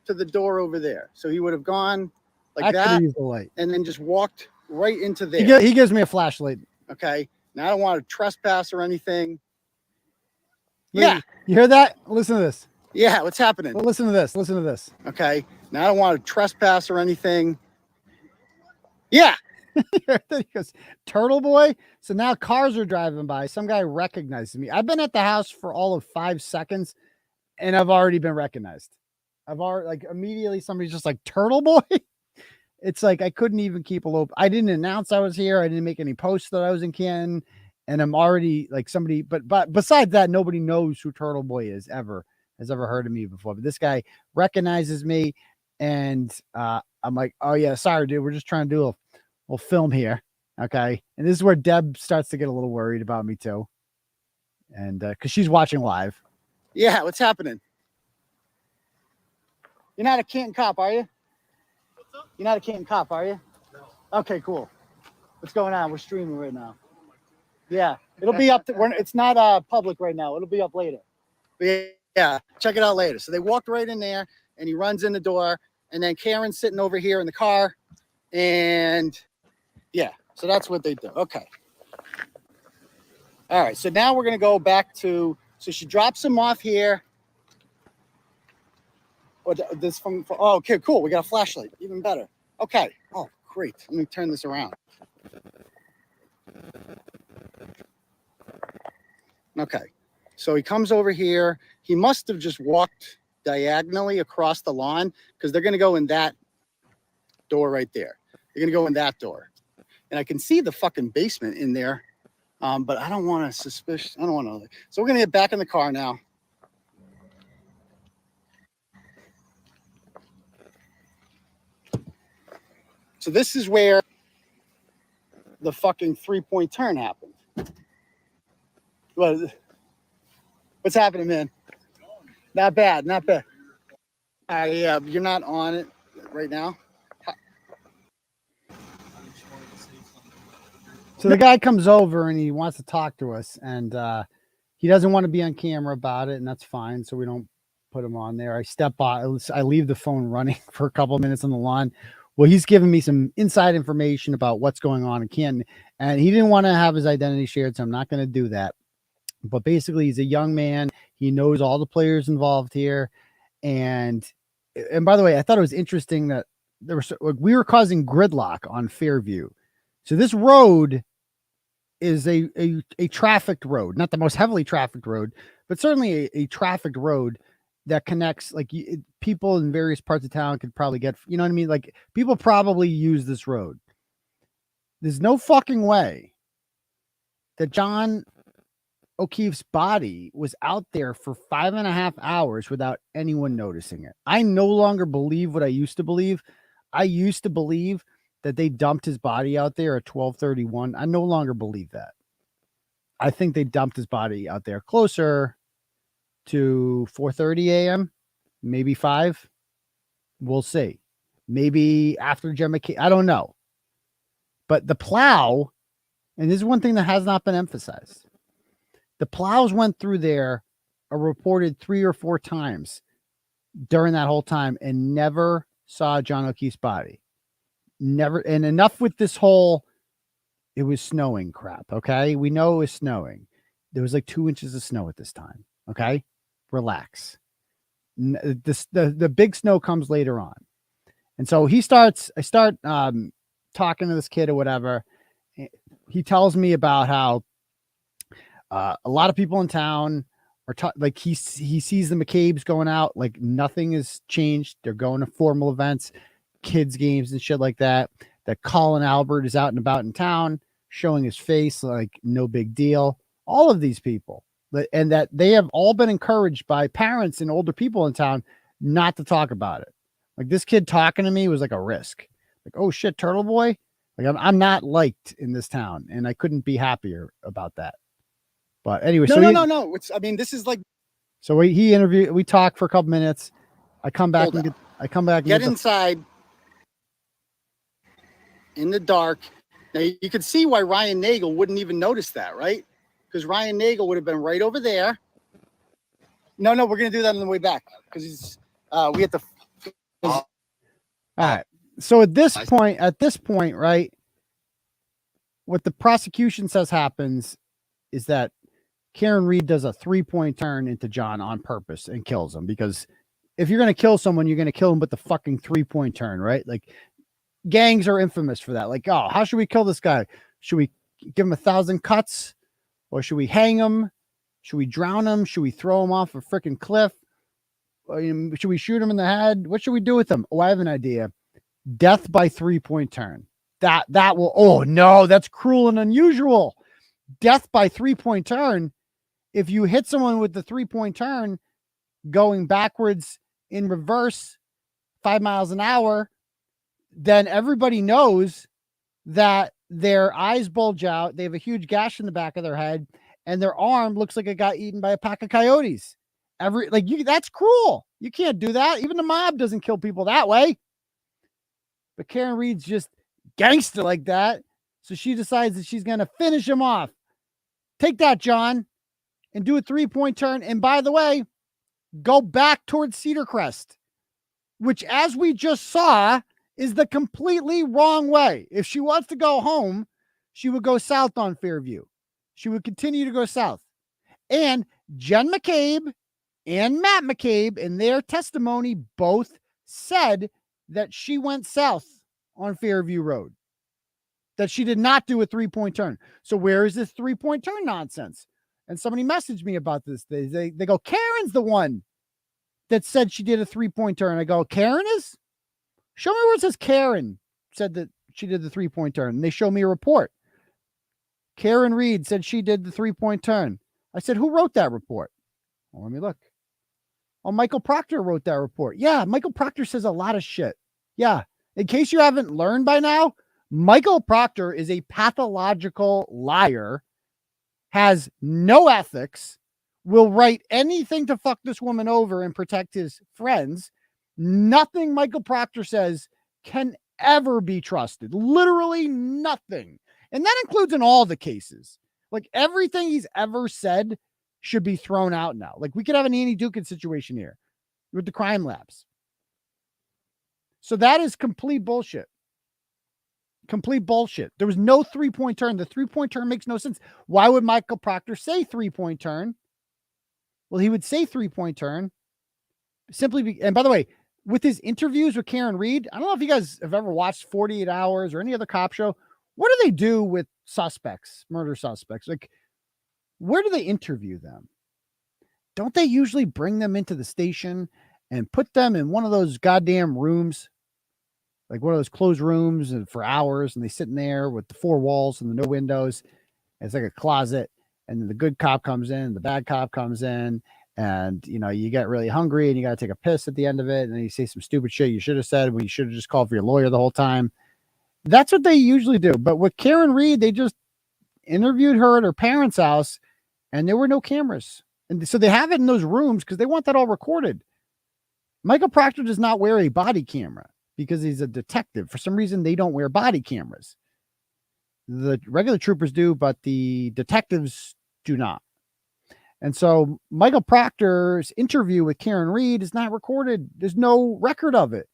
to the door over there. So he would have gone like that, use the light, and then just walked right into there. He gives me a flashlight. Okay. Now I don't want to trespass or anything. Wait, yeah. You hear that? Listen to this. Yeah, what's happening? Well, listen to this. Listen to this. Okay. Now I don't want to trespass or anything. Yeah. He goes, Turtle Boy. So now cars are driving by. Some guy recognizes me. I've been at the house for all of 5 seconds, and I've already been recognized. I've already, like, immediately somebody's just like, Turtle Boy. It's like I couldn't even keep a low. I didn't announce I was here. I didn't make any posts that I was in Canton, and I'm already like somebody. But besides that, nobody knows who Turtle Boy is has ever heard of me before. But this guy recognizes me, and I'm like, oh yeah, sorry, dude. We're just trying to do a little film here, okay? And this is where Deb starts to get a little worried about me too, and because she's watching live. Yeah, what's happening? You're not a Canton cop, are you? You're not a Canton cop, are you? No. Okay, cool. What's going on? We're streaming right now. Yeah, it'll be up. It's not public right now. It'll be up later. But yeah, check it out later. So they walked right in there, and he runs in the door, and then Karen's sitting over here in the car, and yeah, so that's what they do. Okay. All right, so now we're gonna go back to. So she drops him off here. Or this from, oh, okay, cool. We got a flashlight, even better. Okay. Oh, great. Let me turn this around. Okay. So he comes over here. He must have just walked diagonally across the lawn because they're going to go in that door right there. They're going to go in that door. And I can see the fucking basement in there. But I don't want to suspicious. I don't want to. So we're going to get back in the car now. So this is where the fucking 3-point turn happened. What's happening, man? Not bad, not bad. Yeah, you're not on it right now. So the guy comes over and he wants to talk to us, and he doesn't want to be on camera about it, and that's fine. So we don't put him on there. I step by, I leave the phone running for a couple of minutes on the lawn. Well, he's giving me some inside information about what's going on in Canton, and he didn't want to have his identity shared, so I'm not going to do that. But basically, he's a young man. He knows all the players involved here, and by the way, I thought it was interesting that we were causing gridlock on Fairview. So this road is a trafficked road, not the most heavily trafficked road, but certainly a trafficked road that connects, like, people in various parts of town could probably get, you know what I mean? Like, people probably use this road. There's no fucking way that John O'Keefe's body was out there for 5.5 hours without anyone noticing it. I no longer believe what I used to believe. I used to believe that they dumped his body out there at 12:31. I no longer believe that. I think they dumped his body out there closer to 4:30 a.m., maybe 5. We'll see. Maybe after Gemma, I don't know. But the plow, and this is one thing that has not been emphasized. The plows went through there a reported 3 or 4 times during that whole time and never saw John O'Keefe's body. never, and enough with this whole, it was snowing crap. Okay. We know it was snowing. There was like 2 inches of snow at this time. Okay. Relax. The big snow comes later on. And so I start talking to this kid or whatever. He tells me about how a lot of people in town are like he sees the McCabe's going out, like nothing has changed. They're going to formal events, kids games and shit like that. That Colin Albert is out and about in town showing his face like no big deal. All of these people, and that they have all been encouraged by parents and older people in town not to talk about it. Like this kid talking to me was like a risk. Like, oh shit, Turtleboy. Like I'm not liked in this town, and I couldn't be happier about that. But anyway, no. It's, I mean, this is like. So he interviewed. We talked for a couple minutes. I come back and get inside in the dark. Now you can see why Ryan Nagel wouldn't even notice that, right? Because Ryan Nagel would have been right over there. No, we're gonna do that on the way back because he's. We have to. All right. So at this point, right, what the prosecution says happens is that Karen Reed does a 3-point turn into John on purpose and kills him, because if you're going to kill someone, you're going to kill him with the fucking 3-point turn, right? Like gangs are infamous for that. Like, oh, how should we kill this guy? Should we give him 1,000 cuts, or should we hang him? Should we drown him? Should we throw him off a freaking cliff? Should we shoot him in the head? What should we do with him? Oh, I have an idea. Death by 3-point turn. That will, oh no, that's cruel and unusual. Death by 3-point turn. If you hit someone with the 3-point turn going backwards in reverse 5 miles an hour, then everybody knows that their eyes bulge out. They have a huge gash in the back of their head, and their arm looks like it got eaten by a pack of coyotes. That's cruel. You can't do that. Even the mob doesn't kill people that way. But Karen Reed's just gangster like that. So she decides that she's going to finish him off. Take that, John, and do a 3-point turn. And by the way, go back towards Cedar Crest, which, as we just saw, is the completely wrong way. If she wants to go home, she would go south on Fairview. She would continue to go south. And Jen McCabe and Matt McCabe, in their testimony, both said that she went south on Fairview Road, that she did not do a 3-point turn. So where is this 3-point turn nonsense? And somebody messaged me about this. They go, Karen's the one that said she did a 3-point turn. I go, Karen is? Show me where it says Karen said that she did the 3-point turn. And they show me a report. Karen Reed said she did the 3-point turn. I said, who wrote that report? Well, let me look. Oh, Michael Proctor wrote that report. Yeah, Michael Proctor says a lot of shit. Yeah. In case you haven't learned by now, Michael Proctor is a pathological liar, has no ethics, will write anything to fuck this woman over and protect his friends. Nothing Michael Proctor says can ever be trusted. Literally nothing. And that includes in all the cases. Like everything he's ever said should be thrown out now. Like we could have an Annie Dukin situation here with the crime labs. So that is complete bullshit. Complete bullshit. There was no 3-point turn. The 3-point turn makes no sense. Why would Michael Proctor say 3-point turn? Well, he would say 3-point turn simply and by the way, with his interviews with Karen Reed, I don't know if you guys have ever watched 48 Hours or any other cop show. What do they do with suspects, murder suspects? Like, where do they interview them? Don't they usually bring them into the station and put them in one of those goddamn rooms, like one of those closed rooms for hours, and they sit in there with the 4 walls and the no windows. It's like a closet, and then the good cop comes in, the bad cop comes in, and you get really hungry and you got to take a piss at the end of it, and then you say some stupid shit you should have said when you should have just called for your lawyer the whole time. That's what they usually do. But with Karen Reed, they just interviewed her at her parents' house, and there were no cameras. And so they have it in those rooms because they want that all recorded. Michael Proctor does not wear a body camera because he's a detective. For some reason, they don't wear body cameras. The regular troopers do, but the detectives do not. And so Michael Proctor's interview with Karen Reed is not recorded. There's no record of it.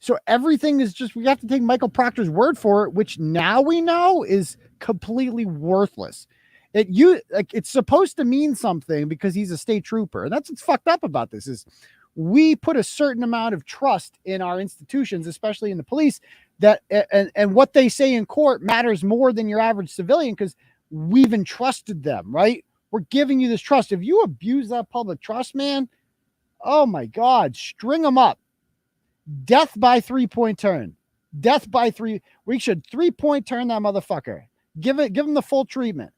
So everything is just, we have to take Michael Proctor's word for it, which now we know is completely worthless. It's supposed to mean something because he's a state trooper. And that's what's fucked up about this is we put a certain amount of trust in our institutions, especially in the police, that and what they say in court matters more than your average civilian because we've entrusted them, right? We're giving you this trust. If you abuse that public trust, man, oh my God, string them up. Death by 3-point turn. Death by 3. We should 3-point turn that motherfucker. Give him the full treatment.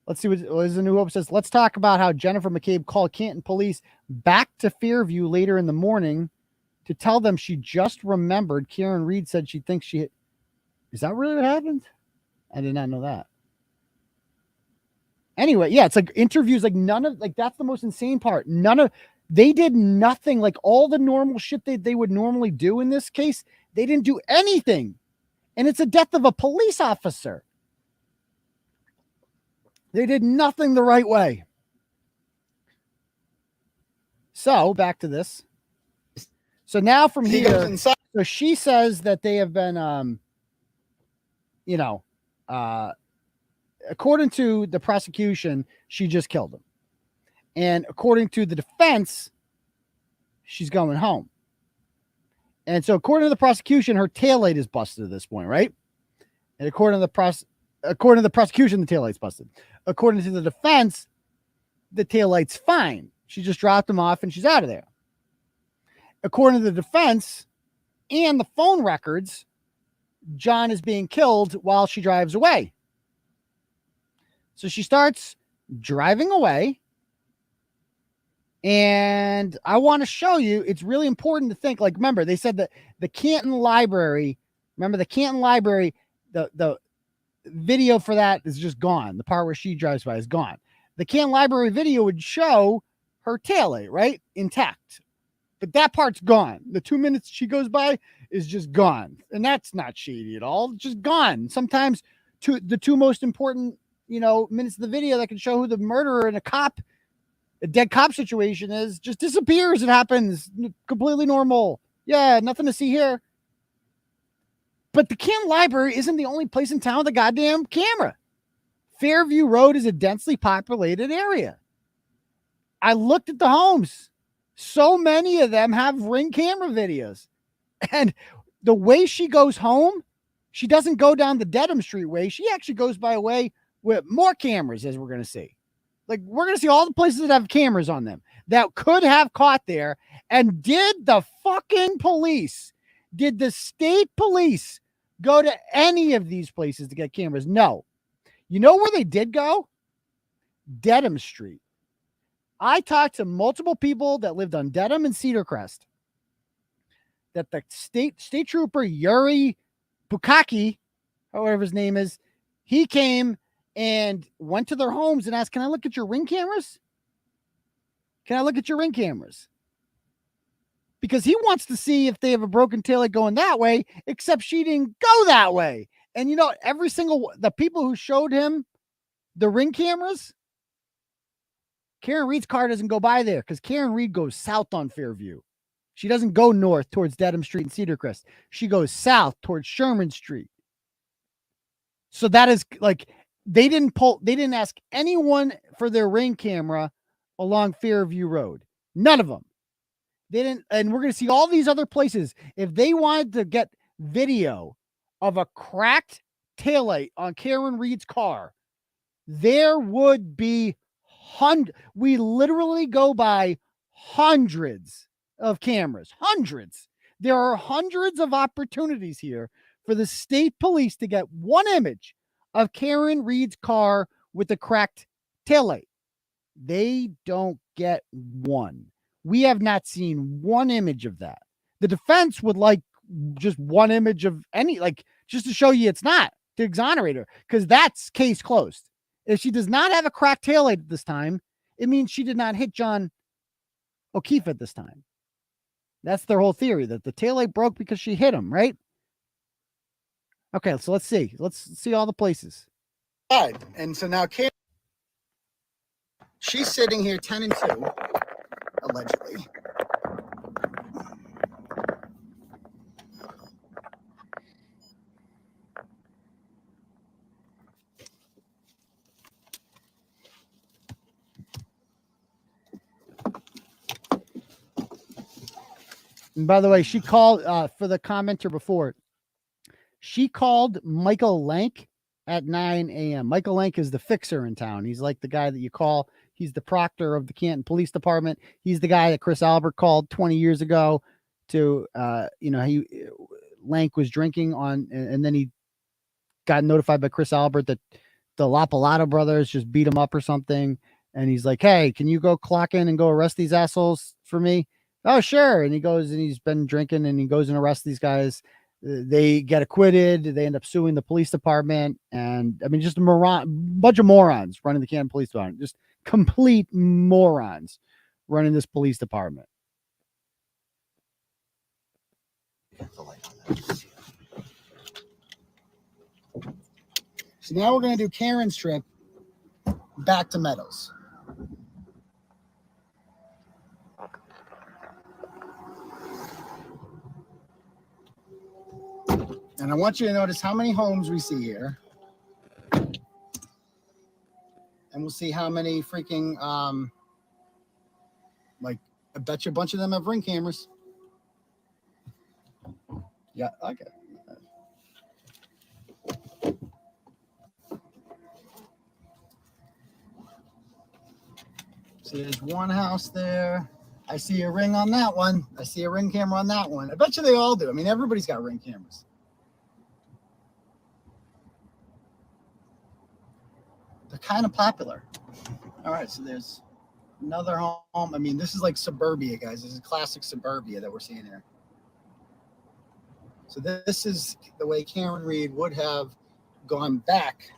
Let's see what Liz in New Hope says. Let's talk about how Jennifer McCabe called Canton police back to Fairview later in the morning to tell them she just remembered Karen Reed said she thinks she... Is that really what happened? I did not know that. Anyway, yeah, it's like interviews, like none of, like that's the most insane part. They did nothing, like all the normal shit they would normally do in this case. They didn't do anything. And it's a death of a police officer. They did nothing the right way. So back to this. So now from here, so she says that they have been, according to the prosecution, she just killed him. And according to the defense, she's going home. And so according to the prosecution, her taillight is busted at this point, right? And according to the prosecution, the taillight's busted. According to the defense, the taillight's fine. She just dropped him off and she's out of there. According to the defense and the phone records, John is being killed while she drives away. So she starts driving away. And I want to show you, it's really important to think, like, remember, they said that the Canton Library, the video for that is just gone. The part where she drives by is gone. The Canton Library video would show her taillight, right? Intact. But that part's gone. The 2 minutes she goes by is just gone. And that's not shady at all. It's just gone. Sometimes the two most important, minutes of the video that can show who the murderer and a dead cop situation is, just disappears. It happens. Completely normal. Yeah, nothing to see here. But the Canton Library isn't the only place in town with a goddamn camera. Fairview Road is a densely populated area. I looked at the homes. So many of them have Ring camera videos. And the way she goes home, she doesn't go down the Dedham Street way. She actually goes by a way with more cameras, as we're going to see. Like, we're going to see all the places that have cameras on them that could have caught there. And did the fucking police, did the state police go to any of these places to get cameras? No. You know where they did go? Dedham Street. I talked to multiple people that lived on Dedham and Cedar Crest that the state trooper, Yuri Bukaki, however his name is, he came and went to their homes and asked, can I look at your Ring cameras? Can I look at your Ring cameras? Because he wants to see if they have a broken taillight going that way, except she didn't go that way. And the people who showed him the Ring cameras, Karen Reed's car doesn't go by there because Karen Reed goes south on Fairview. She doesn't go north towards Dedham Street and Cedar Crest. She goes south towards Sherman Street. So that is like, they didn't ask anyone for their Ring camera along Fairview Road. None of them. They didn't, and we're going to see all these other places. If they wanted to get video of a cracked taillight on Karen Reed's car, there would be we literally go by hundreds of cameras. Hundreds. There are hundreds of opportunities here for the state police to get one image of Karen Reed's car with a cracked taillight. They don't get one. We have not seen one image of that. The defense would like just one image of any, like, just to show you it's not, to exonerate her, because that's case closed. If she does not have a cracked taillight at this time, it means she did not hit John O'Keefe at this time. That's their whole theory, that the taillight broke because she hit him, right? Okay, so let's see. Let's see all the places. And so now she's sitting here 10 and 2. allegedly. And by the way, she called for the commenter before. She called Michael Lank at 9 a.m. Michael Lank is the fixer in town. He's like the guy that you call. He's the proctor of the Canton Police Department. He's the guy that Chris Albert called 20 years ago to, Lank was drinking on, and then he got notified by Chris Albert that the Lapalato brothers just beat him up or something. And he's like, hey, can you go clock in and go arrest these assholes for me? Oh, sure. And he goes and he's been drinking and he goes and arrests these guys. They get acquitted. They end up suing the police department. And I mean, just a bunch of morons running the Canton Police Department, just complete morons running this police department. So now we're going to do Karen's trip back to Meadows. And I want you to notice how many homes we see here. And we'll see how many freaking, I bet you a bunch of them have Ring cameras. Yeah, okay. So there's one house there. I see a Ring on that one. I see a Ring camera on that one. I bet you they all do. I mean, everybody's got Ring cameras. They're kind of popular. All right, so there's another home. I mean, this is like suburbia, guys. This is classic suburbia that we're seeing here. So this is the way Karen Reed would have gone back.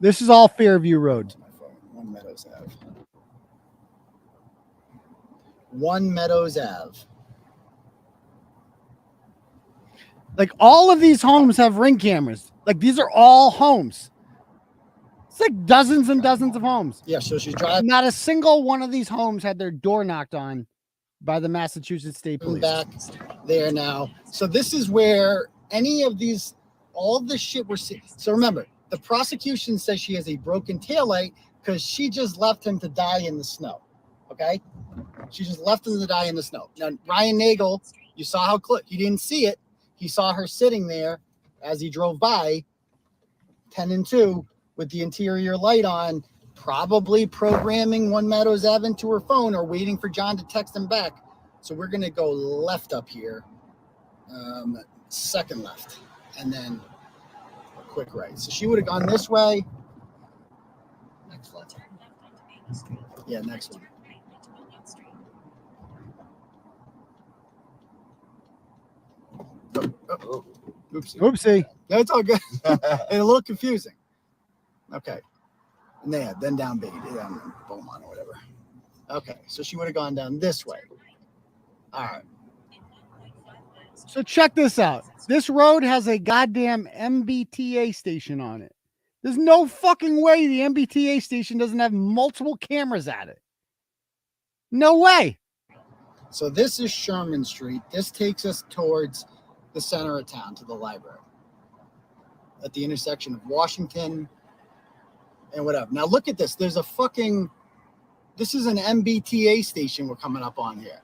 This is all Fairview Road. One Meadows Ave. One Meadows Ave. Like all of these homes have Ring cameras. Like these are all homes. It's like dozens and dozens of homes. Yeah, so she's driving. Not a single one of these homes had their door knocked on by the Massachusetts State Police. Back there now. So this is where any of these, all the shit we're seeing. So remember, the prosecution says she has a broken taillight because she just left him to die in the snow. Okay? She just left him to die in the snow. Now, Ryan Nagel, you saw how close. He didn't see it. He saw her sitting there as he drove by, 10 and 2, with the interior light on, probably programming One Meadows Ave into her phone or waiting for John to text him back. So we're going to go left up here, second left, and then a quick right. So she would have gone this way. Next left. Yeah, next one. Oh. Oopsie. Oopsie. No, it's all good. It's a little confusing. Okay. And then down Beaumont or whatever. Okay, so she would have gone down this way. All right. So check this out. This road has a goddamn MBTA station on it. There's no fucking way the MBTA station doesn't have multiple cameras at it. No way. So this is Sherman Street. This takes us towards the center of town, to the library. At the intersection of Washington and whatever. Now look at this. There's a fucking, this is an MBTA station we're coming up on here.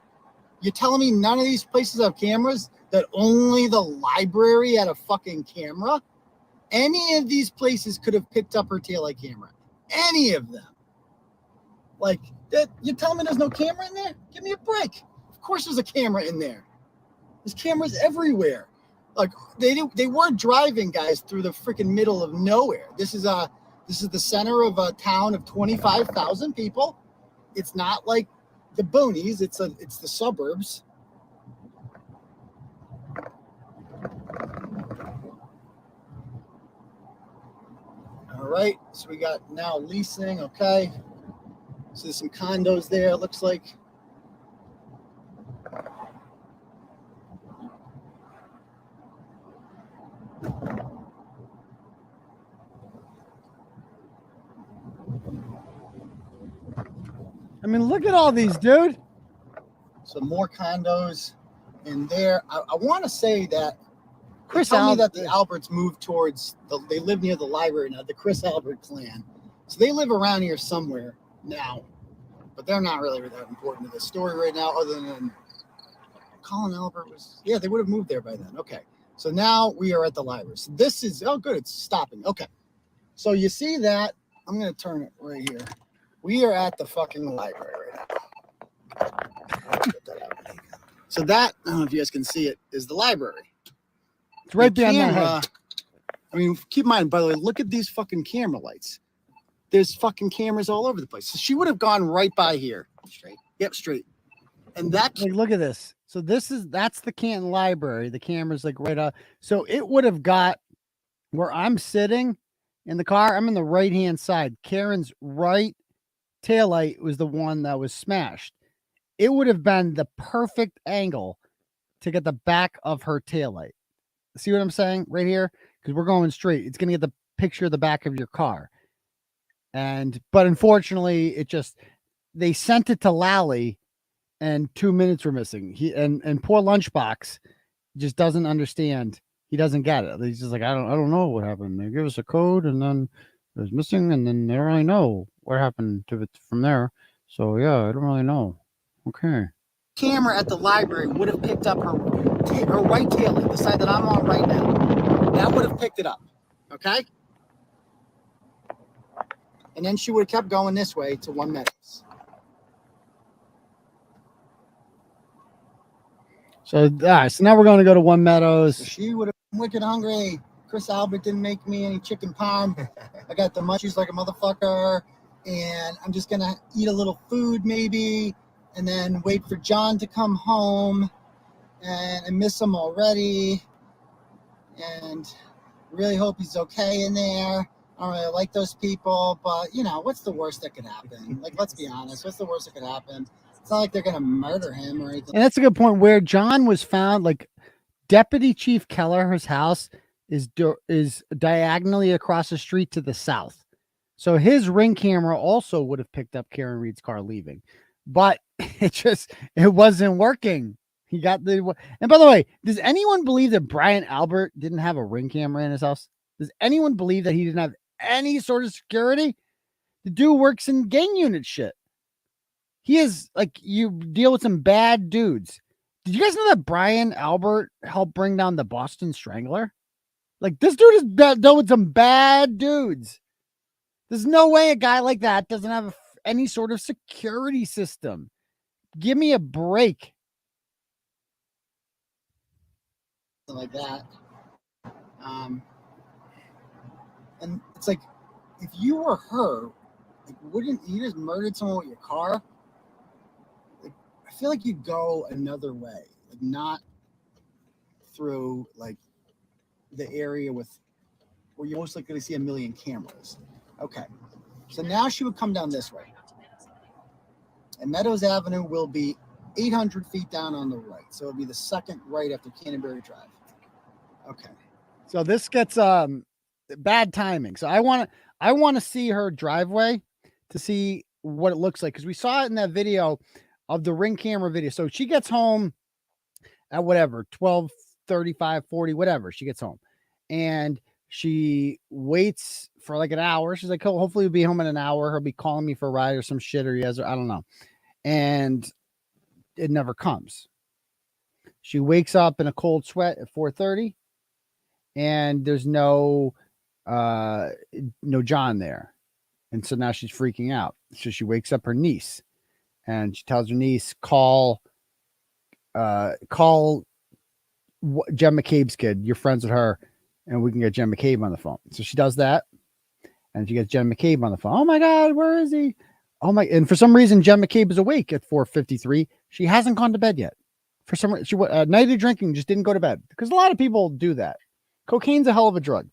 You're telling me none of these places have cameras? That only the library had a fucking camera? Any of these places could have picked up her taillight camera. Any of them. Like, that, you're telling me there's no camera in there? Give me a break. Of course there's a camera in there. There's cameras everywhere. Like, they weren't driving, guys, through the freaking middle of nowhere. This is the center of a town of 25,000 people. It's not like the boonies. It's the suburbs. All right, so we got now leasing. Okay, so there's some condos there. It looks like. I mean, look at all these, dude. Some more condos in there. I want to say that Chris they told me that Albert- the Alberts moved towards they live near the library now, the Chris Albert clan. So they live around here somewhere now, but they're not really that important to the story right now, other than Colin Albert was, they would have moved there by then. Okay. So now we are at the library. So this is, oh, good. It's stopping. Okay. So you see that, I'm going to turn it right here. We are at the fucking library right now. So that, I don't know if you guys can see it, is the library. It's right The behind my camera, head. I mean, keep in mind, by the way, look at these fucking camera lights. There's fucking cameras all over the place. So she would have gone right by here. Straight. Yep, straight. And that, Like, look at this. So that's the Canton Library. The camera's like right up. So it would have got where I'm sitting in the car. I'm in the right-hand side. Karen's right taillight was the one that was smashed. It would have been the perfect angle to get the back of her taillight. See what I'm saying right here? Because we're going straight. It's going to get the picture of the back of your car. But unfortunately, they sent it to Lally and 2 minutes were missing. And poor Lunchbox just doesn't understand. He doesn't get it. He's just like, I don't know what happened. They give us a code and then it was missing, and then they don't really know what happened to it from there. So yeah, I don't really know. Okay. camera at the library would have picked up her right taillight, the side that I'm on right now. That would have picked it up. Okay? And then she would have kept going this way to 1 Meadows. So now we're going to go to 1 Meadows. So she would have been wicked hungry. Chris Albert didn't make me any chicken parm. I got the munchies like a motherfucker. And I'm just going to eat a little food maybe. And then wait for John to come home. And I miss him already. And really hope he's okay in there. I don't really like those people. But, you know, what's the worst that could happen? Like, let's be honest. What's the worst that could happen? It's not like they're going to murder him or anything. And that's a good point. Where John was found, like Deputy Chief Kelleher's house is diagonally across the street to the south. So his ring camera also would have picked up Karen Reed's car leaving, but it wasn't working. He got and by the way, does anyone believe that Brian Albert didn't have a ring camera in his house? Does anyone believe that he didn't have any sort of security? The dude works in gang unit shit. He is like, you deal with some bad dudes. Did you guys know that Brian Albert helped bring down the Boston Strangler? Like, this dude is dealt with some bad dudes. There's no way a guy like that doesn't have any sort of security system. Give me a break. Like that. And it's like, if you were her, like, wouldn't you just murdered someone with your car? Like, I feel like you'd go another way, like not through like the area where you're most likely to see a million cameras. Okay, so now she would come down this way, and Meadows Avenue will be 800 feet down on the right, so it'll be the second right after Canterbury Drive. Okay, so this gets bad timing. So I want to see her driveway to see what it looks like, because we saw it in that video of the ring camera video. So she gets home at whatever 12:35, 40, whatever. She gets home and she waits for like an hour. She's like, oh, hopefully he'll be home in an hour. He'll be calling me for a ride or some shit, or I don't know. And it never comes. She wakes up in a cold sweat at 4:30 and there's no John there. And so now she's freaking out. So she wakes up her niece and she tells her niece, call Jen McCabe's kid. You're friends with her and we can get Jen McCabe on the phone. So she does that and she gets Jen McCabe on the phone. Oh my God, where is he? Oh my. And for some reason, Jen McCabe is awake at 4:53. She hasn't gone to bed yet. For some reason, night of drinking, just didn't go to bed, because a lot of people do that. Cocaine's a hell of a drug.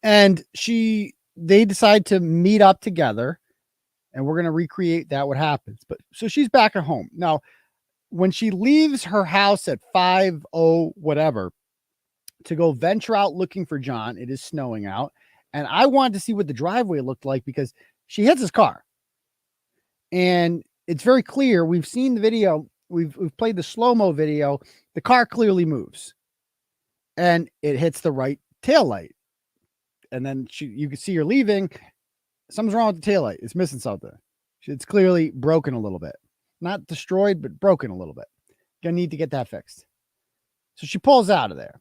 And they decide to meet up together and we're going to recreate that, what happens. But so she's back at home. Now, when she leaves her house at 5:00 whatever to go venture out looking for John, it is snowing out. And I wanted to see what the driveway looked like, because she hits his car And it's very clear. We've seen the video. We've played the slow-mo video. The car clearly moves and it hits the right taillight. And then you can see her leaving. Something's wrong with the taillight. It's missing something. It's clearly broken a little bit. Not destroyed, but broken a little bit. Gonna need to get that fixed. So she pulls out of there.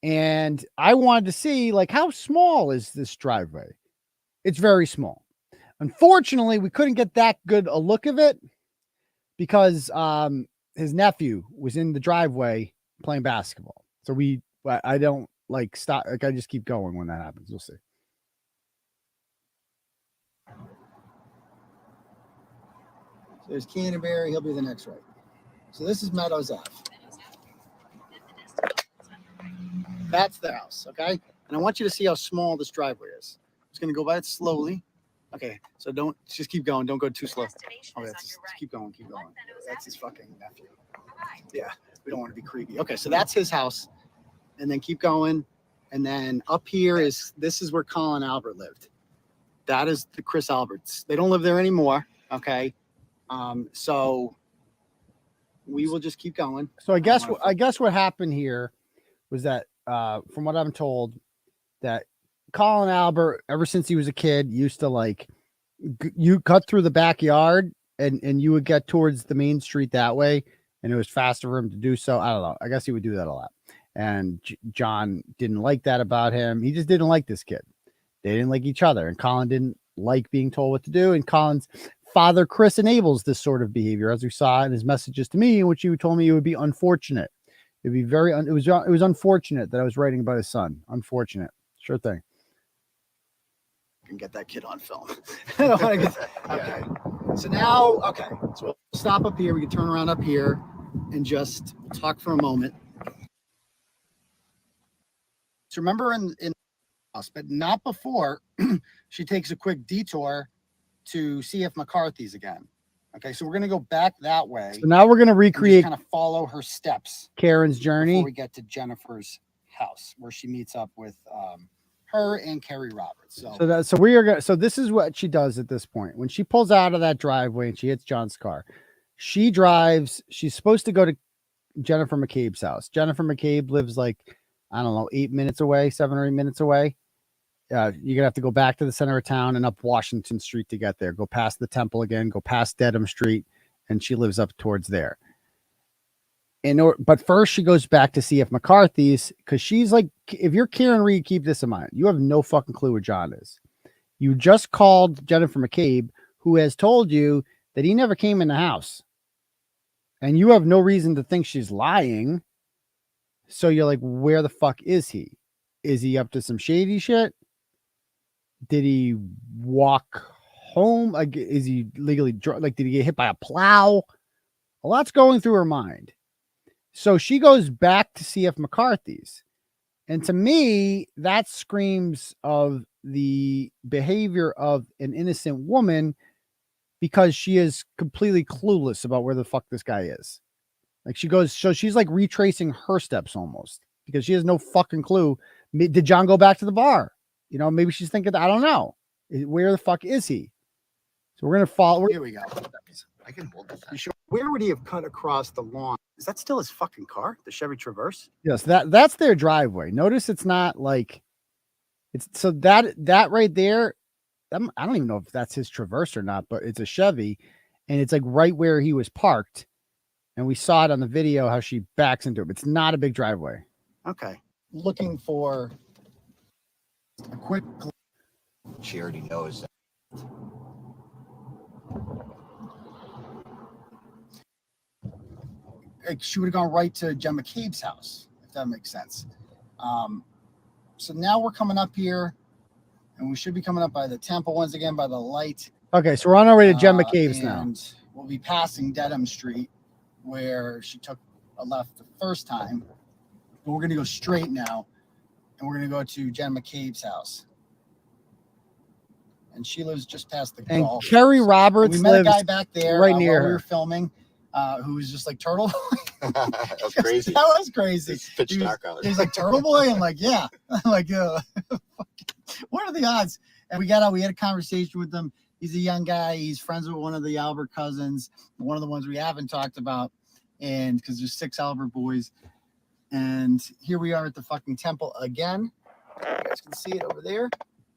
And I wanted to see, like, how small is this driveway? It's very small. Unfortunately, we couldn't get that good a look of it because his nephew was in the driveway playing basketball. So I don't like stop. Like, I just keep going when that happens. We'll see. So there's Canterbury. He'll be the next right. So this is Meadows Ave. That's the house, okay? And I want you to see how small this driveway is. I'm just going to go by it slowly. Okay, so just keep going. Don't go too slow. Oh, just keep going, keep going. That's his fucking nephew. Yeah, we don't want to be creepy. Okay, so that's his house. And then keep going. And then up here this is where Colin Albert lived. That is the Chris Alberts. They don't live there anymore, okay? So we will just keep going. So I guess what happened here was that from what I'm told, that Colin Albert, ever since he was a kid, used to like you cut through the backyard and you would get towards the main street that way, and it was faster for him to do so. I don't know. I guess he would do that a lot. And John didn't like that about him. He just didn't like this kid. They didn't like each other, and Colin didn't like being told what to do. And Colin's father, Chris, enables this sort of behavior, as we saw in his messages to me, in which he told me it would be unfortunate. It'd be very, it was unfortunate that I was writing about his son. Unfortunate. Sure thing. Can get that kid on film. I don't want to get okay. So now, okay. So we'll stop up here. We can turn around up here and just talk for a moment. So remember in house, but not before she takes a quick detour to see if McCarthy's again. Okay, so we're gonna go back that way. So now we're gonna recreate, kind of follow her steps. Karen's journey before we get to Jennifer's house, where she meets up with her and Kerry Roberts. So we are gonna. So this is what she does at this point. When she pulls out of that driveway and she hits John's car, she drives. She's supposed to go to Jennifer McCabe's house. Jennifer McCabe lives like, I don't know, 8 minutes away, 7 or 8 minutes away. You're gonna have to go back to the center of town and up Washington Street to get there. Go past the temple again, go past Dedham Street, and she lives up towards there. But first she goes back to see if McCarthy's, because she's like, if you're Karen Reed, keep this in mind. You have no fucking clue where John is. You just called Jennifer McCabe, who has told you that he never came in the house. And you have no reason to think she's lying. So you're like, where the fuck is he? Is he up to some shady shit? Did he walk home? Like, is he legally drunk? Like, did he get hit by a plow? A lot's going through her mind. So she goes back to see if McCarthy's. And to me, that screams of the behavior of an innocent woman, because she is completely clueless about where the fuck this guy is. Like, she goes, so she's like retracing her steps almost, because she has no fucking clue. Did John go back to the bar? You know, maybe she's thinking, I don't know. Where the fuck is he? So we're going to follow. Here we go. I can hold this. You sure? Where would he have cut across the lawn? Is that still his fucking car? The Chevy Traverse? Yes, that's their driveway. Notice it's not like it's so that right there. I don't even know if that's his Traverse or not, but it's a Chevy, and it's like right where he was parked. And we saw it on the video how she backs into it. It's not a big driveway. Okay. Looking for a quick. She already knows that. She would have gone right to Jen McCabe's house, if that makes sense. So now we're coming up here, and we should be coming up by the temple once again, by the light. Okay, so we're on our way to Jen McCabe's now. And we'll be passing Dedham Street, where she took a left the first time. But we're going to go straight now, and we're going to go to Jen McCabe's house. And she lives just past the and golf. Kerry Roberts we met lives a guy back there right near while her. we were filming, who was just like Turtle. That was crazy. That was crazy. It's pitch dark out. He was like Turtleboy, and like, yeah, I'm like, what are the odds? And we got out. We had a conversation with him. He's a young guy. He's friends with one of the Albert cousins, one of the ones we haven't talked about, and because there's 6 Albert boys. And here we are at the fucking temple again. You guys can see it over there.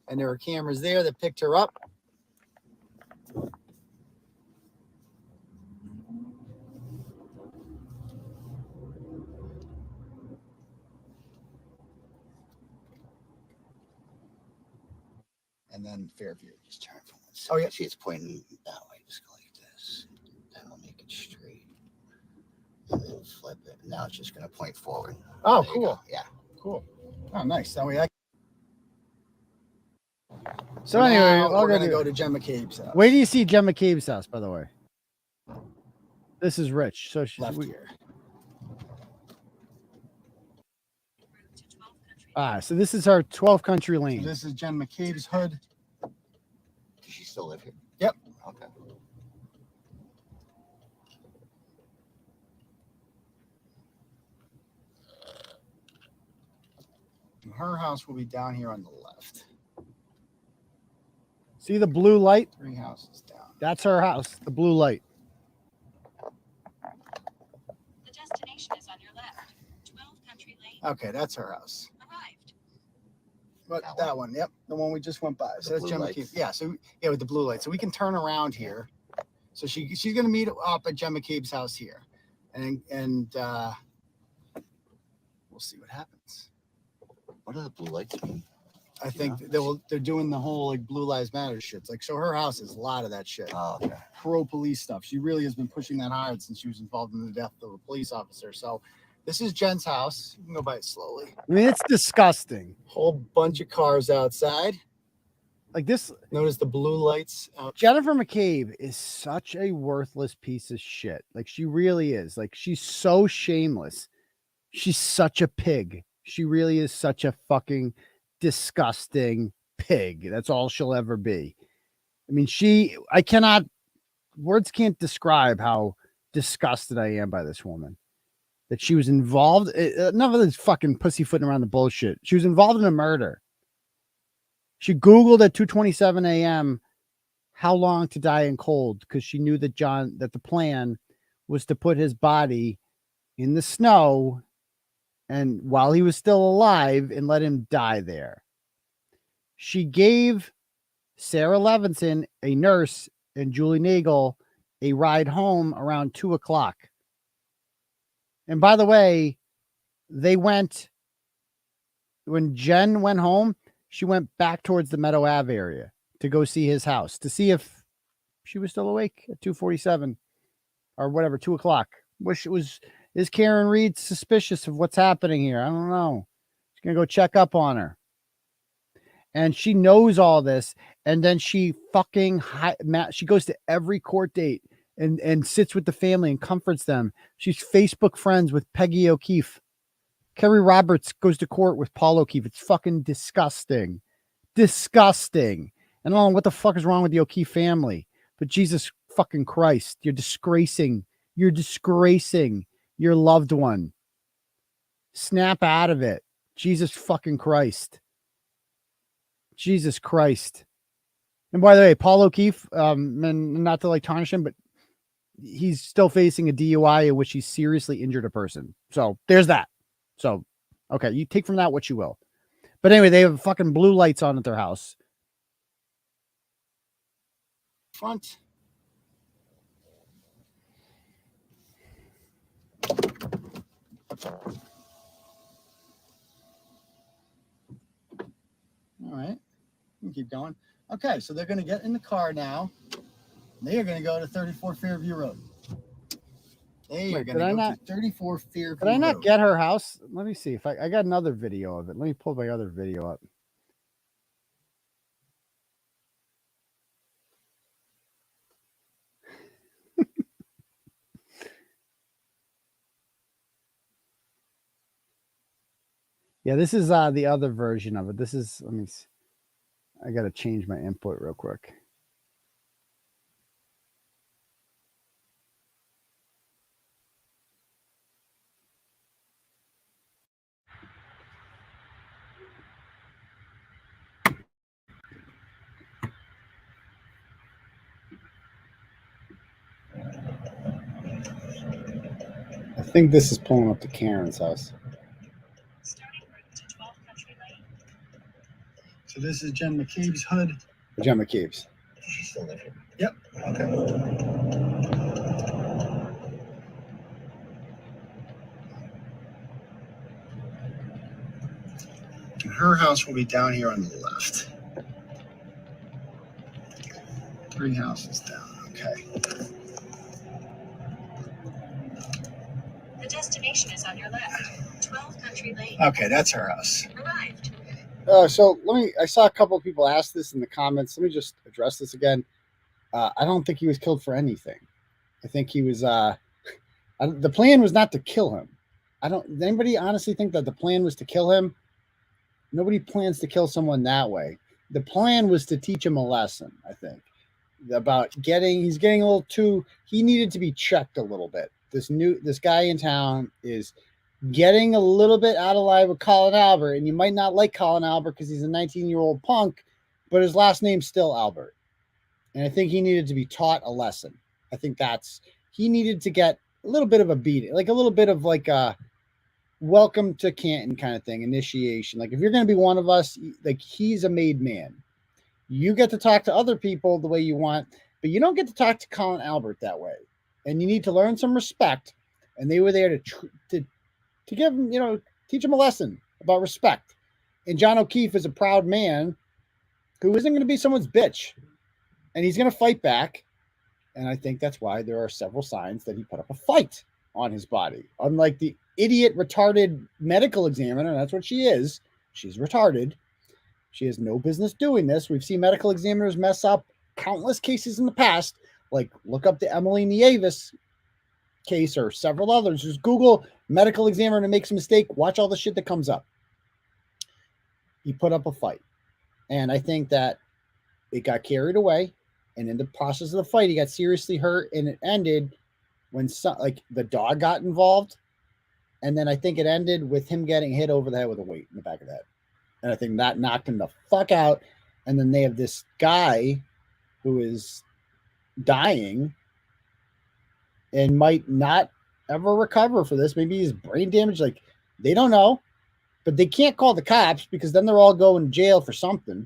And there were cameras there that picked her up. And then Fairview. Just turn for 1 second. Oh, yeah. See, it's pointing that way. Just go like this. That'll make it straight. And then flip it. Now it's just going to point forward. Oh, There you cool. go. Yeah. Cool. Oh, nice. That way So anyway, now I'll we're go going to to- go to Jen McCabe's house. Where do you see Jen McCabe's house, by the way? This is Rich. So she's Left here. So this is our 12 Country Lane. This is Jen McCabe's hood. Does she still live here? Yep. Okay. Her house will be down here on the left. See the blue light? 3 houses down. That's her house, the blue light. The destination is on your left. 12 Country Lane. Okay, that's her house. Arrived. But that one, yep, the one we just went by. So that's blue Jen lights. McCabe. Yeah, so yeah, with the blue light. So we can turn around here. So she's gonna meet up at Jen McCabe's house here, and we'll see what happens. What do the blue lights mean? I think they're doing the whole like Blue Lives Matter shit. Like, so her house is a lot of that shit. Oh, okay. Pro police stuff. She really has been pushing that hard since she was involved in the death of a police officer. So this is Jen's house. You can go by it slowly. I mean, it's disgusting. Whole bunch of cars outside. Like this. Notice the blue lights out. Jennifer McCabe is such a worthless piece of shit. Like, she really is. Like, she's so shameless. She's such a pig. She really is such a fucking disgusting pig. That's all she'll ever be. I mean, words can't describe how disgusted I am by this woman. That she was involved. Enough of this fucking pussyfooting around the bullshit. She was involved in a murder. She Googled at 2:27 a.m. how long to die in cold, because she knew that the plan was to put his body in the snow and while he was still alive and let him die there. She gave Sarah Levinson, a nurse, and Julie Nagel a ride home around 2:00. And by the way, when Jen went home, she went back towards the Meadow Ave area to go see his house, to see if she was still awake at 2:47 or whatever, 2:00. Is Karen Reed suspicious of what's happening here? I don't know. She's going to go check up on her. And she knows all this. And then she she goes to every court date and sits with the family and comforts them. She's Facebook friends with Peggy O'Keefe. Kerry Roberts goes to court with Paul O'Keefe. It's fucking disgusting. Disgusting. And I don't know what the fuck is wrong with the O'Keefe family. But Jesus fucking Christ, you're disgracing your loved one. Snap out of it. Jesus fucking Christ. Jesus Christ. And by the way, Paul O'Keefe, and not to like tarnish him, but he's still facing a DUI in which he seriously injured a person. So there's that. So, okay, you take from that what you will. But anyway, they have fucking blue lights on at their house. Front. All right, we can keep going. Okay, so they're going to get in the car now. They are going to go to 34 Fairview Road. They are going to go to 34 Fairview Road. Did I not get her house? Let me see if I got another video of it. Let me pull my other video up. Yeah, this is the other version of it. This is, let me see. I got to change my input real quick. think this is pulling up to Karen's house. So this is Jen McCabe's hood. Jen McCabe's. She's still there. Yep. Okay. And her house will be down here on the left. 3 houses down. Okay. The destination is on your left. 12 Country Lane. Okay, that's her house. Arrived. So I saw a couple of people ask this in the comments. Let me just address this again. I don't think he was killed for anything. I think he was, the plan was not to kill him. Does anybody honestly think that the plan was to kill him? Nobody plans to kill someone that way. The plan was to teach him a lesson, I think, about he's getting a little too, he needed to be checked a little bit. This guy in town is getting a little bit out of line with Colin Albert, and you might not like Colin Albert because he's a 19-year-old punk, but his last name's still Albert. And I think he needed to be taught a lesson. I think he needed to get a little bit of a beating, like a little bit of like a welcome to Canton kind of thing, initiation. Like if you're going to be one of us, like he's a made man. You get to talk to other people the way you want, but you don't get to talk to Colin Albert that way. And you need to learn some respect. And they were there to give him, teach him a lesson about respect. And John O'Keefe is a proud man who isn't going to be someone's bitch. And he's going to fight back. And I think that's why there are several signs that he put up a fight on his body. Unlike the idiot, retarded medical examiner, that's what she is. She's retarded. She has no business doing this. We've seen medical examiners mess up countless cases in the past. Like, look up the Emily Nieves case or several others. Just Google medical examiner and makes a mistake. Watch all the shit that comes up. He put up a fight. And I think that it got carried away. And in the process of the fight, he got seriously hurt. And it ended when the dog got involved. And then I think it ended with him getting hit over the head with a weight in the back of the head. And I think that knocked him the fuck out. And then they have this guy who is dying and might not ever recover for this. Maybe he's brain damage. Like, they don't know. But they can't call the cops because then they're all going to jail for something.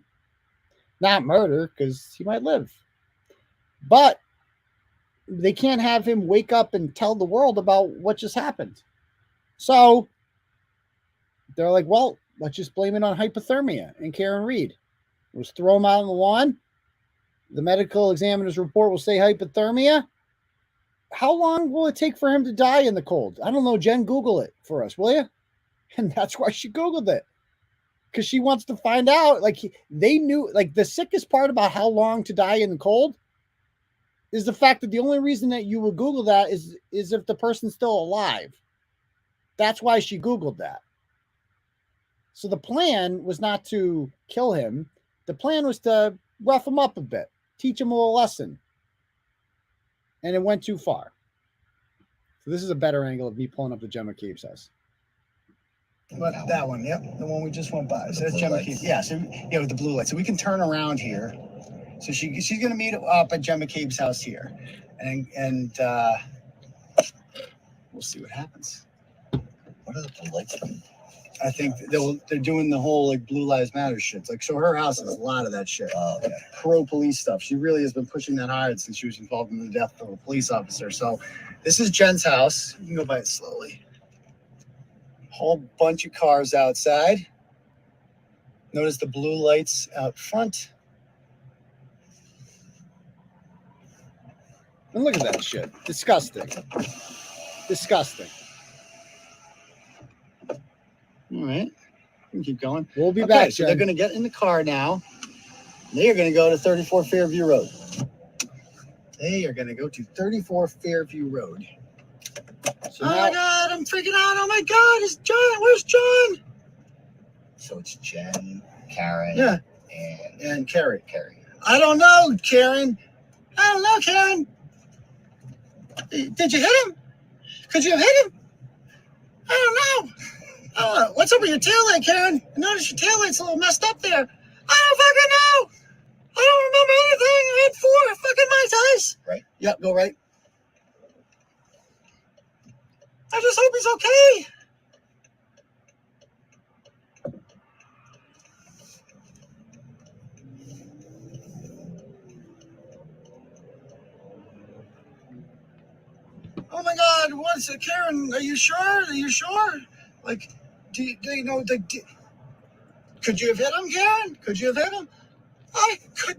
Not murder, because he might live. But they can't have him wake up and tell the world about what just happened. So they're like, well, let's just blame it on hypothermia and Karen Reed. We'll just throw him out on the lawn. The medical examiner's report will say hypothermia. How long will it take for him to die in the cold? I don't know. Jen, Google it for us, will you? And that's why she Googled it. Because she wants to find out. Like, they knew, like, the sickest part about how long to die in the cold is the fact that the only reason that you would Google that is if the person's still alive. That's why she Googled that. So the plan was not to kill him. The plan was to rough him up a bit, teach him a little lesson. And it went too far. So this is a better angle of me pulling up the Gemma Cave's house. But that one, yep, the one we just went by. So that's Gemma Cabe. Yeah, so yeah, with the blue light. So we can turn around here. So she's gonna meet up at Gemma Cabe's house here, and we'll see what happens. What are the blue lights? I think they're doing the whole like Blue Lives Matter shit. Like, so her house is a lot of that shit. Oh, okay. Pro police stuff. She really has been pushing that hard since she was involved in the death of a police officer. So this is Jen's house. You can go by it slowly. Whole bunch of cars outside. Notice the blue lights out front. And look at that shit. Disgusting. Disgusting. All right. We can keep going. We'll be back. So they're going to get in the car now. They are going to go to 34 Fairview Road. They are going to go to 34 Fairview Road. So oh my God, I'm freaking out. Oh my God, it's John. Where's John? So it's Jen, Karen, yeah, and Carrie. I don't know, Karen. I don't know, Karen. Did you hit him? Could you have hit him? I don't know. What's up with your taillight, Karen? I noticed your taillight's a little messed up there. I don't fucking know. I don't remember anything. I had 4 fucking Mai Tais. Right. Yep, go right. I just hope he's okay. Oh my God! What's it, Karen? Are you sure? Are you sure? Like, do you know? Could you have hit him, Karen? Could you have hit him?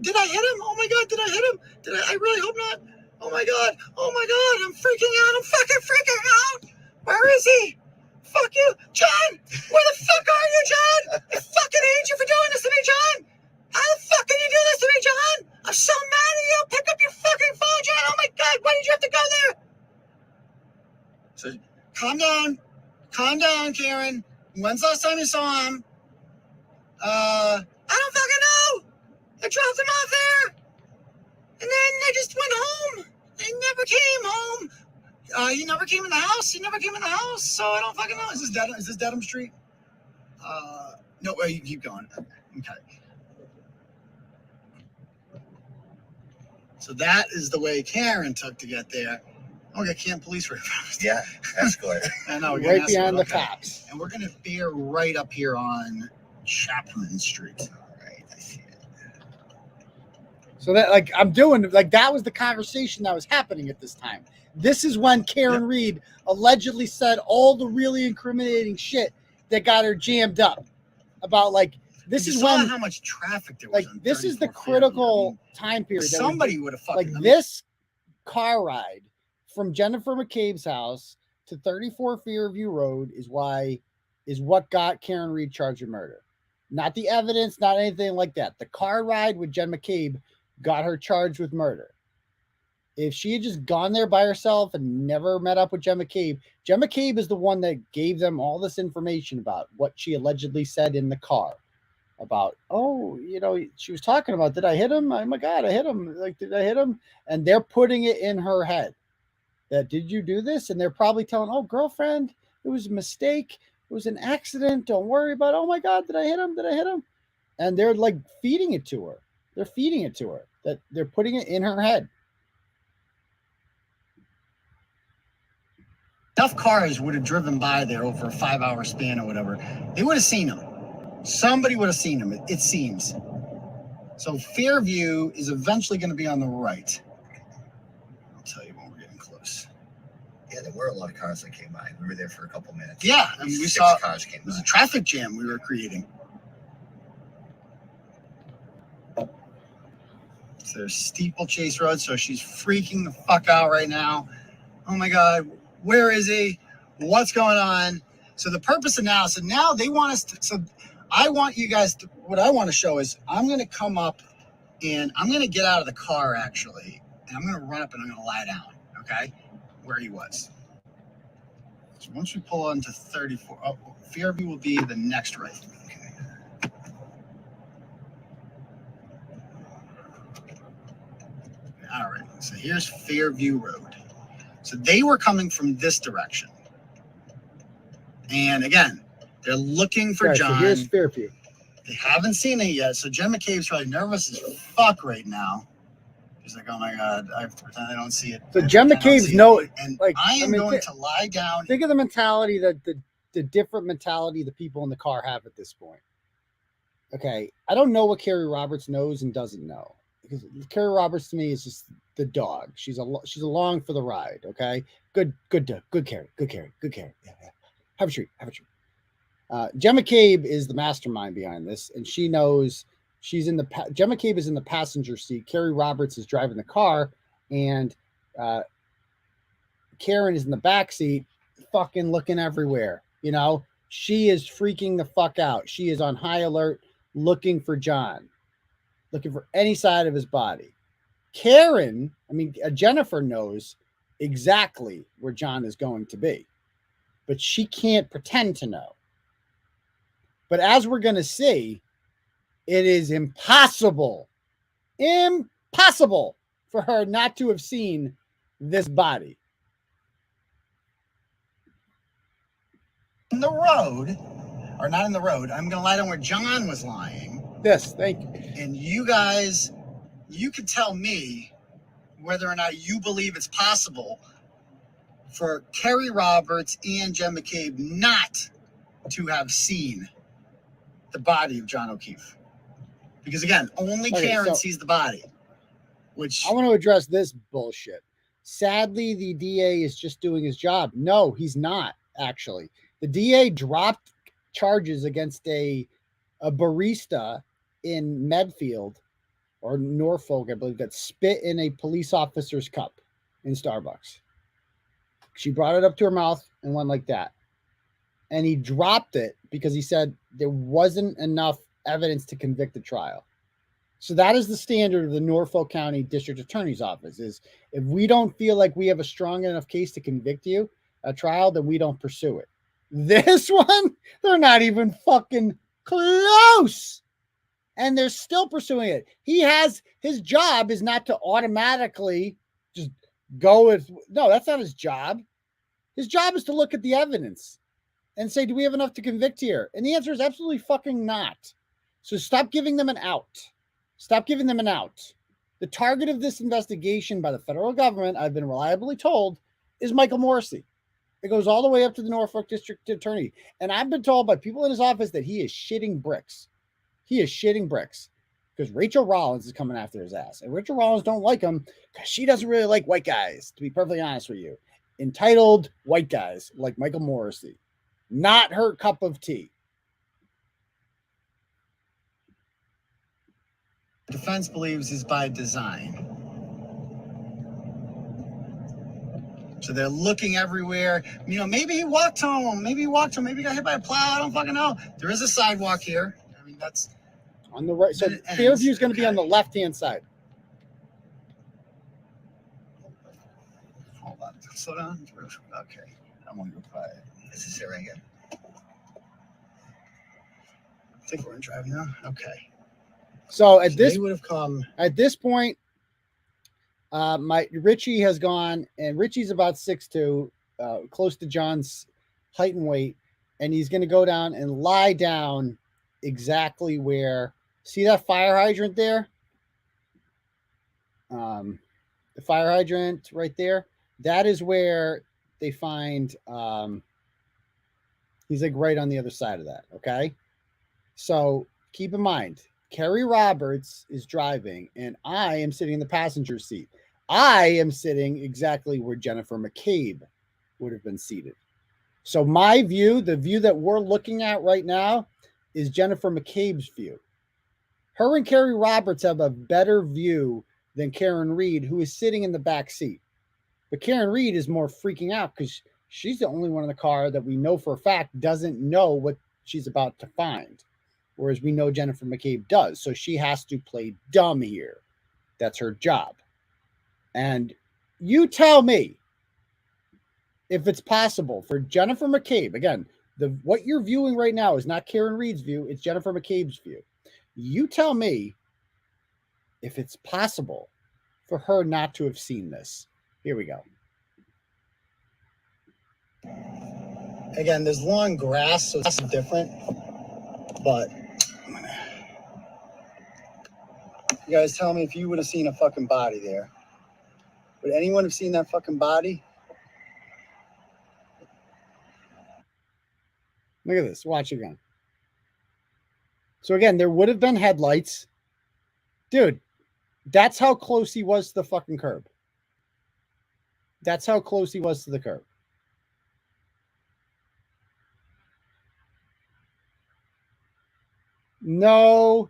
Did I hit him? Oh my God! Did I hit him? I really hope not. Oh my God! Oh my God! I'm freaking out! I'm fucking freaking out! Where is he? Fuck you, John! Where the fuck are you, John? I fucking hate you for doing this to me, John! How the fuck can you do this to me, John? I'm so mad at you! Pick up your fucking phone, John! Oh my God! Why did you have to go there? So, calm down, Karen. When's the last time you saw him? I don't fucking know. I dropped him off there, and then I just went home. I never came home. He never came in the house. So I don't fucking know. Is this Dedham Street? No, you keep going. Okay. So that is the way Karen took to get there. Oh, got Canton police right first. Yeah, escort. I know. Right behind the cops. And we're going to veer right up here on Chapman Street. All right, I see it. So that, like, I'm doing, like, that was the conversation that was happening at this time. This is when Karen Reed allegedly said all the really incriminating shit that got her jammed up about, like, this is when how much traffic there was. Like, this is the critical time period. Somebody would have fucking like this car ride from Jennifer McCabe's house to 34 Fairview Road is what got Karen Reed charged with murder. Not the evidence, not anything like that. The car ride with Jen McCabe got her charged with murder. If she had just gone there by herself and never met up with Jen McCabe is the one that gave them all this information about what she allegedly said in the car. About, oh, you know, she was talking about, did I hit him? Oh my God, I hit him. Like, did I hit him? And they're putting it in her head that, did you do this? And they're probably telling, oh, girlfriend, it was a mistake. It was an accident. Don't worry about it. Oh my God, did I hit him? Did I hit him? And they're like feeding it to her. They're feeding it to her, that they're putting it in her head. Enough cars would have driven by there over a 5-hour span or whatever. They would have seen him. Somebody would have seen him, it seems. So Fairview is eventually going to be on the right. I'll tell you when we're getting close. Yeah, there were a lot of cars that came by. We were there for a couple minutes. Yeah, and we 6 saw cars came it was by. a traffic jam we were creating. So there's Steeplechase Road, so she's freaking the fuck out right now. Oh my God, where is he? What's going on? So the purpose analysis, now they want us to, so I want you guys to, what I want to show is I'm going to come up and I'm going to get out of the car actually, and I'm going to run up and I'm going to lie down, okay, where he was. So once we pull onto 34, oh, Fairview will be the next right. Okay. All right, so here's Fairview Road. So they were coming from this direction. And again, they're looking for John. So here's Fairview. They haven't seen it yet. So Jen McCabe's probably nervous as fuck right now. She's like, oh my God, I have to pretend I don't see it. So Jen McCabe's And like, I am going to lie down. Think of the mentality that the different mentality the people in the car have at this point. Okay, I don't know what Carrie Roberts knows and doesn't know, because Carrie Roberts to me is just the dog. She's along for the ride. Okay, good Carrie. Yeah. Have a treat. Jen McCabe is the mastermind behind this, and she knows she's in the. Jen McCabe is in the passenger seat. Carrie Roberts is driving the car, and Karen is in the back seat, fucking looking everywhere. You know, she is freaking the fuck out. She is on high alert, looking for John, looking for any side of his body. Jennifer knows exactly where John is going to be, but she can't pretend to know. But as we're going to see, it is impossible for her not to have seen this body. In the road, or not in the road, I'm going to lie down where John was lying. Yes, thank you. And you guys, you can tell me whether or not you believe it's possible for Kerry Roberts and Jen McCabe not to have seen the body of John O'Keefe. Because again, only Karen sees the body. Which I want to address this bullshit. Sadly, the DA is just doing his job. No, he's not, actually. The DA dropped charges against a barista in Medfield or Norfolk, I believe, that spit in a police officer's cup in Starbucks. She brought it up to her mouth and went like that. And he dropped it because he said there wasn't enough evidence to convict the trial. So that is the standard of the Norfolk County District Attorney's Office, is if we don't feel like we have a strong enough case to convict you a trial, then we don't pursue it. This one, they're not even fucking close. And they're still pursuing it. His job is not to automatically just go with, no, that's not his job. His job is to look at the evidence and say, do we have enough to convict here? And the answer is absolutely fucking not. So stop giving them an out. Stop giving them an out. The target of this investigation by the federal government, I've been reliably told, is Michael Morrissey. It goes all the way up to the Norfolk District Attorney. And I've been told by people in his office that he is shitting bricks. He is shitting bricks because Rachel Rollins is coming after his ass. And Rachel Rollins don't like him because she doesn't really like white guys, to be perfectly honest with you. Entitled white guys like Michael Morrissey. Not her cup of tea. Defense believes is by design. So they're looking everywhere. You know, maybe he walked home. Maybe he got hit by a plow. I don't fucking know. There is a sidewalk here. I mean, that's on the right. So Fairview is going to be on the left-hand side. Hold on. Slow down. Okay. I want to go quiet. This is it right here. I think we're in drive now. Okay. So at this would have come at this point, my Richie has gone, and Richie's about 6'2", close to John's height and weight, and he's going to go down and lie down exactly where. See that fire hydrant there? The fire hydrant right there. That is where they find. He's like right on the other side of that. Okay, so keep in mind. Kerry Roberts is driving, and I am sitting in the passenger seat. I am sitting exactly where Jennifer McCabe would have been seated. So my view, the view that we're looking at right now, is Jennifer McCabe's view. Her and Kerry Roberts have a better view than Karen Reed, who is sitting in the back seat. But Karen Reed is more freaking out because she's the only one in the car that we know for a fact doesn't know what she's about to find. Whereas we know Jennifer McCabe does. So she has to play dumb here. That's her job. And you tell me if it's possible for Jennifer McCabe, again, what you're viewing right now is not Karen Reed's view, it's Jennifer McCabe's view. You tell me if it's possible for her not to have seen this. Here we go. Again, there's long grass, so it's different. But you guys tell me if you would have seen a fucking body there. Would anyone have seen that fucking body? Look at this. Watch again. So again, there would have been headlights. Dude, that's how close he was to the fucking curb. That's how close he was to the curb. No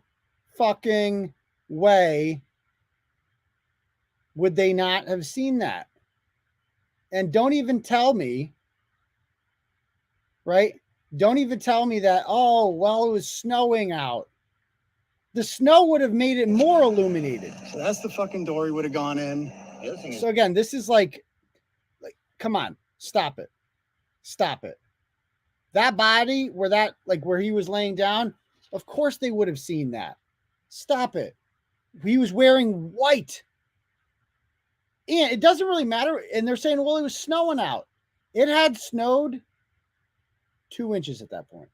fucking way would they not have seen that. And don't even tell me, right? Don't even tell me that, oh, well, it was snowing out. The snow would have made it more illuminated. So that's the fucking door he would have gone in. So again, this is like, come on, stop it. Stop it. That body where he was laying down, of course they would have seen that. Stop it. He was wearing white. And it doesn't really matter. And they're saying, well, it was snowing out. It had snowed 2 inches at that point.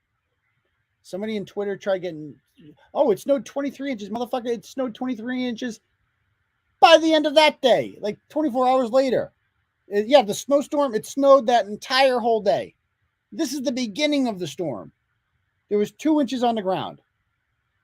Somebody in Twitter tried getting, oh, it snowed 23 inches. Motherfucker, it snowed 23 inches by the end of that day, like 24 hours later. Yeah, the snowstorm, it snowed that entire whole day. This is the beginning of the storm. There was 2 inches on the ground.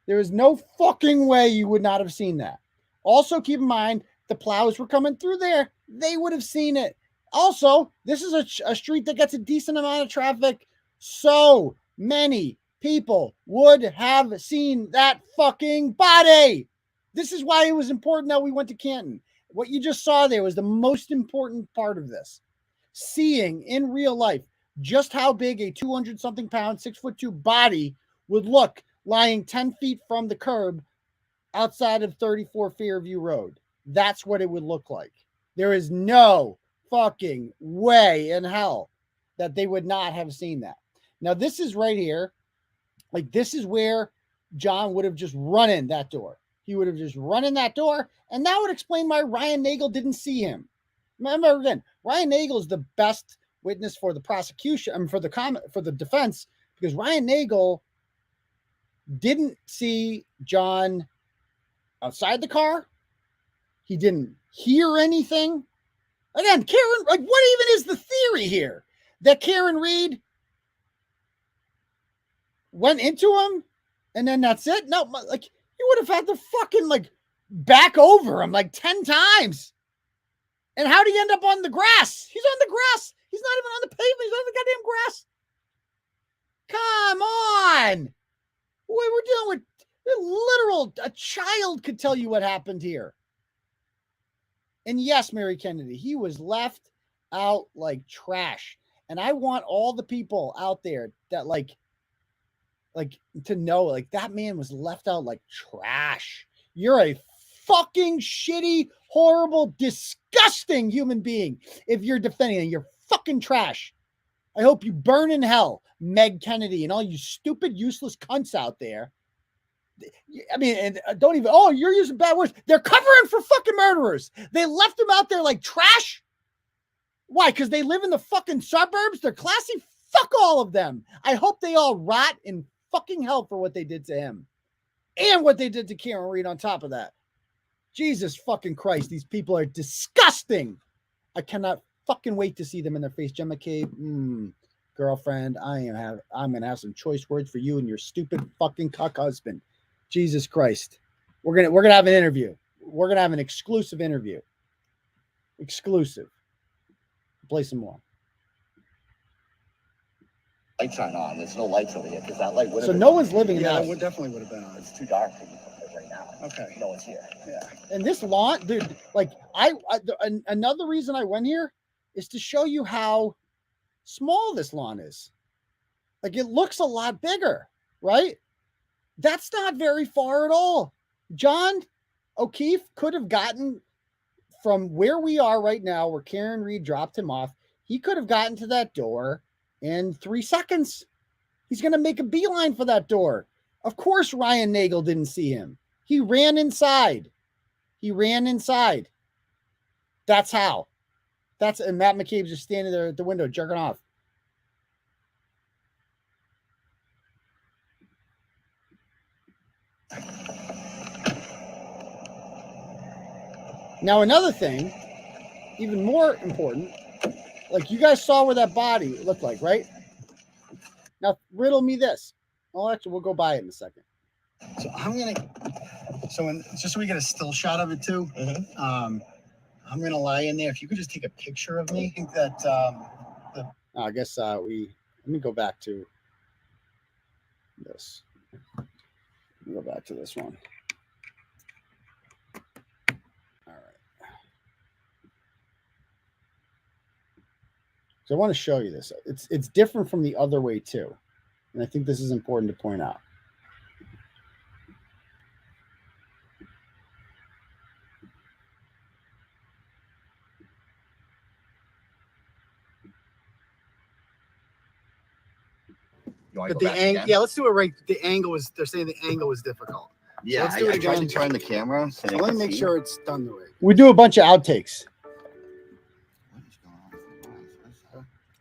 There is no fucking way you would not have seen that. Also, keep in mind, the plows were coming through there. They would have seen it. Also, this is a street that gets a decent amount of traffic. So many people would have seen that fucking body. This is why it was important that we went to Canton. What you just saw there was the most important part of this. Seeing in real life just how big a 200-something pound, 6'2" body would look lying 10 feet from the curb outside of 34 Fairview Road. That's what it would look like. There is no fucking way in hell that they would not have seen that. Now, this is right here. Like, this is where John would have just run in that door. He would have just run in that door, and that would explain why Ryan Nagel didn't see him. Remember, again, Ryan Nagel is the best witness for the prosecution, for the defense, because Ryan Nagel didn't see John outside the car. He didn't hear anything. Again, Karen, like, what even is the theory here? That Karen Reed went into him and then that's it? No, like, you would have had to fucking, like, back over him like 10 times. And how'd he end up on the grass? He's on the grass. He's not even on the pavement. He's on the goddamn grass. Come on. We're dealing with a child could tell you what happened here. And yes, Mary Kennedy, he was left out like trash. And I want all the people out there that like to know, like, that man was left out like trash. You're a fucking shitty, horrible, disgusting human being if you're defending him. You're fucking trash. I hope you burn in hell, Meg Kennedy, and all you stupid, useless cunts out there. I mean, and don't even, oh, you're using bad words. They're covering for fucking murderers. They left them out there like trash. Why? Because they live in the fucking suburbs? They're classy? Fuck all of them. I hope they all rot in fucking hell for what they did to him. And what they did to Karen Reed on top of that. Jesus fucking Christ. These people are disgusting. I cannot fucking wait to see them in their face. Gemma Cave, girlfriend, I'm gonna have some choice words for you and your stupid fucking cuck husband. Jesus Christ. We're gonna have an interview. We're gonna have an exclusive interview. Exclusive. Play some more. Lights aren't on. There's no lights over here because that light would have So been no one's living in that. Yeah, it definitely would have been on. It's too dark for you right now. Okay. No one's here. Yeah. And this lawn, dude, like another reason I went here is to show you how small this lawn is. Like, it looks a lot bigger, right? That's not very far at all. John O'Keefe could have gotten from where we are right now, where Karen Reed dropped him off. He could have gotten to that door in 3 seconds. He's going to make a beeline for that door. Of course, Ryan Nagel didn't see him. He ran inside. That's how. And Matt McCabe's just standing there at the window, jerking off. Now, another thing, even more important, like, you guys saw where that body looked like, right? Now, riddle me this. Well, actually, we'll go by it in a second. So just so we get a still shot of it too. I'm gonna lie in there. If you could just take a picture of me, I think that I guess let me go back to this. Let me go back to this one. All right. So I want to show you this. It's different from the other way too. And I think this is important to point out. But the angle, yeah, let's do it right. The angle is, they're saying the angle is difficult. Yeah, so let's do it I tried to again. turn the camera. So Let me make sure it's done the way. We do a bunch of outtakes.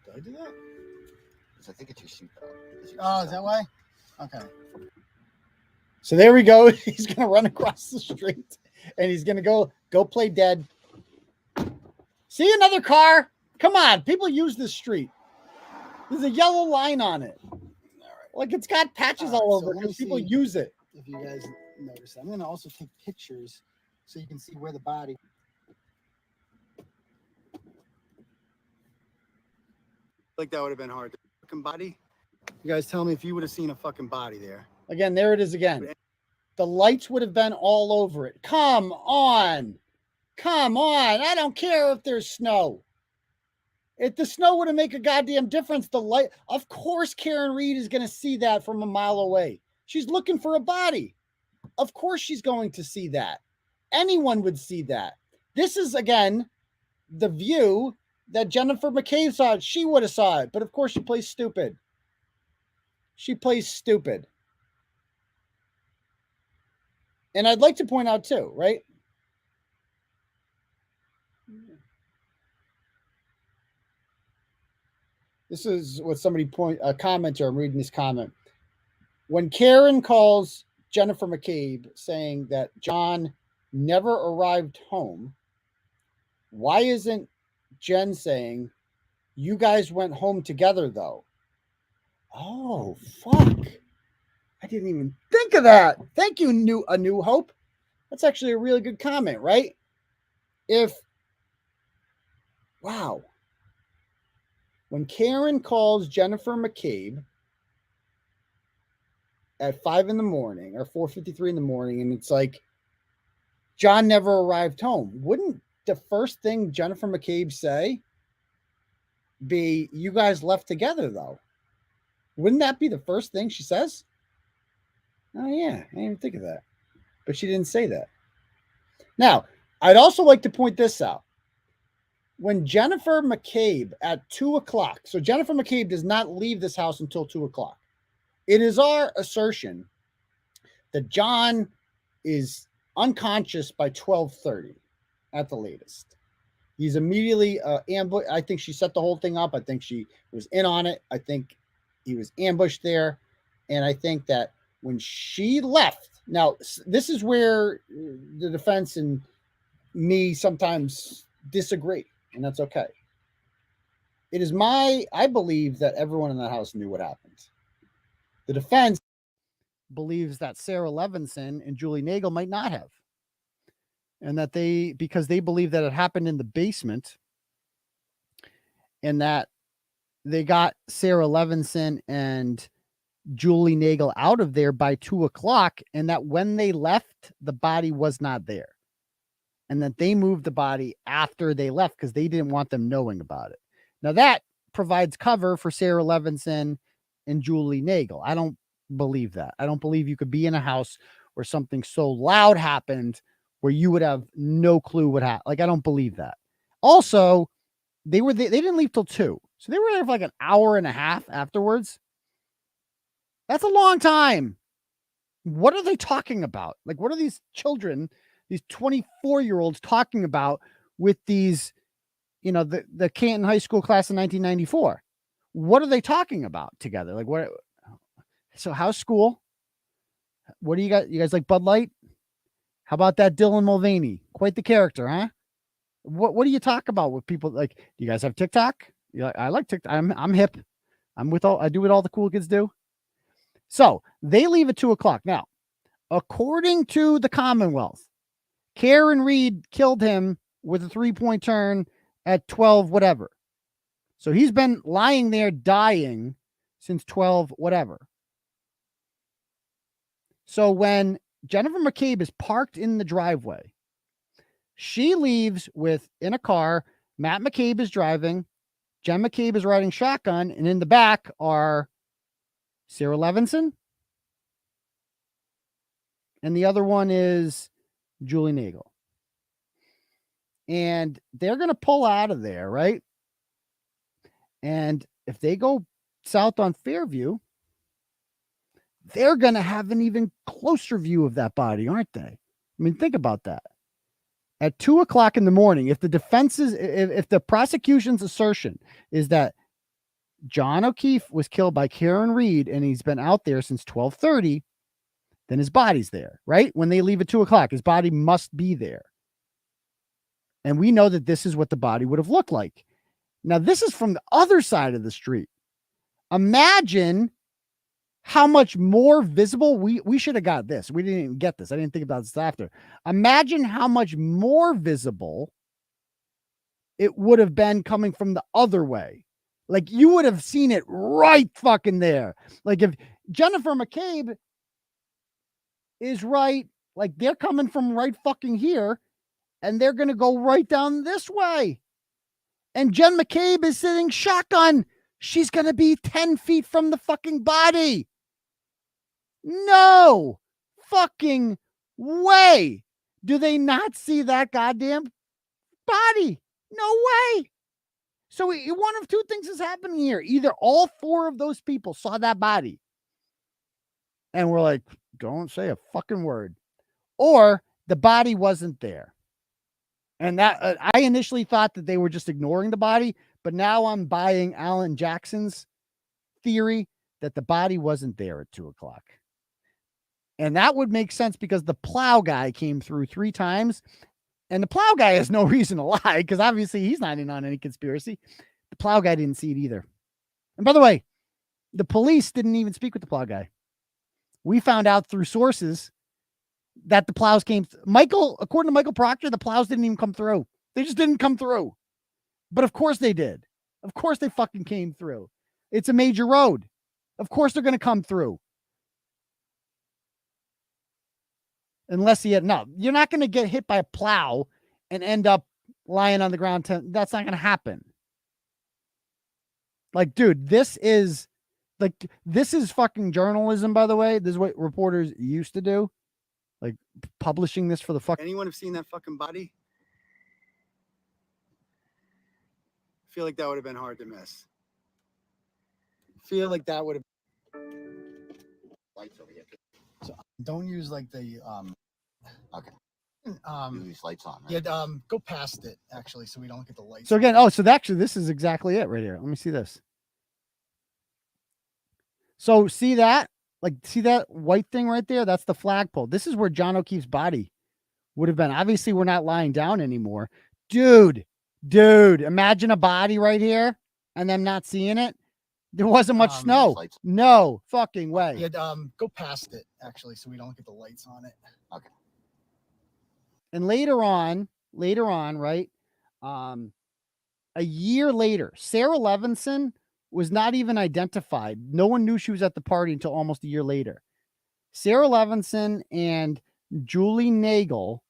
Did I do that? I think it's your seatbelt. Oh, is that why? Okay. So there we go. He's gonna run across the street and he's gonna go play dead. See, another car. Come on, people use this street. There's a yellow line on it. Like it's got patches all over because people use it. If you guys notice, I'm going to also take pictures so you can see where the body. Like that would have been hard. The fucking body. You guys tell me if you would have seen a fucking body there. Again, there it is again. The lights would have been all over it. Come on. Come on. I don't care if there's snow. If the snow wouldn't make a goddamn difference, the light, of course, Karen Reed is going to see that from a mile away. She's looking for a body. Of course, she's going to see that. Anyone would see that. This is, again, the view that Jennifer McCabe saw. She would have saw it, but of course, she plays stupid. She plays stupid. And I'd like to point out, too, right? This is what somebody a commenter, I'm reading this comment. When Karen calls Jennifer McCabe saying that John never arrived home, why isn't Jen saying, you guys went home together, though? Oh, fuck. I didn't even think of that. Thank you, A New Hope. That's actually a really good comment, right? Wow. When Karen calls Jennifer McCabe at 5 in the morning or 4:53 in the morning, and it's like, John never arrived home, wouldn't the first thing Jennifer McCabe say be, you guys left together, though? Wouldn't that be the first thing she says? Oh, yeah. I didn't even think of that. But she didn't say that. Now, I'd also like to point this out. When Jennifer McCabe at 2 o'clock, so Jennifer McCabe does not leave this house until 2 o'clock. It is our assertion that John is unconscious by 12:30 at the latest. He's immediately ambushed. I think she set the whole thing up. I think she was in on it. I think he was ambushed there. And I think that when she left, now this is where the defense and me sometimes disagree, and that's okay. It is I believe that everyone in that house knew what happened. The defense believes that Sarah Levinson and Julie Nagel might not have. And that because they believe that it happened in the basement and that they got Sarah Levinson and Julie Nagel out of there by 2 o'clock, and that when they left, the body was not there. And that they moved the body after they left because they didn't want them knowing about it. Now that provides cover for Sarah Levinson and Julie Nagel. I don't believe that. I don't believe you could be in a house where something so loud happened where you would have no clue what happened. Like, I don't believe that. Also, they didn't leave till 2. So they were there for like an hour and a half afterwards. That's a long time. What are they talking about? Like, what are these children, these 24-year-olds talking about with these, the Canton High School class in 1994? What are they talking about together? Like, what? So how's school? What do you got? You guys like Bud Light? How about that Dylan Mulvaney? Quite the character, huh? What do you talk about with people? Like, do you guys have TikTok? I like TikTok. I'm hip. I do what all the cool kids do. So they leave at 2 o'clock. Now, according to the Commonwealth, Karen Reed killed him with a 3-point turn at 12, whatever. So he's been lying there dying since 12, whatever. So when Jennifer McCabe is parked in the driveway, she leaves in a car. Matt McCabe is driving. Jen McCabe is riding shotgun. And in the back are Sarah Levinson. And the other one is Julie Nagel. And they're going to pull out of there, right? And if they go south on Fairview, they're going to have an even closer view of that body, aren't they? I mean, think about that. At 2 o'clock in the morning, if the prosecution's assertion is that John O'Keefe was killed by Karen Reed and he's been out there since 12:30, then his body's there, right? When they leave at 2 o'clock, his body must be there. And we know that this is what the body would have looked like. Now, this is from the other side of the street. Imagine how much more visible we should have got this. We didn't even get this. I didn't think about this after. Imagine how much more visible it would have been coming from the other way. Like you would have seen it right fucking there. Like if Jennifer McCabe is right, like they're coming from right fucking here and they're going to go right down this way. And Jen McCabe is sitting shotgun. She's going to be 10 feet from the fucking body. No fucking way. Do they not see that goddamn body? No way. So one of two things is happening here. Either all four of those people saw that body and we're like, don't say a fucking word, or the body wasn't there. And that I initially thought that they were just ignoring the body, but now I'm buying Alan Jackson's theory that the body wasn't there at 2:00. And that would make sense because the plow guy came through 3 times. And the plow guy has no reason to lie because obviously he's not in on any conspiracy. The plow guy didn't see it either. And by the way, the police didn't even speak with the plow guy. We found out through sources that the plows came. According to Michael Proctor, the plows didn't even come through. They just didn't come through. But of course they did. Of course they fucking came through. It's a major road. Of course they're going to come through. Unless you're not going to get hit by a plow and end up lying on the ground. That's not going to happen. Like, dude, this is fucking journalism, by the way. This is what reporters used to do. Like publishing this for the fuck. Anyone have seen that fucking body? I feel like that would have been hard to miss. Feel like that would have. Lights over here. So don't use like the Okay. These lights on. Right? Yeah. Go past it actually, so we don't get the lights. So again, actually, this is exactly it right here. Let me see this. So see that? Like, see that white thing right there? That's the flagpole. This is where John O'Keefe's body would have been. Obviously, we're not lying down anymore. Dude, imagine a body right here and them not seeing it. There wasn't much snow. No fucking way. Yeah, go past it, actually, so we don't get the lights on it. Okay. And later on, right? A year later, Sarah Levinson was not even identified. No one knew she was at the party until almost a year later. Sarah Levinson and Julie Nagel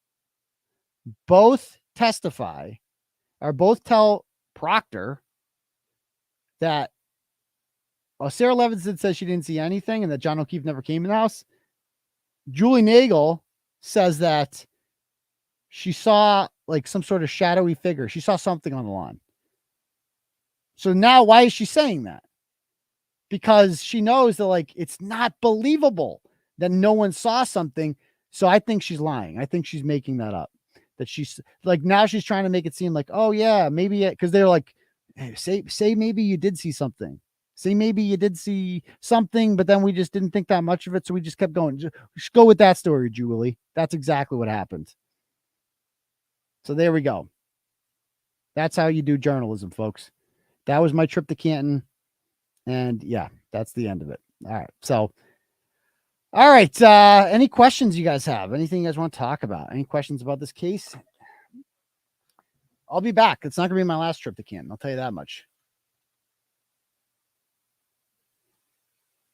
both tell Proctor that Sarah Levinson says she didn't see anything and that John O'Keefe never came in the house. Julie Nagel says that she saw like some sort of shadowy figure. She saw something on the lawn. So now why is she saying that? Because she knows that like it's not believable that no one saw something. So I think she's lying. I think she's making that up. That she's like, now she's trying to make it seem like, oh yeah, maybe because they're like, hey, say maybe you did see something. Say maybe you did see something, but then we just didn't think that much of it. So we just kept going. Just go with that story, Julie. That's exactly what happened. So there we go. That's how you do journalism, folks. That was my trip to Canton. And yeah, that's the end of it. All right. So, all right. Any questions you guys have? Anything you guys want to talk about? Any questions about this case? I'll be back. It's not going to be my last trip to Canton. I'll tell you that much.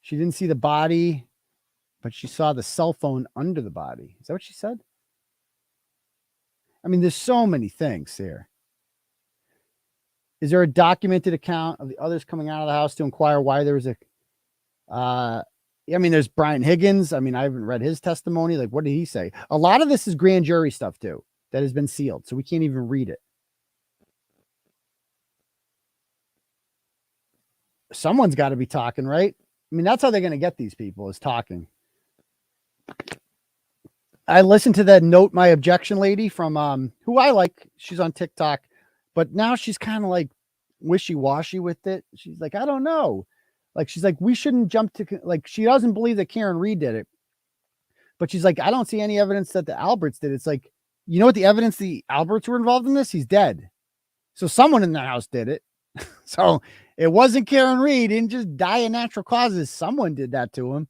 She didn't see the body, but she saw the cell phone under the body. Is that what she said? I mean, there's so many things here. Is there a documented account of the others coming out of the house to inquire why there was a, I mean, there's Brian Higgins. I mean, I haven't read his testimony. Like, what did he say? A lot of this is grand jury stuff too, that has been sealed. So we can't even read it. Someone's got to be talking, right? I mean, that's how they're going to get these people, is talking. I listened to that Note My Objection lady from who I like. She's on TikTok, but now she's kind of like wishy-washy with it. She's like, I don't know. Like, she's like, we shouldn't jump to, like, she doesn't believe that Karen Reed did it. But she's like, I don't see any evidence that the Alberts did. It's like, you know what the evidence the Alberts were involved in this? He's dead. So someone in the house did it. So it wasn't Karen Reed. He didn't just die of natural causes. Someone did that to him.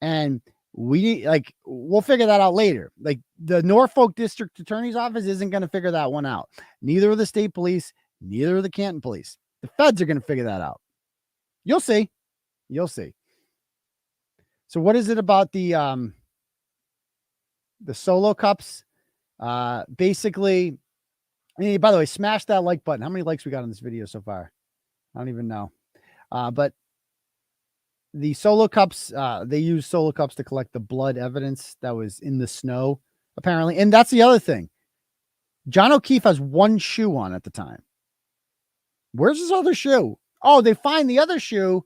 And we'll figure that out later. Like the Norfolk District Attorney's Office isn't going to figure that one out. Neither of the state police, neither of the Canton police. The feds are going to figure that out. You'll see. You'll see. So what is it about the solo cups? Basically, by the way, smash that like button. How many likes we got on this video so far? I don't even know. But the solo cups, they use solo cups to collect the blood evidence that was in the snow, apparently. And that's the other thing. John O'Keefe has one shoe on at the time. Where's his other shoe? Oh, they find the other shoe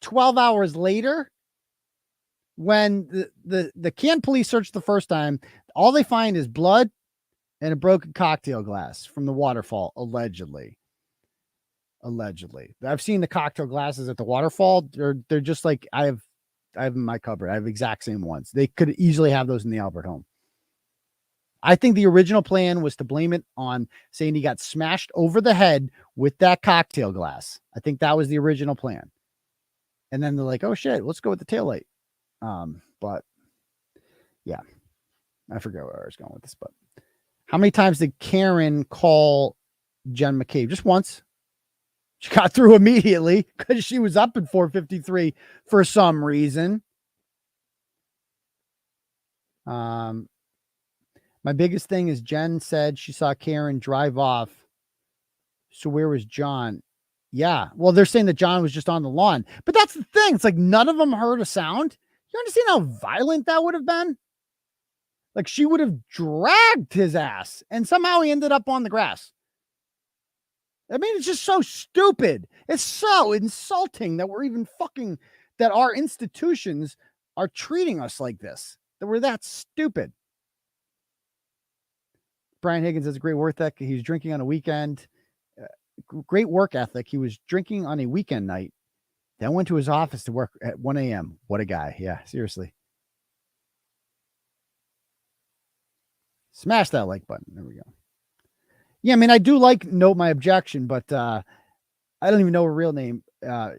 12 hours later. When the Canton police searched the first time, all they find is blood and a broken cocktail glass from the waterfall, allegedly. I've seen the cocktail glasses at the waterfall. They're just like I have in my cupboard. I have exact same ones. They could easily have those in the Albert home. I think the original plan was to blame it on saying he got smashed over the head with that cocktail glass. I think that was the original plan. And then they're like, oh shit, let's go with the taillight. But yeah, I forget where I was going with this, but how many times did Karen call Jen McCabe? Just once. She got through immediately because she was up at 4:53 for some reason. My biggest thing is Jen said she saw Karen drive off. So where was John? Yeah. Well, they're saying that John was just on the lawn, but that's the thing. It's like none of them heard a sound. You understand how violent that would have been? Like she would have dragged his ass and somehow he ended up on the grass. I mean, it's just so stupid. It's so insulting that we're even that our institutions are treating us like this, that we're that stupid. Brian Higgins has a great work ethic. He was drinking on a weekend. Great work ethic. He was drinking on a weekend night, then went to his office to work at 1 a.m. What a guy. Yeah, seriously. Smash that like button. There we go. Yeah, I mean, I do like Note My Objection, but I don't even know her real name.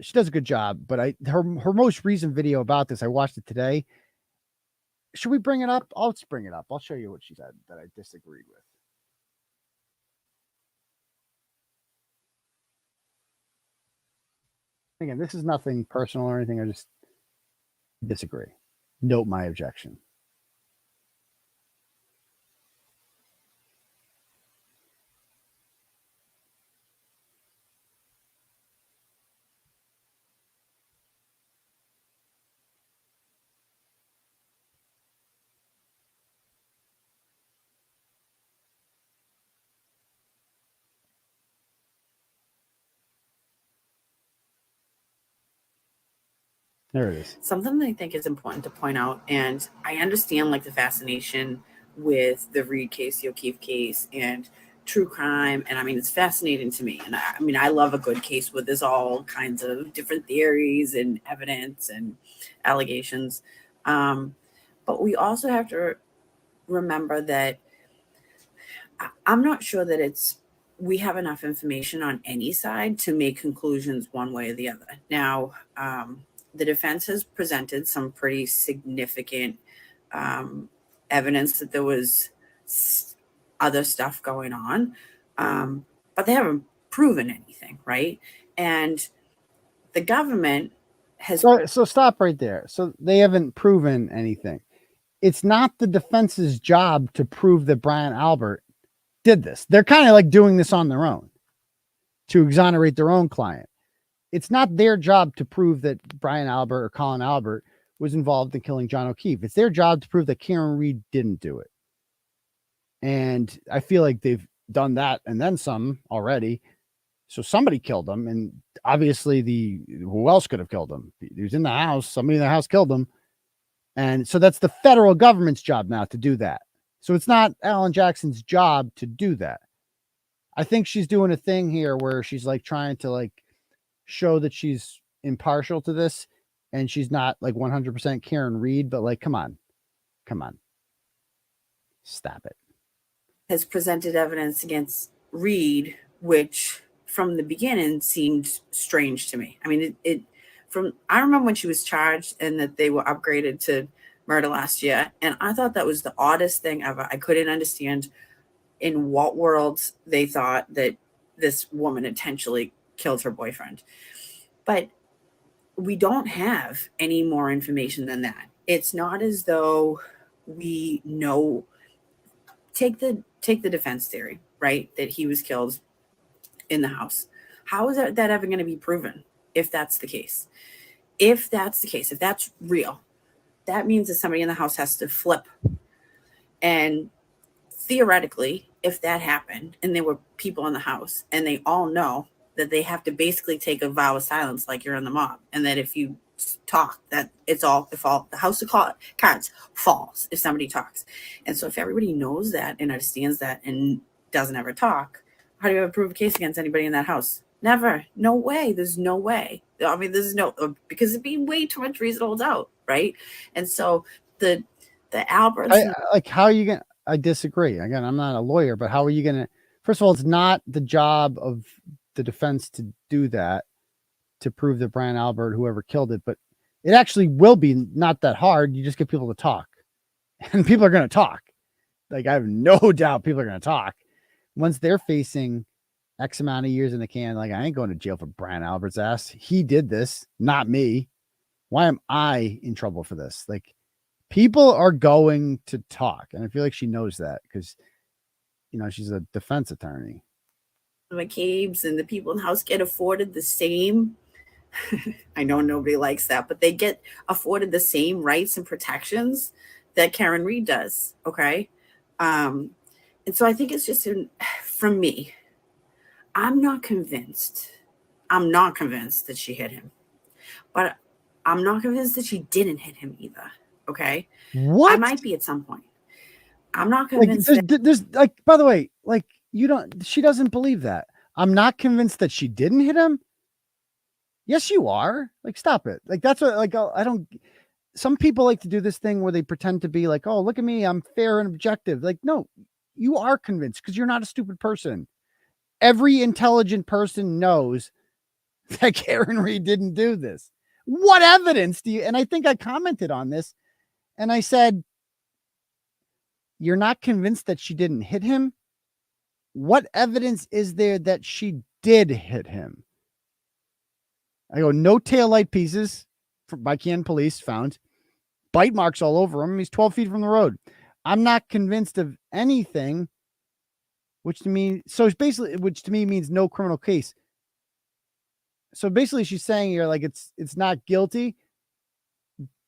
She does a good job, but her most recent video about this, I watched it today. Should we bring it up? Let's bring it up. I'll show you what she said that I disagreed with. Again, this is nothing personal or anything. I just disagree. Note My Objection. There it is. Something that I think is important to point out, and I understand like the fascination with the Reed case, the O'Keefe case, and true crime. And I mean, it's fascinating to me. And I mean, I love a good case where there's all kinds of different theories and evidence and allegations. But we also have to remember that I'm not sure that we have enough information on any side to make conclusions one way or the other. Now, the defense has presented some pretty significant evidence that there was other stuff going on, but they haven't proven anything, right? And the government has... So stop right there. So they haven't proven anything. It's not the defense's job to prove that Brian Albert did this. They're kind of like doing this on their own to exonerate their own client. It's not their job to prove that Brian Albert or Colin Albert was involved in killing John O'Keefe. It's their job to prove that Karen Reed didn't do it. And I feel like they've done that and then some already. So somebody killed him. And obviously who else could have killed him? He was in the house. Somebody in the house killed him. And so that's the federal government's job now to do that. So it's not Alan Jackson's job to do that. I think she's doing a thing here where she's like trying to like show that she's impartial to this and she's not like 100% Karen Reed, but like, come on, stop it. Has presented evidence against Reed, which from the beginning seemed strange to me. I mean, I remember when she was charged and that they were upgraded to murder last year, and I thought that was the oddest thing ever. I couldn't understand in what worlds they thought that this woman intentionally killed her boyfriend. But we don't have any more information than that. It's not as though we know. Take the defense theory, right? That he was killed in the house. How is that ever going to be proven if that's the case? If that's the case, if that's real, that means that somebody in the house has to flip. And theoretically, if that happened and there were people in the house and they all know that they have to basically take a vow of silence like you're in the mob, and that if you talk, that it's all, if all the house of cards falls if somebody talks. And so if everybody knows that and understands that and doesn't ever talk, how do you ever prove a case against anybody in that house? Never. No way. There's no way. I mean, there's no, because it'd be way too much reasonable doubt, right? And so the Alberts, like, how are you gonna, I disagree. Again, I'm not a lawyer, but how are you gonna, first of all, it's not the job of the defense to do that, to prove that Brian Albert, whoever killed it, but it actually will be not that hard. You just get people to talk, and people are going to talk. Like, I have no doubt people are going to talk once they're facing X amount of years in the can. Like, I ain't going to jail for Brian Albert's ass. He did this, not me. Why am I in trouble for this? Like, people are going to talk. And I feel like she knows that because, you know, she's a defense attorney. the McCabe's and the people in the house get afforded the same. I know nobody likes that, but they get afforded the same rights and protections that Karen Reed does. Okay. And so I think it's just from me, I'm not convinced that she hit him, but I'm not convinced that she didn't hit him either. Okay. What? I might be at some point. I'm not convinced. Like, there's like, by the way, like, she doesn't believe that. I'm not convinced that she didn't hit him. Yes, you are. Like, stop it. Like, that's what, like, I don't, some people like to do this thing where they pretend to be like, oh, look at me, I'm fair and objective. Like, no, you are convinced because you're not a stupid person. Every intelligent person knows that Karen Reed didn't do this. What evidence do you, and I think I commented on this and I said, you're not convinced that she didn't hit him? What evidence is there that she did hit him? I go, no taillight pieces by Canton police found. Bite marks all over him. He's 12 feet from the road. I'm not convinced of anything, which to me means no criminal case. So basically she's saying you're like, it's not guilty,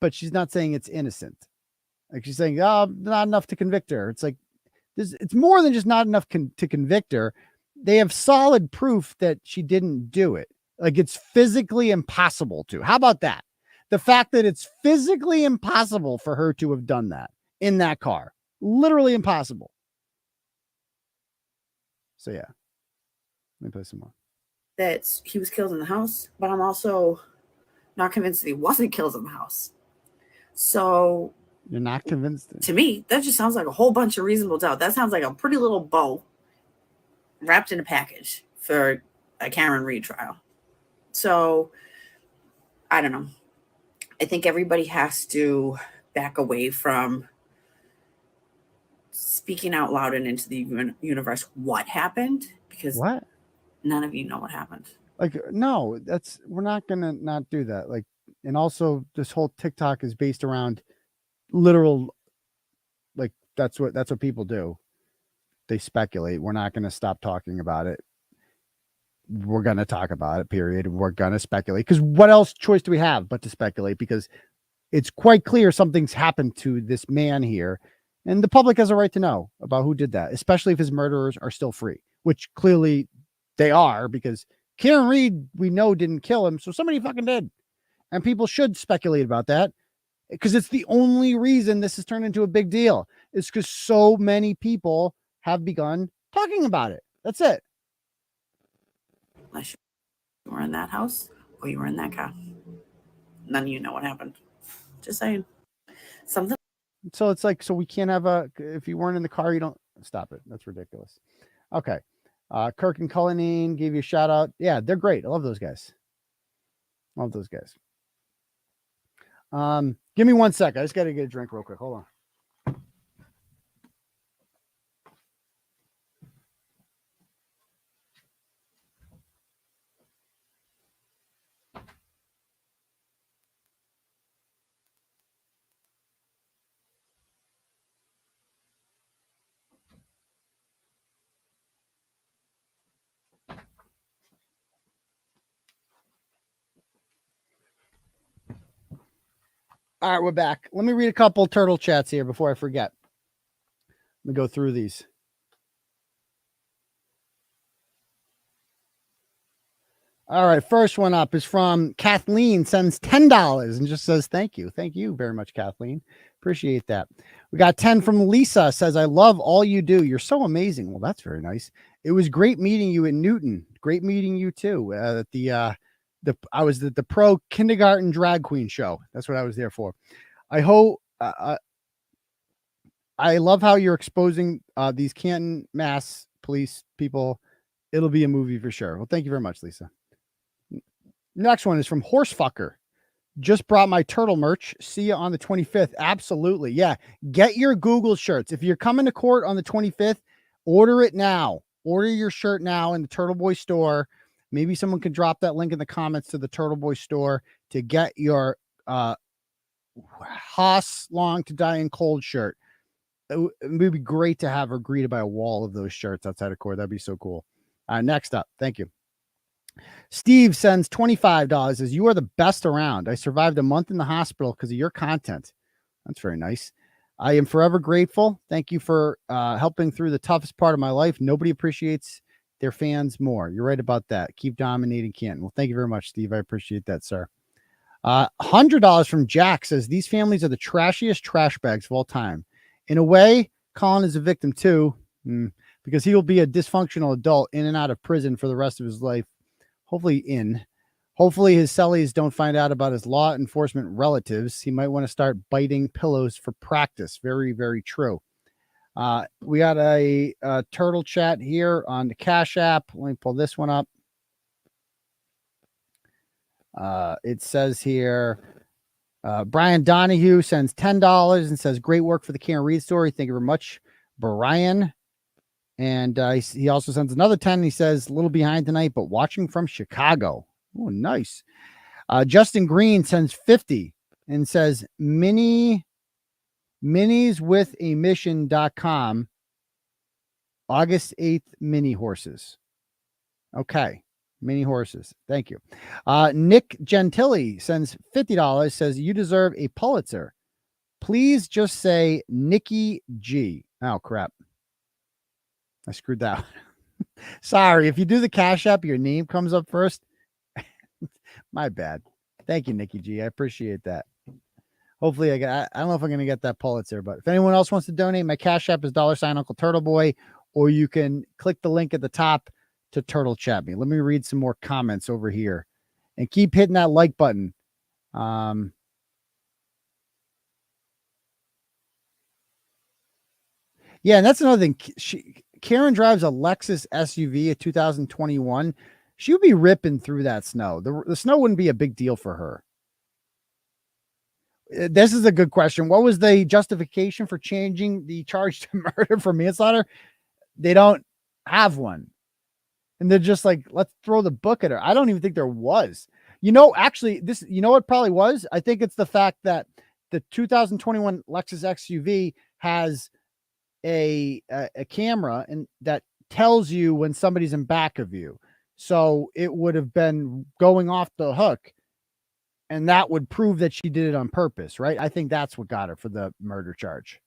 but she's not saying it's innocent. Like, she's saying, oh, not enough to convict her. It's like, it's more than just not enough to convict her. They have solid proof that she didn't do it. Like, it's physically impossible to. How about that? The fact that it's physically impossible for her to have done that in that car. Literally impossible. So, yeah. Let me play some more. That he was killed in the house, but I'm also not convinced that he wasn't killed in the house. So you're not convinced? To me, that just sounds like a whole bunch of reasonable doubt. That sounds like a pretty little bow wrapped in a package for a Karen Reed trial. So I don't know. I think everybody has to back away from speaking out loud and into the universe what happened, because none of you know what happened. Like, no, we're not gonna not do that. Like, and also this whole TikTok is based around literal, like, that's what people do. They speculate. We're not gonna stop talking about it. We're gonna talk about it, period. We're gonna speculate, because what else choice do we have but to speculate? Because it's quite clear something's happened to this man here, and the public has a right to know about who did that, especially if his murderers are still free, which clearly they are, because Karen Reed, we know, didn't kill him, so somebody fucking did. And people should speculate about that, because it's the only reason this has turned into a big deal. It's because so many people have begun talking about it. That's it. Unless you were in that house or you were in that car. None of you know what happened. Just saying. Something. So it's like, so we can't have if you weren't in the car, you don't, stop it. That's ridiculous. Okay. Kirk and Cullinane gave you a shout out. Yeah, they're great. I love those guys. Love those guys. Give me 1 sec. I just got to get a drink real quick. Hold on. All right, we're back. Let me read a couple turtle chats here before I forget. Let me go through these. All right, first one up is from Kathleen, sends $10 and just says thank you. Thank you very much, Kathleen. Appreciate that. We got 10 from Lisa, says, I love all you do. You're so amazing. Well, that's very nice. It was great meeting you in Newton. Great meeting you too. I was at the pro kindergarten drag queen show. That's what I was there for. I hope I love how you're exposing these Canton Mass police people. It'll be a movie for sure. Well, thank you very much, Lisa. Next one is from Horsefucker. Just brought my turtle merch. See you on the 25th. Absolutely. Yeah. Get your Google shirts. If you're coming to court on the 25th, order it now. Order your shirt now in the Turtleboy store. Maybe someone can drop that link in the comments to the Turtleboy store to get your Haas Long to Die in Cold shirt. It would be great to have her greeted by a wall of those shirts outside of court. That'd be so cool. Next up. Thank you. Steve sends $25, says, you are the best around. I survived a month in the hospital because of your content. That's very nice. I am forever grateful. Thank you for helping through the toughest part of my life. Nobody appreciates their fans more. You're right about that. Keep dominating Canton. Well, thank you very much, Steve. I appreciate that, sir. $100 from Jack says, these families are the trashiest trash bags of all time. In a way, Colin is a victim too, because he will be a dysfunctional adult in and out of prison for the rest of his life. Hopefully his cellies don't find out about his law enforcement relatives. He might want to start biting pillows for practice. Very, very true. We got a turtle chat here on the Cash App. Let me pull this one up. It says here, Brian Donahue sends $10 and says, great work for the Karen Reed story. Thank you very much, Brian. And he also sends another 10. He says, a little behind tonight, but watching from Chicago. Oh, nice. Justin Green sends 50 and says, miniswithamission.com, August 8th, mini horses. Okay. Mini horses. Thank you. Nick Gentili sends $50, says, you deserve a Pulitzer. Please just say Nikki G. Oh, crap. I screwed that up. Sorry. If you do the Cash App, your name comes up first. My bad. Thank you, Nikki G. I appreciate that. Hopefully I don't know if I'm going to get that Pulitzer, but if anyone else wants to donate, my Cash App is $ Uncle Turtleboy, or you can click the link at the top to turtle chat me. Let me read some more comments over here and keep hitting that like button. Yeah, and that's another thing. Karen drives a Lexus SUV, a 2021. She would be ripping through that snow. The snow wouldn't be a big deal for her. This is a good question. What was the justification for changing the charge to murder for manslaughter? They don't have one. And they're just like, let's throw the book at her. I don't even think there was. Actually, what probably was? I think it's the fact that the 2021 Lexus XUV has a camera and that tells you when somebody's in back of you. So it would have been going off the hook, and that would prove that she did it on purpose, right? I think that's what got her for the murder charge.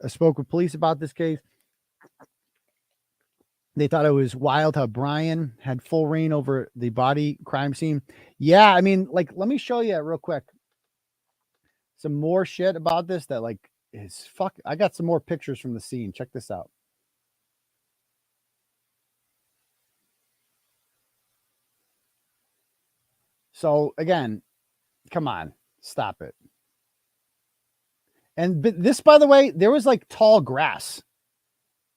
I spoke with police about this case. They thought it was wild how Brian had full reign over the body crime scene. Yeah, I mean, let me show you real quick some more shit about this that is fuck. I got some more pictures from the scene. Check this out. So again, come on, stop it. But this, by the way, there was like tall grass.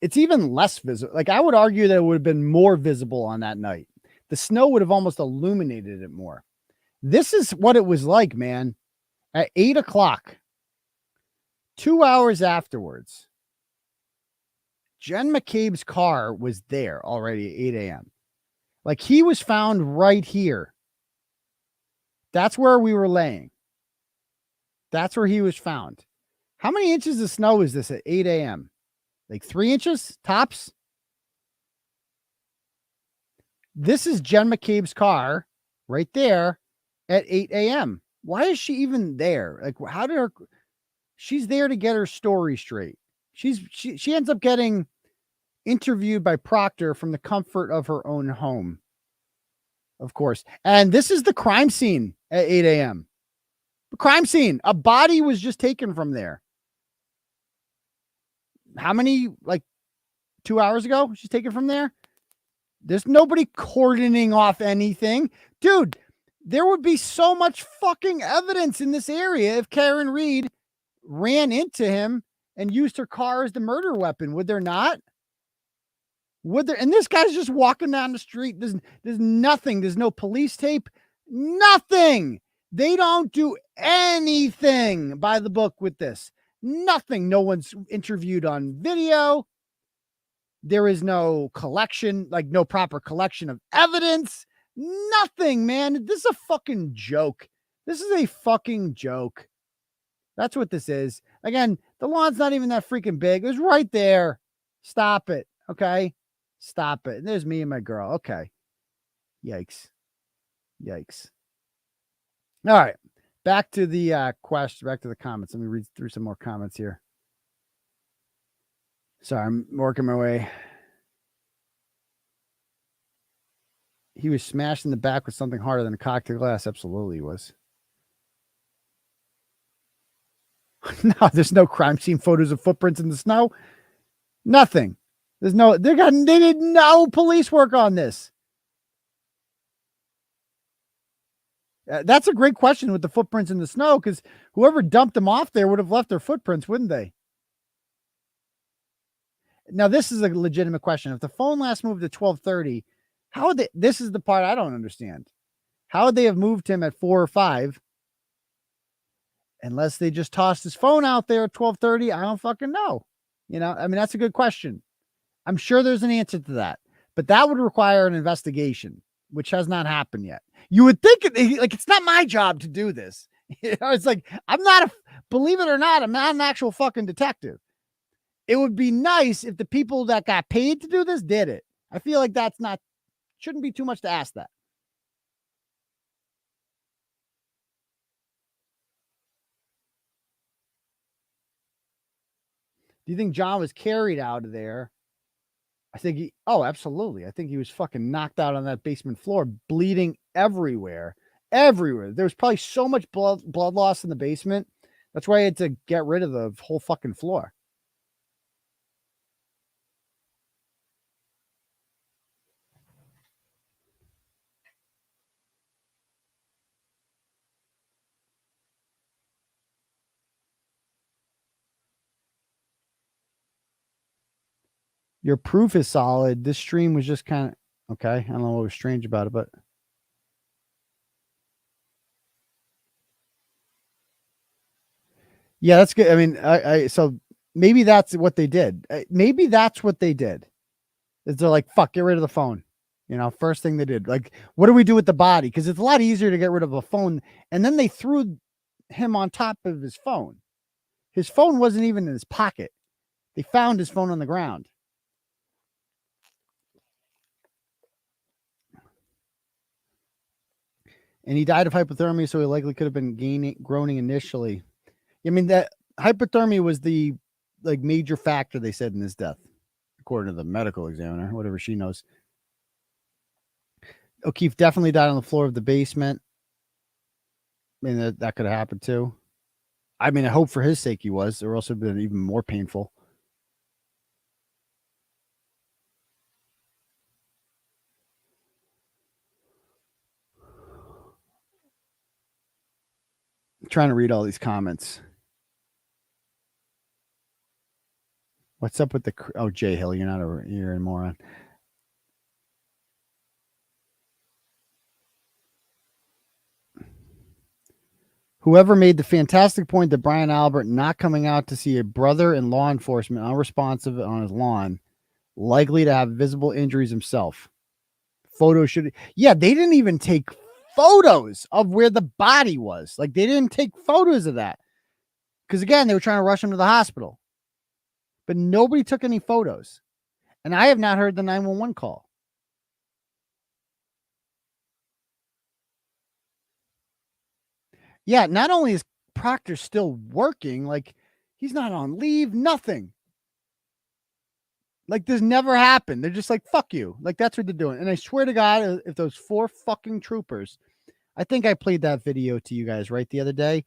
It's even less visible. Like I would argue that it would have been more visible on that night. The snow would have almost illuminated it more. This is what it was like, man. At 8 o'clock, 2 hours afterwards, Jen McCabe's car was there already at 8 a.m. Like he was found right here. That's where we were laying. That's where he was found. How many inches of snow is this at 8 a.m.? Like 3 inches tops? This is Jen McCabe's car right there at 8 a.m. Why is she even there? Like, how did she's there to get her story straight. She ends up getting interviewed by Proctor from the comfort of her own home. Of course. And this is the crime scene at 8 a.m. The crime scene. A body was just taken from there. How many, like 2 hours ago, she's taken from there? There's nobody cordoning off anything. Dude, there would be so much fucking evidence in this area if Karen Reed ran into him and used her car as the murder weapon. Would there not? Would there? And this guy's just walking down the street. There's nothing. There's no police tape. Nothing. They don't do anything by the book with this. Nothing. No one's interviewed on video. There is no collection, like no proper collection of evidence. Nothing, man. This is a fucking joke. This is a fucking joke. That's what this is. Again, the lawn's not even that freaking big. It was right there. Stop it. Okay. Stop it. And there's me and my girl. Okay. Yikes. Yikes. All right. Back to the question, back to the comments. Let me read through some more comments here. Sorry, I'm working my way. He was smashed in the back with something harder than a cocktail glass. Absolutely he was. No, there's no crime scene photos of footprints in the snow. Nothing. There's no, they did no police work on this. That's a great question with the footprints in the snow, because whoever dumped them off there would have left their footprints, wouldn't they? Now, this is a legitimate question. If the phone last moved at 12:30, how would they? This is the part I don't understand. How would they have moved him at 4 or 5? Unless they just tossed his phone out there at 12:30, I don't fucking know. You know, I mean, that's a good question. I'm sure there's an answer to that, but that would require an investigation, which has not happened yet. You would think like it's not my job to do this. You know, it's like believe it or not, I'm not an actual fucking detective. It would be nice if the people that got paid to do this did it. I feel like shouldn't be too much to ask that. Do you think John was carried out of there? I think absolutely. I think he was fucking knocked out on that basement floor, bleeding everywhere. Everywhere. There was probably so much blood loss in the basement. That's why I had to get rid of the whole fucking floor. Your proof is solid. This stream was just kind of okay. I don't know what was strange about it, but yeah, that's good. I mean, so maybe that's what they did. Maybe that's what they did. Is they're like, fuck, get rid of the phone. You know, first thing they did. Like, what do we do with the body? Because it's a lot easier to get rid of a phone. And then they threw him on top of his phone. His phone wasn't even in his pocket. They found his phone on the ground. And he died of hypothermia, so he likely could have been groaning initially. I mean, that hypothermia was the major factor, they said, in his death, according to the medical examiner, whatever she knows. O'Keefe definitely died on the floor of the basement. I mean, that could have happened too. I mean, I hope for his sake he was, or else it would have been even more painful. I'm trying to read all these comments. What's up with the Jay Hill? You're a moron. Whoever made the fantastic point that Brian Albert not coming out to see a brother in law enforcement unresponsive on his lawn, likely to have visible injuries himself. Photos should, they didn't even take photos of where the body was. Like, they didn't take photos of that. Because again, they were trying to rush him to the hospital. But nobody took any photos. And I have not heard the 911 call. Yeah, not only is Proctor still working, like, he's not on leave, nothing. Like, this never happened. They're just like, fuck you. Like, that's what they're doing. And I swear to God, if those 4 fucking troopers, I think I played that video to you guys, right, the other day,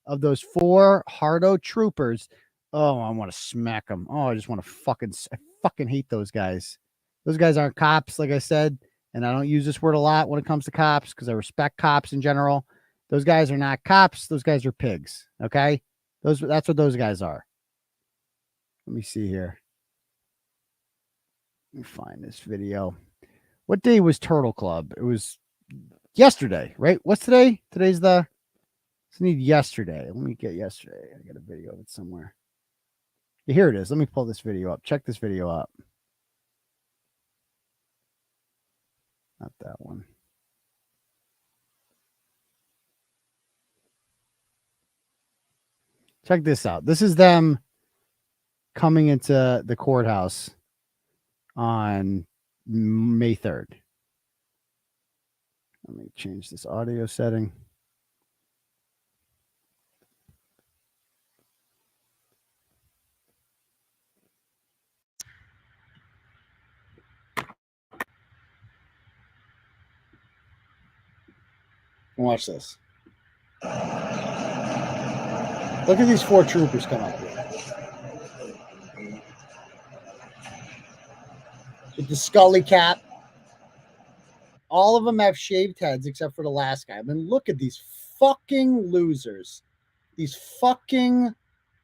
of those 4 hardo troopers. Oh, I want to smack them. Oh, I just want to I fucking hate those guys. Those guys aren't cops, like I said. And I don't use this word a lot when it comes to cops because I respect cops in general. Those guys are not cops. Those guys are pigs. Okay. That's what those guys are. Let me see here. Let me find this video. What day was Turtle Club? It was yesterday, right? What's today? I need yesterday. Let me get yesterday. I got a video of it somewhere. Here it is. Let me pull this video up. Check this video up. Not that one. Check this out. This is them coming into the courthouse on May 3rd. Let me change this audio setting. Watch this. Look at these 4 troopers come up here. With the Scully cap. All of them have shaved heads except for the last guy. I mean, look at these fucking losers. These fucking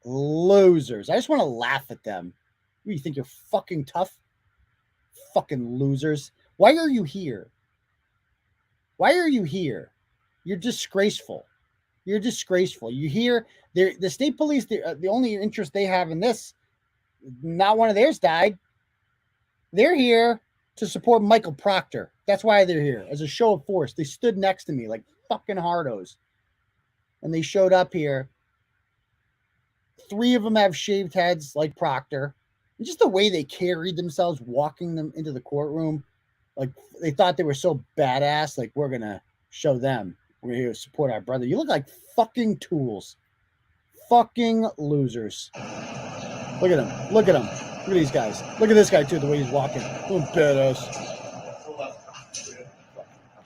losers. I just want to laugh at them. What, you think you're fucking tough? Fucking losers. Why are you here? Why are you here? You're disgraceful. You're disgraceful. You hear the state police, the only interest they have in this, not one of theirs died. They're here to support Michael Proctor. That's why they're here, as a show of force. They stood next to me like fucking hardos. And they showed up here. 3 of them have shaved heads like Proctor. And just the way they carried themselves, walking them into the courtroom, like they thought they were so badass, like, we're going to show them. We're here to support our brother. You look like fucking tools. Fucking losers. Look at them. Look at them. Look at these guys. Look at this guy, too, the way he's walking. Oh, badass.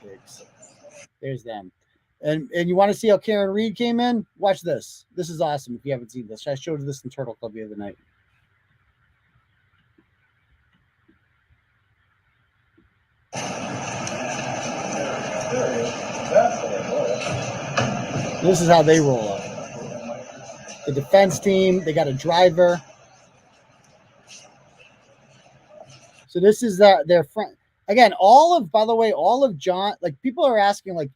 Pigs. There's them. And you want to see how Karen Reed came in? Watch this. This is awesome if you haven't seen this. I showed you this in Turtle Club the other night. This is how they roll up. The defense team, they got a driver. So this is their friend. Again, by the way, all of John, like, people are asking, like,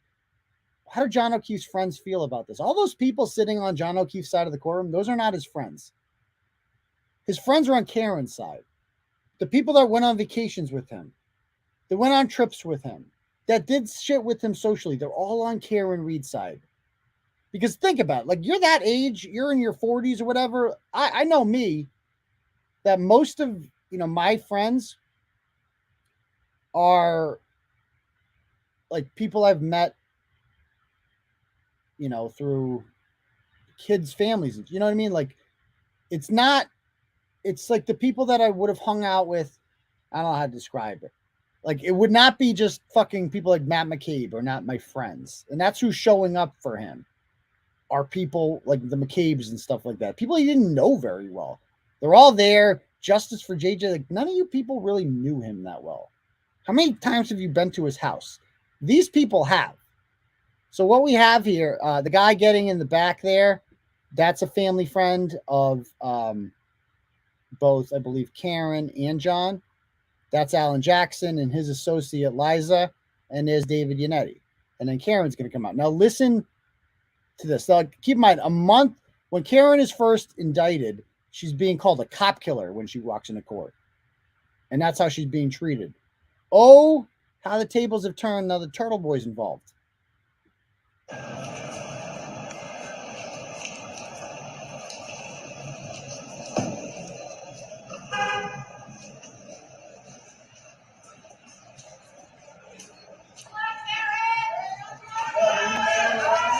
how do John O'Keefe's friends feel about this? All those people sitting on John O'Keefe's side of the courtroom, those are not his friends. His friends are on Karen's side. The people that went on vacations with him, that went on trips with him, that did shit with him socially, they're all on Karen Reed's side. Because think about it, like, you're that age, you're in your 40s or whatever. I know me, that most of, my friends are like people I've met, through kids' families. You know what I mean? Like, it's like the people that I would have hung out with. I don't know how to describe it. Like, it would not be just fucking people like Matt McCabe are not my friends. And that's who's showing up for him. Are people like the McCabes and stuff like that. People he didn't know very well. They're all there. Justice for JJ. Like, none of you people really knew him that well. How many times have you been to his house? These people have. So what we have here, the guy getting in the back there, that's a family friend of both, I believe, Karen and John. That's Alan Jackson and his associate Liza, and there's David Yannetti. And then Karen's going to come out. Now listen to this. Now, keep in mind, a month when Karen is first indicted, she's being called a cop killer when she walks into court. And that's how she's being treated. Oh, how the tables have turned now the Turtleboy's involved.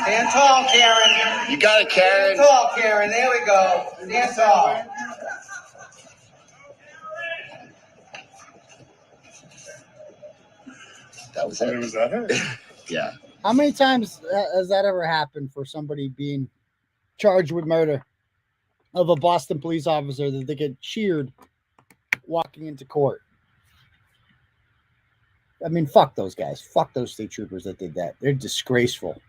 Stand tall, Karen. You got it, Karen. Stand tall, Karen. There we go. Stand tall. That was it. Was that it? Yeah. How many times has that ever happened for somebody being charged with murder of a Boston police officer that they get cheered walking into court? I mean, fuck those guys. Fuck those state troopers that did that. They're disgraceful.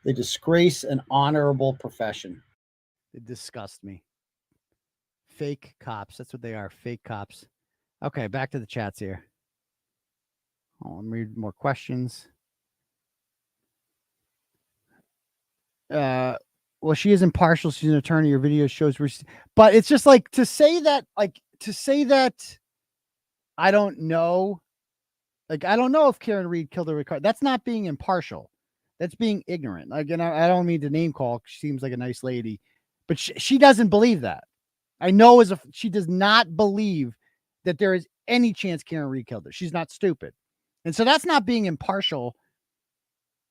They disgrace an honorable profession. They disgust me. Fake cops. That's what they are. Fake cops. Okay, back to the chats here. Oh, let me read more questions. Well, she is impartial. She's an attorney. Your video shows but it's just like to say that I don't know. Like, I don't know if Karen Reed killed her with car. That's not being impartial. That's being ignorant. Like, and I don't mean to name call. She seems like a nice lady, but she doesn't believe that. I know she does not believe that there is any chance Karen Reed killed her. She's not stupid. And so that's not being impartial.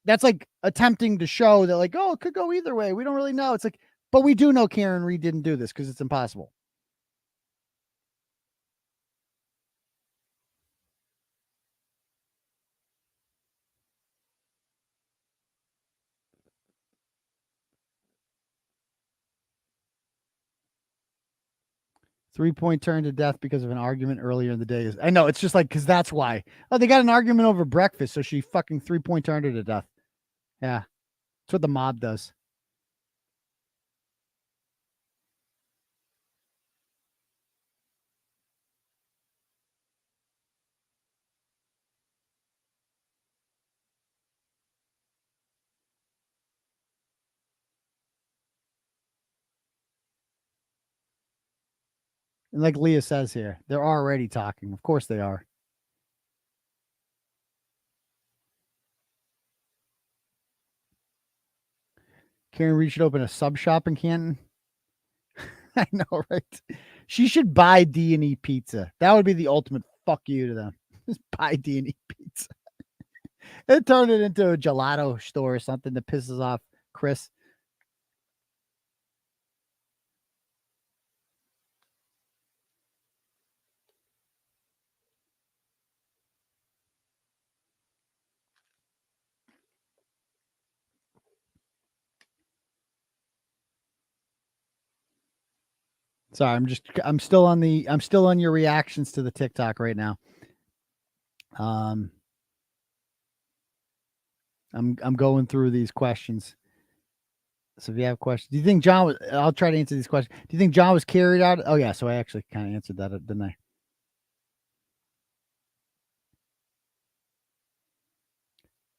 That's like attempting to show that, like, oh, it could go either way. We don't really know. It's like, but we do know Karen Reed didn't do this because it's impossible. Three-point turn to death because of an argument earlier in the day. I know, it's just like, because that's why. Oh, they got an argument over breakfast, so she fucking three-point turned her to death. Yeah. That's what the mob does. And like Leah says here, they're already talking. Of course they are. Karen Reed should open a sub shop in Canton. I know, right? She should buy D&E Pizza. That would be the ultimate fuck you to them. Just buy D&E Pizza. And turn it into a gelato store or something that pisses off Chris. Sorry, I'm still on your reactions to the TikTok right now. I'm going through these questions. So if you have questions, do you think John was, I'll try to answer these questions. Do you think John was carried out? Oh yeah. So I actually kind of answered that, didn't I?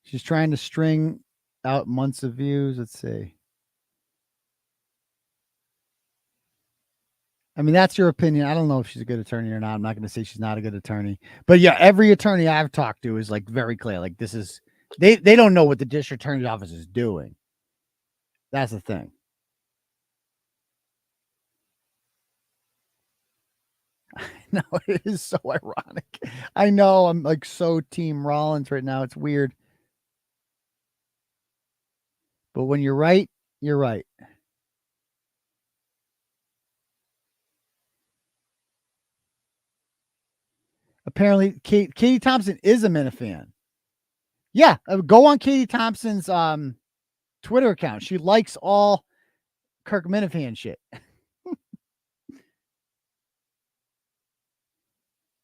She's trying to string out months of views. Let's see. I mean, that's your opinion. I don't know if she's a good attorney or not. I'm not going to say she's not a good attorney, but yeah, every attorney I've talked to is like very clear. Like this is, they don't know what the district attorney's office is doing. That's the thing. No, it is so ironic. I know I'm like so team Rollins right now. It's weird. But when you're right, you're right. Apparently, Katie Thompson is a Minifan. Yeah, go on Katie Thompson's Twitter account. She likes all Kirk Minifan shit.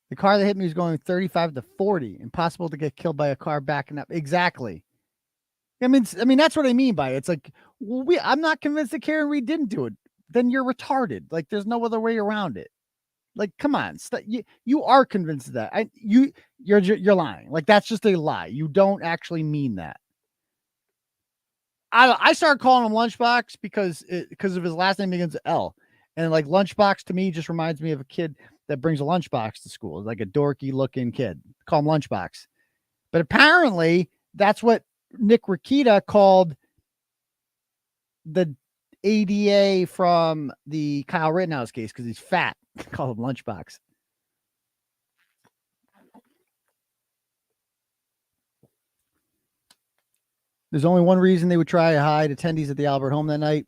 The car that hit me was going 35 to 40. Impossible to get killed by a car backing up. Exactly. I mean, that's what I mean by it. It's like, I'm not convinced that Karen Reed didn't do it. Then you're retarded. Like, there's no other way around it. Like, come on, you are convinced of that. You're lying. Like, that's just a lie. You don't actually mean that. I started calling him Lunchbox because of his last name begins with L, and like Lunchbox to me just reminds me of a kid that brings a lunchbox to school, like a dorky looking kid. Call him Lunchbox, but apparently that's what Nick Rakita called the ADA from the Kyle Rittenhouse case because he's fat. Call him Lunchbox. There's only one reason they would try to hide attendees at the Albert home that night.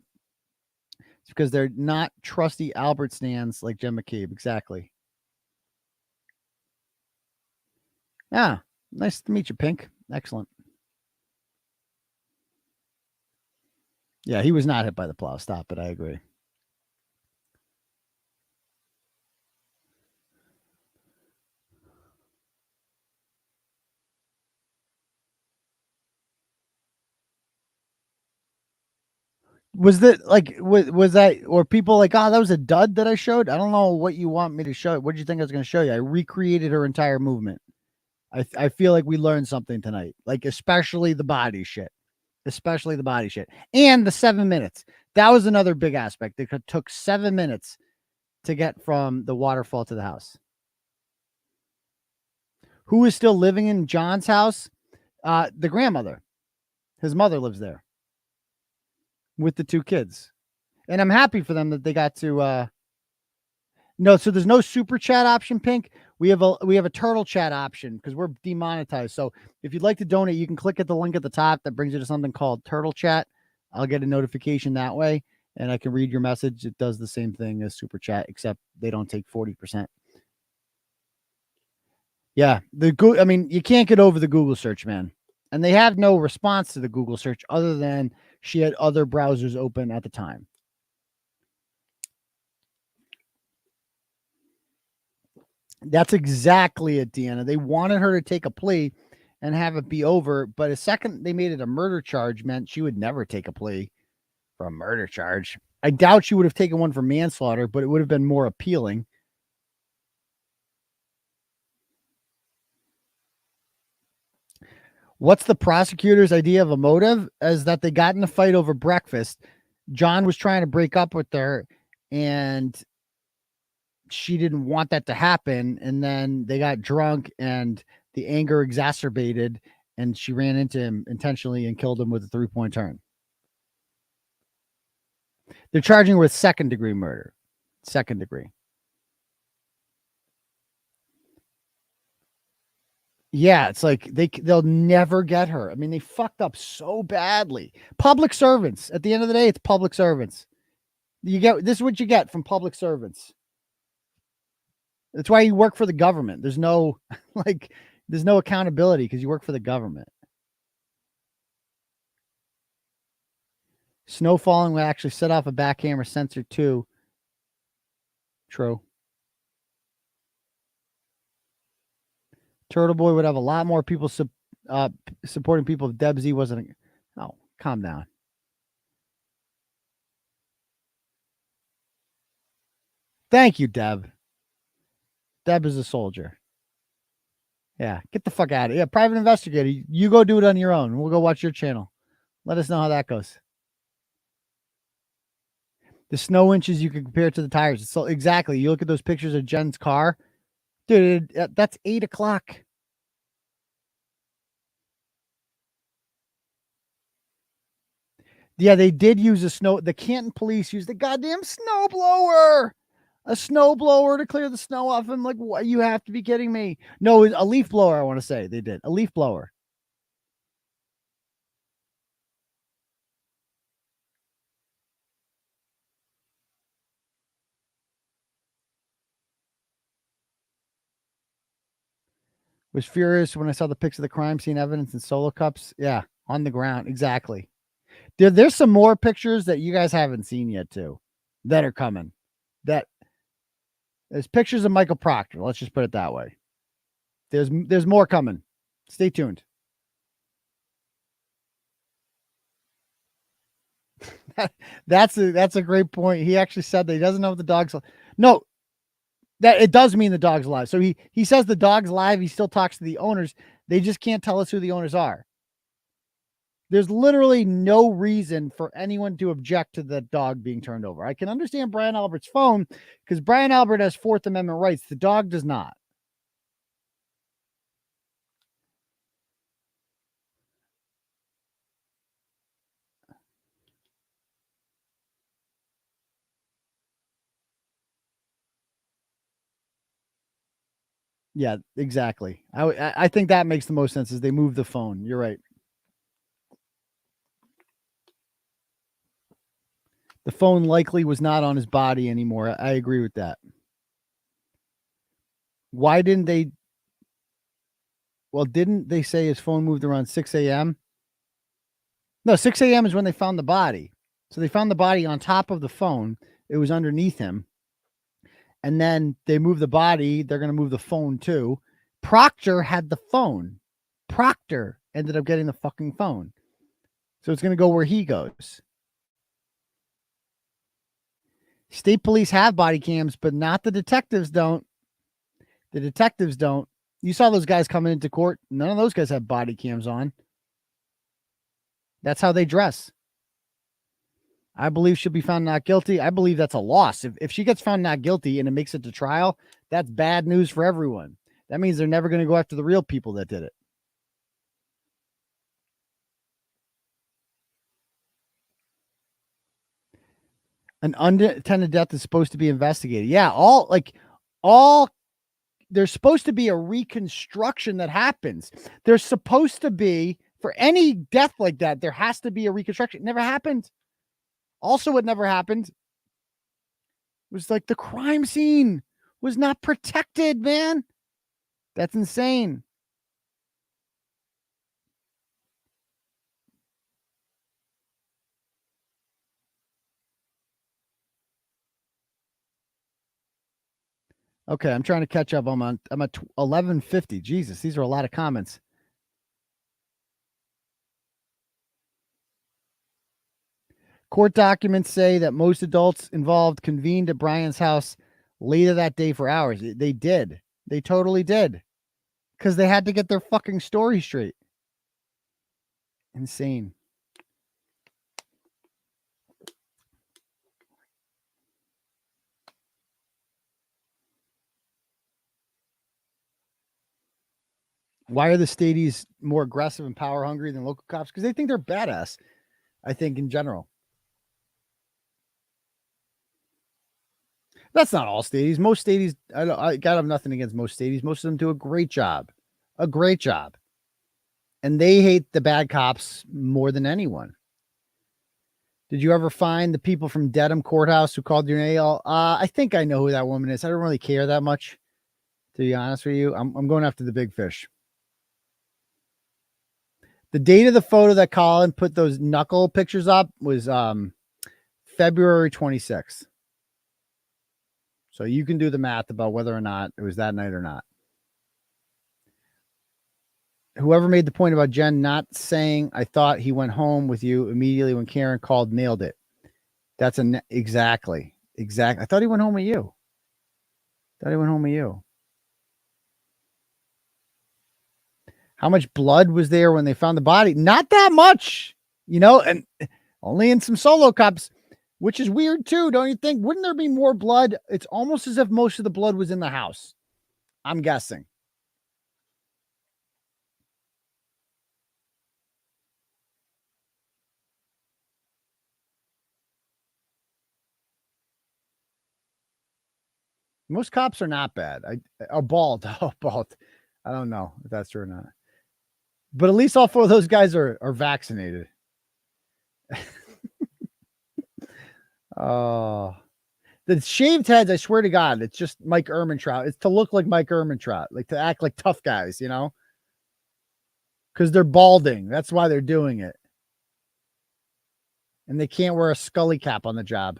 It's because they're not trusty Albert stands like Jen McCabe. Exactly. Ah, nice to meet you, Pink. Excellent. Yeah, he was not hit by the plow. Stop it. I agree. Was that like was that or people like, oh, that was a dud that I showed? I don't know what you want me to show. What did you think I was going to show you? I recreated her entire movement. I feel like we learned something tonight, like especially the body shit, and the 7 minutes. That was another big aspect. It took 7 minutes to get from the waterfall to the house. Who is still living in John's house? The grandmother. His mother lives there with the 2 kids. And I'm happy for them that they got to no, so there's no super chat option, Pink. We have a turtle chat option because we're demonetized. So if you'd like to donate, you can click at the link at the top that brings you to something called Turtle Chat. I'll get a notification that way and I can read your message. It does the same thing as super chat, except they don't take 40%. Yeah, I mean, you can't get over the Google search, man. And they have no response to the Google search other than she had other browsers open at the time. That's exactly it, Deanna. They wanted her to take a plea and have it be over, but a second they made it a murder charge meant she would never take a plea for a murder charge. I doubt she would have taken one for manslaughter, but it would have been more appealing. What's the prosecutor's idea of a motive? Is that they got in a fight over breakfast. John was trying to break up with her and she didn't want that to happen. And then they got drunk and the anger exacerbated and she ran into him intentionally and killed him with a 3-point turn. They're charging her with second-degree murder. Second degree. Yeah, it's like they'll never get her. I mean, they fucked up so badly. Public servants. At the end of the day, it's public servants. This is what you get from public servants. That's why you work for the government. There's no accountability because you work for the government. Snow falling will actually set off a back camera sensor too. True. Turtleboy would have a lot more people supporting people if Debsy wasn't. Oh, calm down. Thank you, Deb. Deb is a soldier. Yeah, get the fuck out of here. Yeah, private investigator. You go do it on your own. We'll go watch your channel. Let us know how that goes. The snow inches you can compare to the tires. So exactly. You look at those pictures of Jen's car. Dude, that's 8 o'clock. Yeah, they did use the Canton police used the goddamn snowblower. A snowblower to clear the snow off him. Like, what? You have to be kidding me. No, a leaf blower, I want to say. They did. A leaf blower. Was furious when I saw the pics of the crime scene evidence and solo cups. Yeah, on the ground. Exactly. There's some more pictures that you guys haven't seen yet, too, that are coming. There's pictures of Michael Proctor. Let's just put it that way. There's more coming. Stay tuned. That's a great point. He actually said that he doesn't know what the dogs. No, That it does mean the dog's alive. So he says the dog's live. He still talks to the owners. They just can't tell us who the owners are. There's literally no reason for anyone to object to the dog being turned over. I can understand Brian Albert's phone because Brian Albert has Fourth Amendment rights. The dog does not. Yeah, exactly. I think that makes the most sense is they move the phone. You're right. The phone likely was not on his body anymore. I agree with that. Why didn't they? Well, didn't they say his phone moved around 6 a.m.? No, 6 a.m. is when they found the body. So they found the body on top of the phone. It was underneath him. And then they moved the body. They're going to move the phone too. Proctor had the phone. Proctor ended up getting the fucking phone. So it's going to go where he goes. State police have body cams, but not the detectives don't. The detectives don't. You saw those guys coming into court. None of those guys have body cams on. That's how they dress. I believe she'll be found not guilty. I believe that's a loss. If she gets found not guilty and it makes it to trial, that's bad news for everyone. That means they're never going to go after the real people that did it. An unattended death is supposed to be investigated. Yeah, there's supposed to be a reconstruction that happens. There's supposed to be, for any death like that, there has to be a reconstruction. It never happened. Also, what never happened was like the crime scene was not protected, man. That's insane. Okay, I'm trying to catch up. I'm at 11:50. Jesus, these are a lot of comments. Court documents say that most adults involved convened at Brian's house later that day for hours. They did. They totally did. Because they had to get their fucking story straight. Insane. Why are the stadies more aggressive and power hungry than local cops? Because they think they're badass, I think, in general. That's not all stadies. Most stadies, I got have nothing against most stadies. Most of them do a great job. A great job. And they hate the bad cops more than anyone. Did you ever find the people from Dedham Courthouse who called your nail? I think I know who that woman is. I don't really care that much, to be honest with you. I'm going after the big fish. The date of the photo that Colin put those knuckle pictures up was February 26th. So you can do the math about whether or not it was that night or not. Whoever made the point about Jen not saying, I thought he went home with you immediately when Karen called, nailed it. That's exactly. I thought he went home with you. How much blood was there when they found the body? Not that much, and only in some solo cups, which is weird too, don't you think? Wouldn't there be more blood? It's almost as if most of the blood was in the house. I'm guessing. Most cops are not bad. Bald. Oh, bald. I don't know if that's true or not. But at least all four of those guys are vaccinated. Oh, the shaved heads, I swear to God, it's just Mike Ehrmantraut. It's to look like Mike Ehrmantraut, like to act like tough guys, because they're balding. That's why they're doing it. And they can't wear a Scully cap on the job.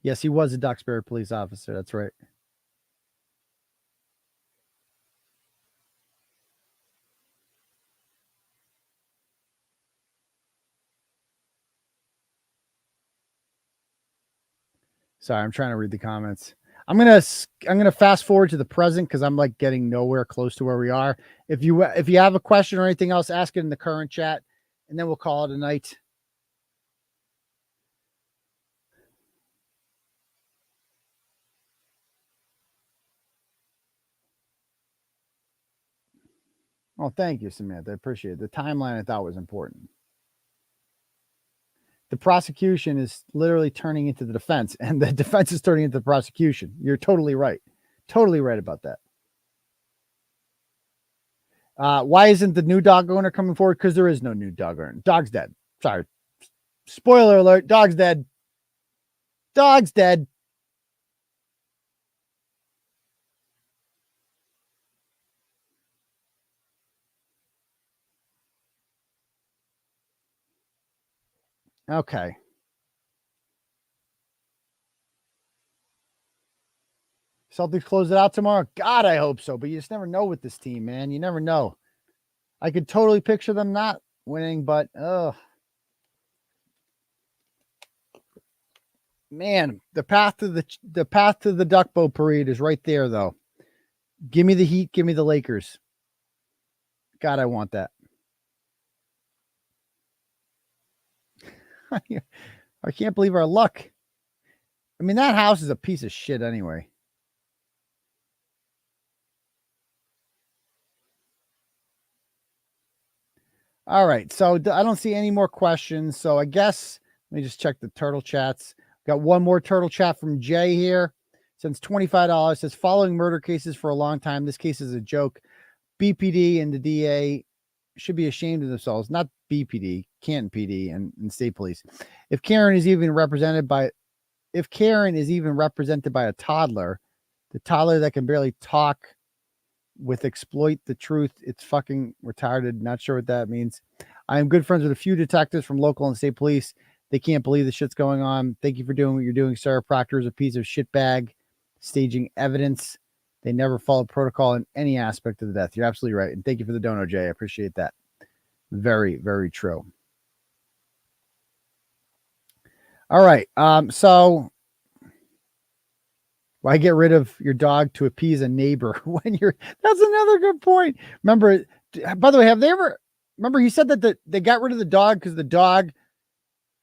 Yes, he was a Duxbury police officer. That's right. Sorry, I'm trying to read the comments. I'm gonna fast forward to the present because I'm like getting nowhere close to where we are. If you have a question or anything else, ask it in the current chat, and then we'll call it a night. Oh, thank you, Samantha. I appreciate it. The timeline I thought was important. The prosecution is literally turning into the defense, and the defense is turning into the prosecution. You're totally right. Totally right about that. Why isn't the new dog owner coming forward? Because there is no new dog owner. Dog's dead. Sorry. Spoiler alert. Dog's dead. Dog's dead. Okay. Celtics close it out tomorrow. God, I hope so. But you just never know with this team, man. You never know. I could totally picture them not winning, but man, the path to the Duck Boat Parade is right there, though. Give me the Heat. Give me the Lakers. God, I want that. I can't believe our luck. I mean, that house is a piece of shit anyway. All right. So I don't see any more questions. So I guess let me just check the turtle chats. Got one more turtle chat from Jay here. Sends $25. Says following murder cases for a long time. This case is a joke. BPD and the DA should be ashamed of themselves. Not BPD, Canton PD and state police. If Karen is even represented by a toddler, the toddler that can barely talk with exploit the truth, it's fucking retarded. Not sure what that means. I am good friends with a few detectives from local and state police. They can't believe the shit's going on. Thank you for doing what you're doing, sir. Proctor is a piece of shit bag, staging evidence. They never followed protocol in any aspect of the death. You're absolutely right. And thank you for the dono, Jay. I appreciate that. Very, very true. All right. So why get rid of your dog to appease a neighbor when that's another good point. Remember, by the way, remember he said that they got rid of the dog because the dog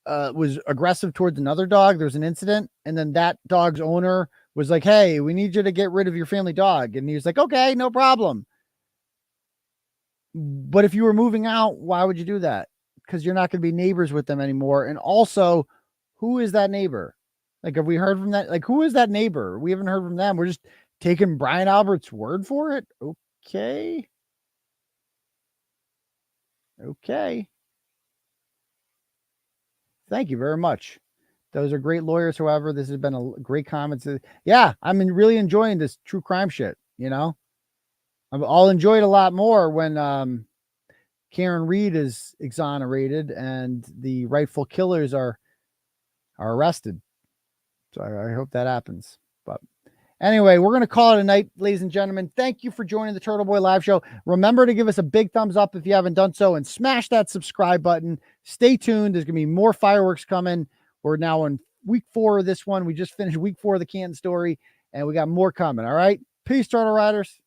was aggressive towards another dog. There was an incident, and then that dog's owner was like, hey, we need you to get rid of your family dog. And he was like, okay, no problem. But if you were moving out, why would you do that? Because you're not going to be neighbors with them anymore. And also, who is that neighbor? Like, have we heard from that? Like, who is that neighbor? We haven't heard from them. We're just taking Brian Albert's word for it. Okay. Okay. Thank you very much. Those are great lawyers. However, this has been a great comments. Yeah, I'm really enjoying this true crime shit. You know, I'll enjoy it a lot more when Karen Reed is exonerated and the rightful killers are arrested. So I hope that happens. But anyway, we're going to call it a night, ladies and gentlemen. Thank you for joining the Turtle Boy Live Show. Remember to give us a big thumbs up if you haven't done so, and smash that subscribe button. Stay tuned. There's going to be more fireworks coming. We're now in week 4 of this one. We just finished week 4 of the Canton story, and we got more coming. All right. Peace, Turtle Riders.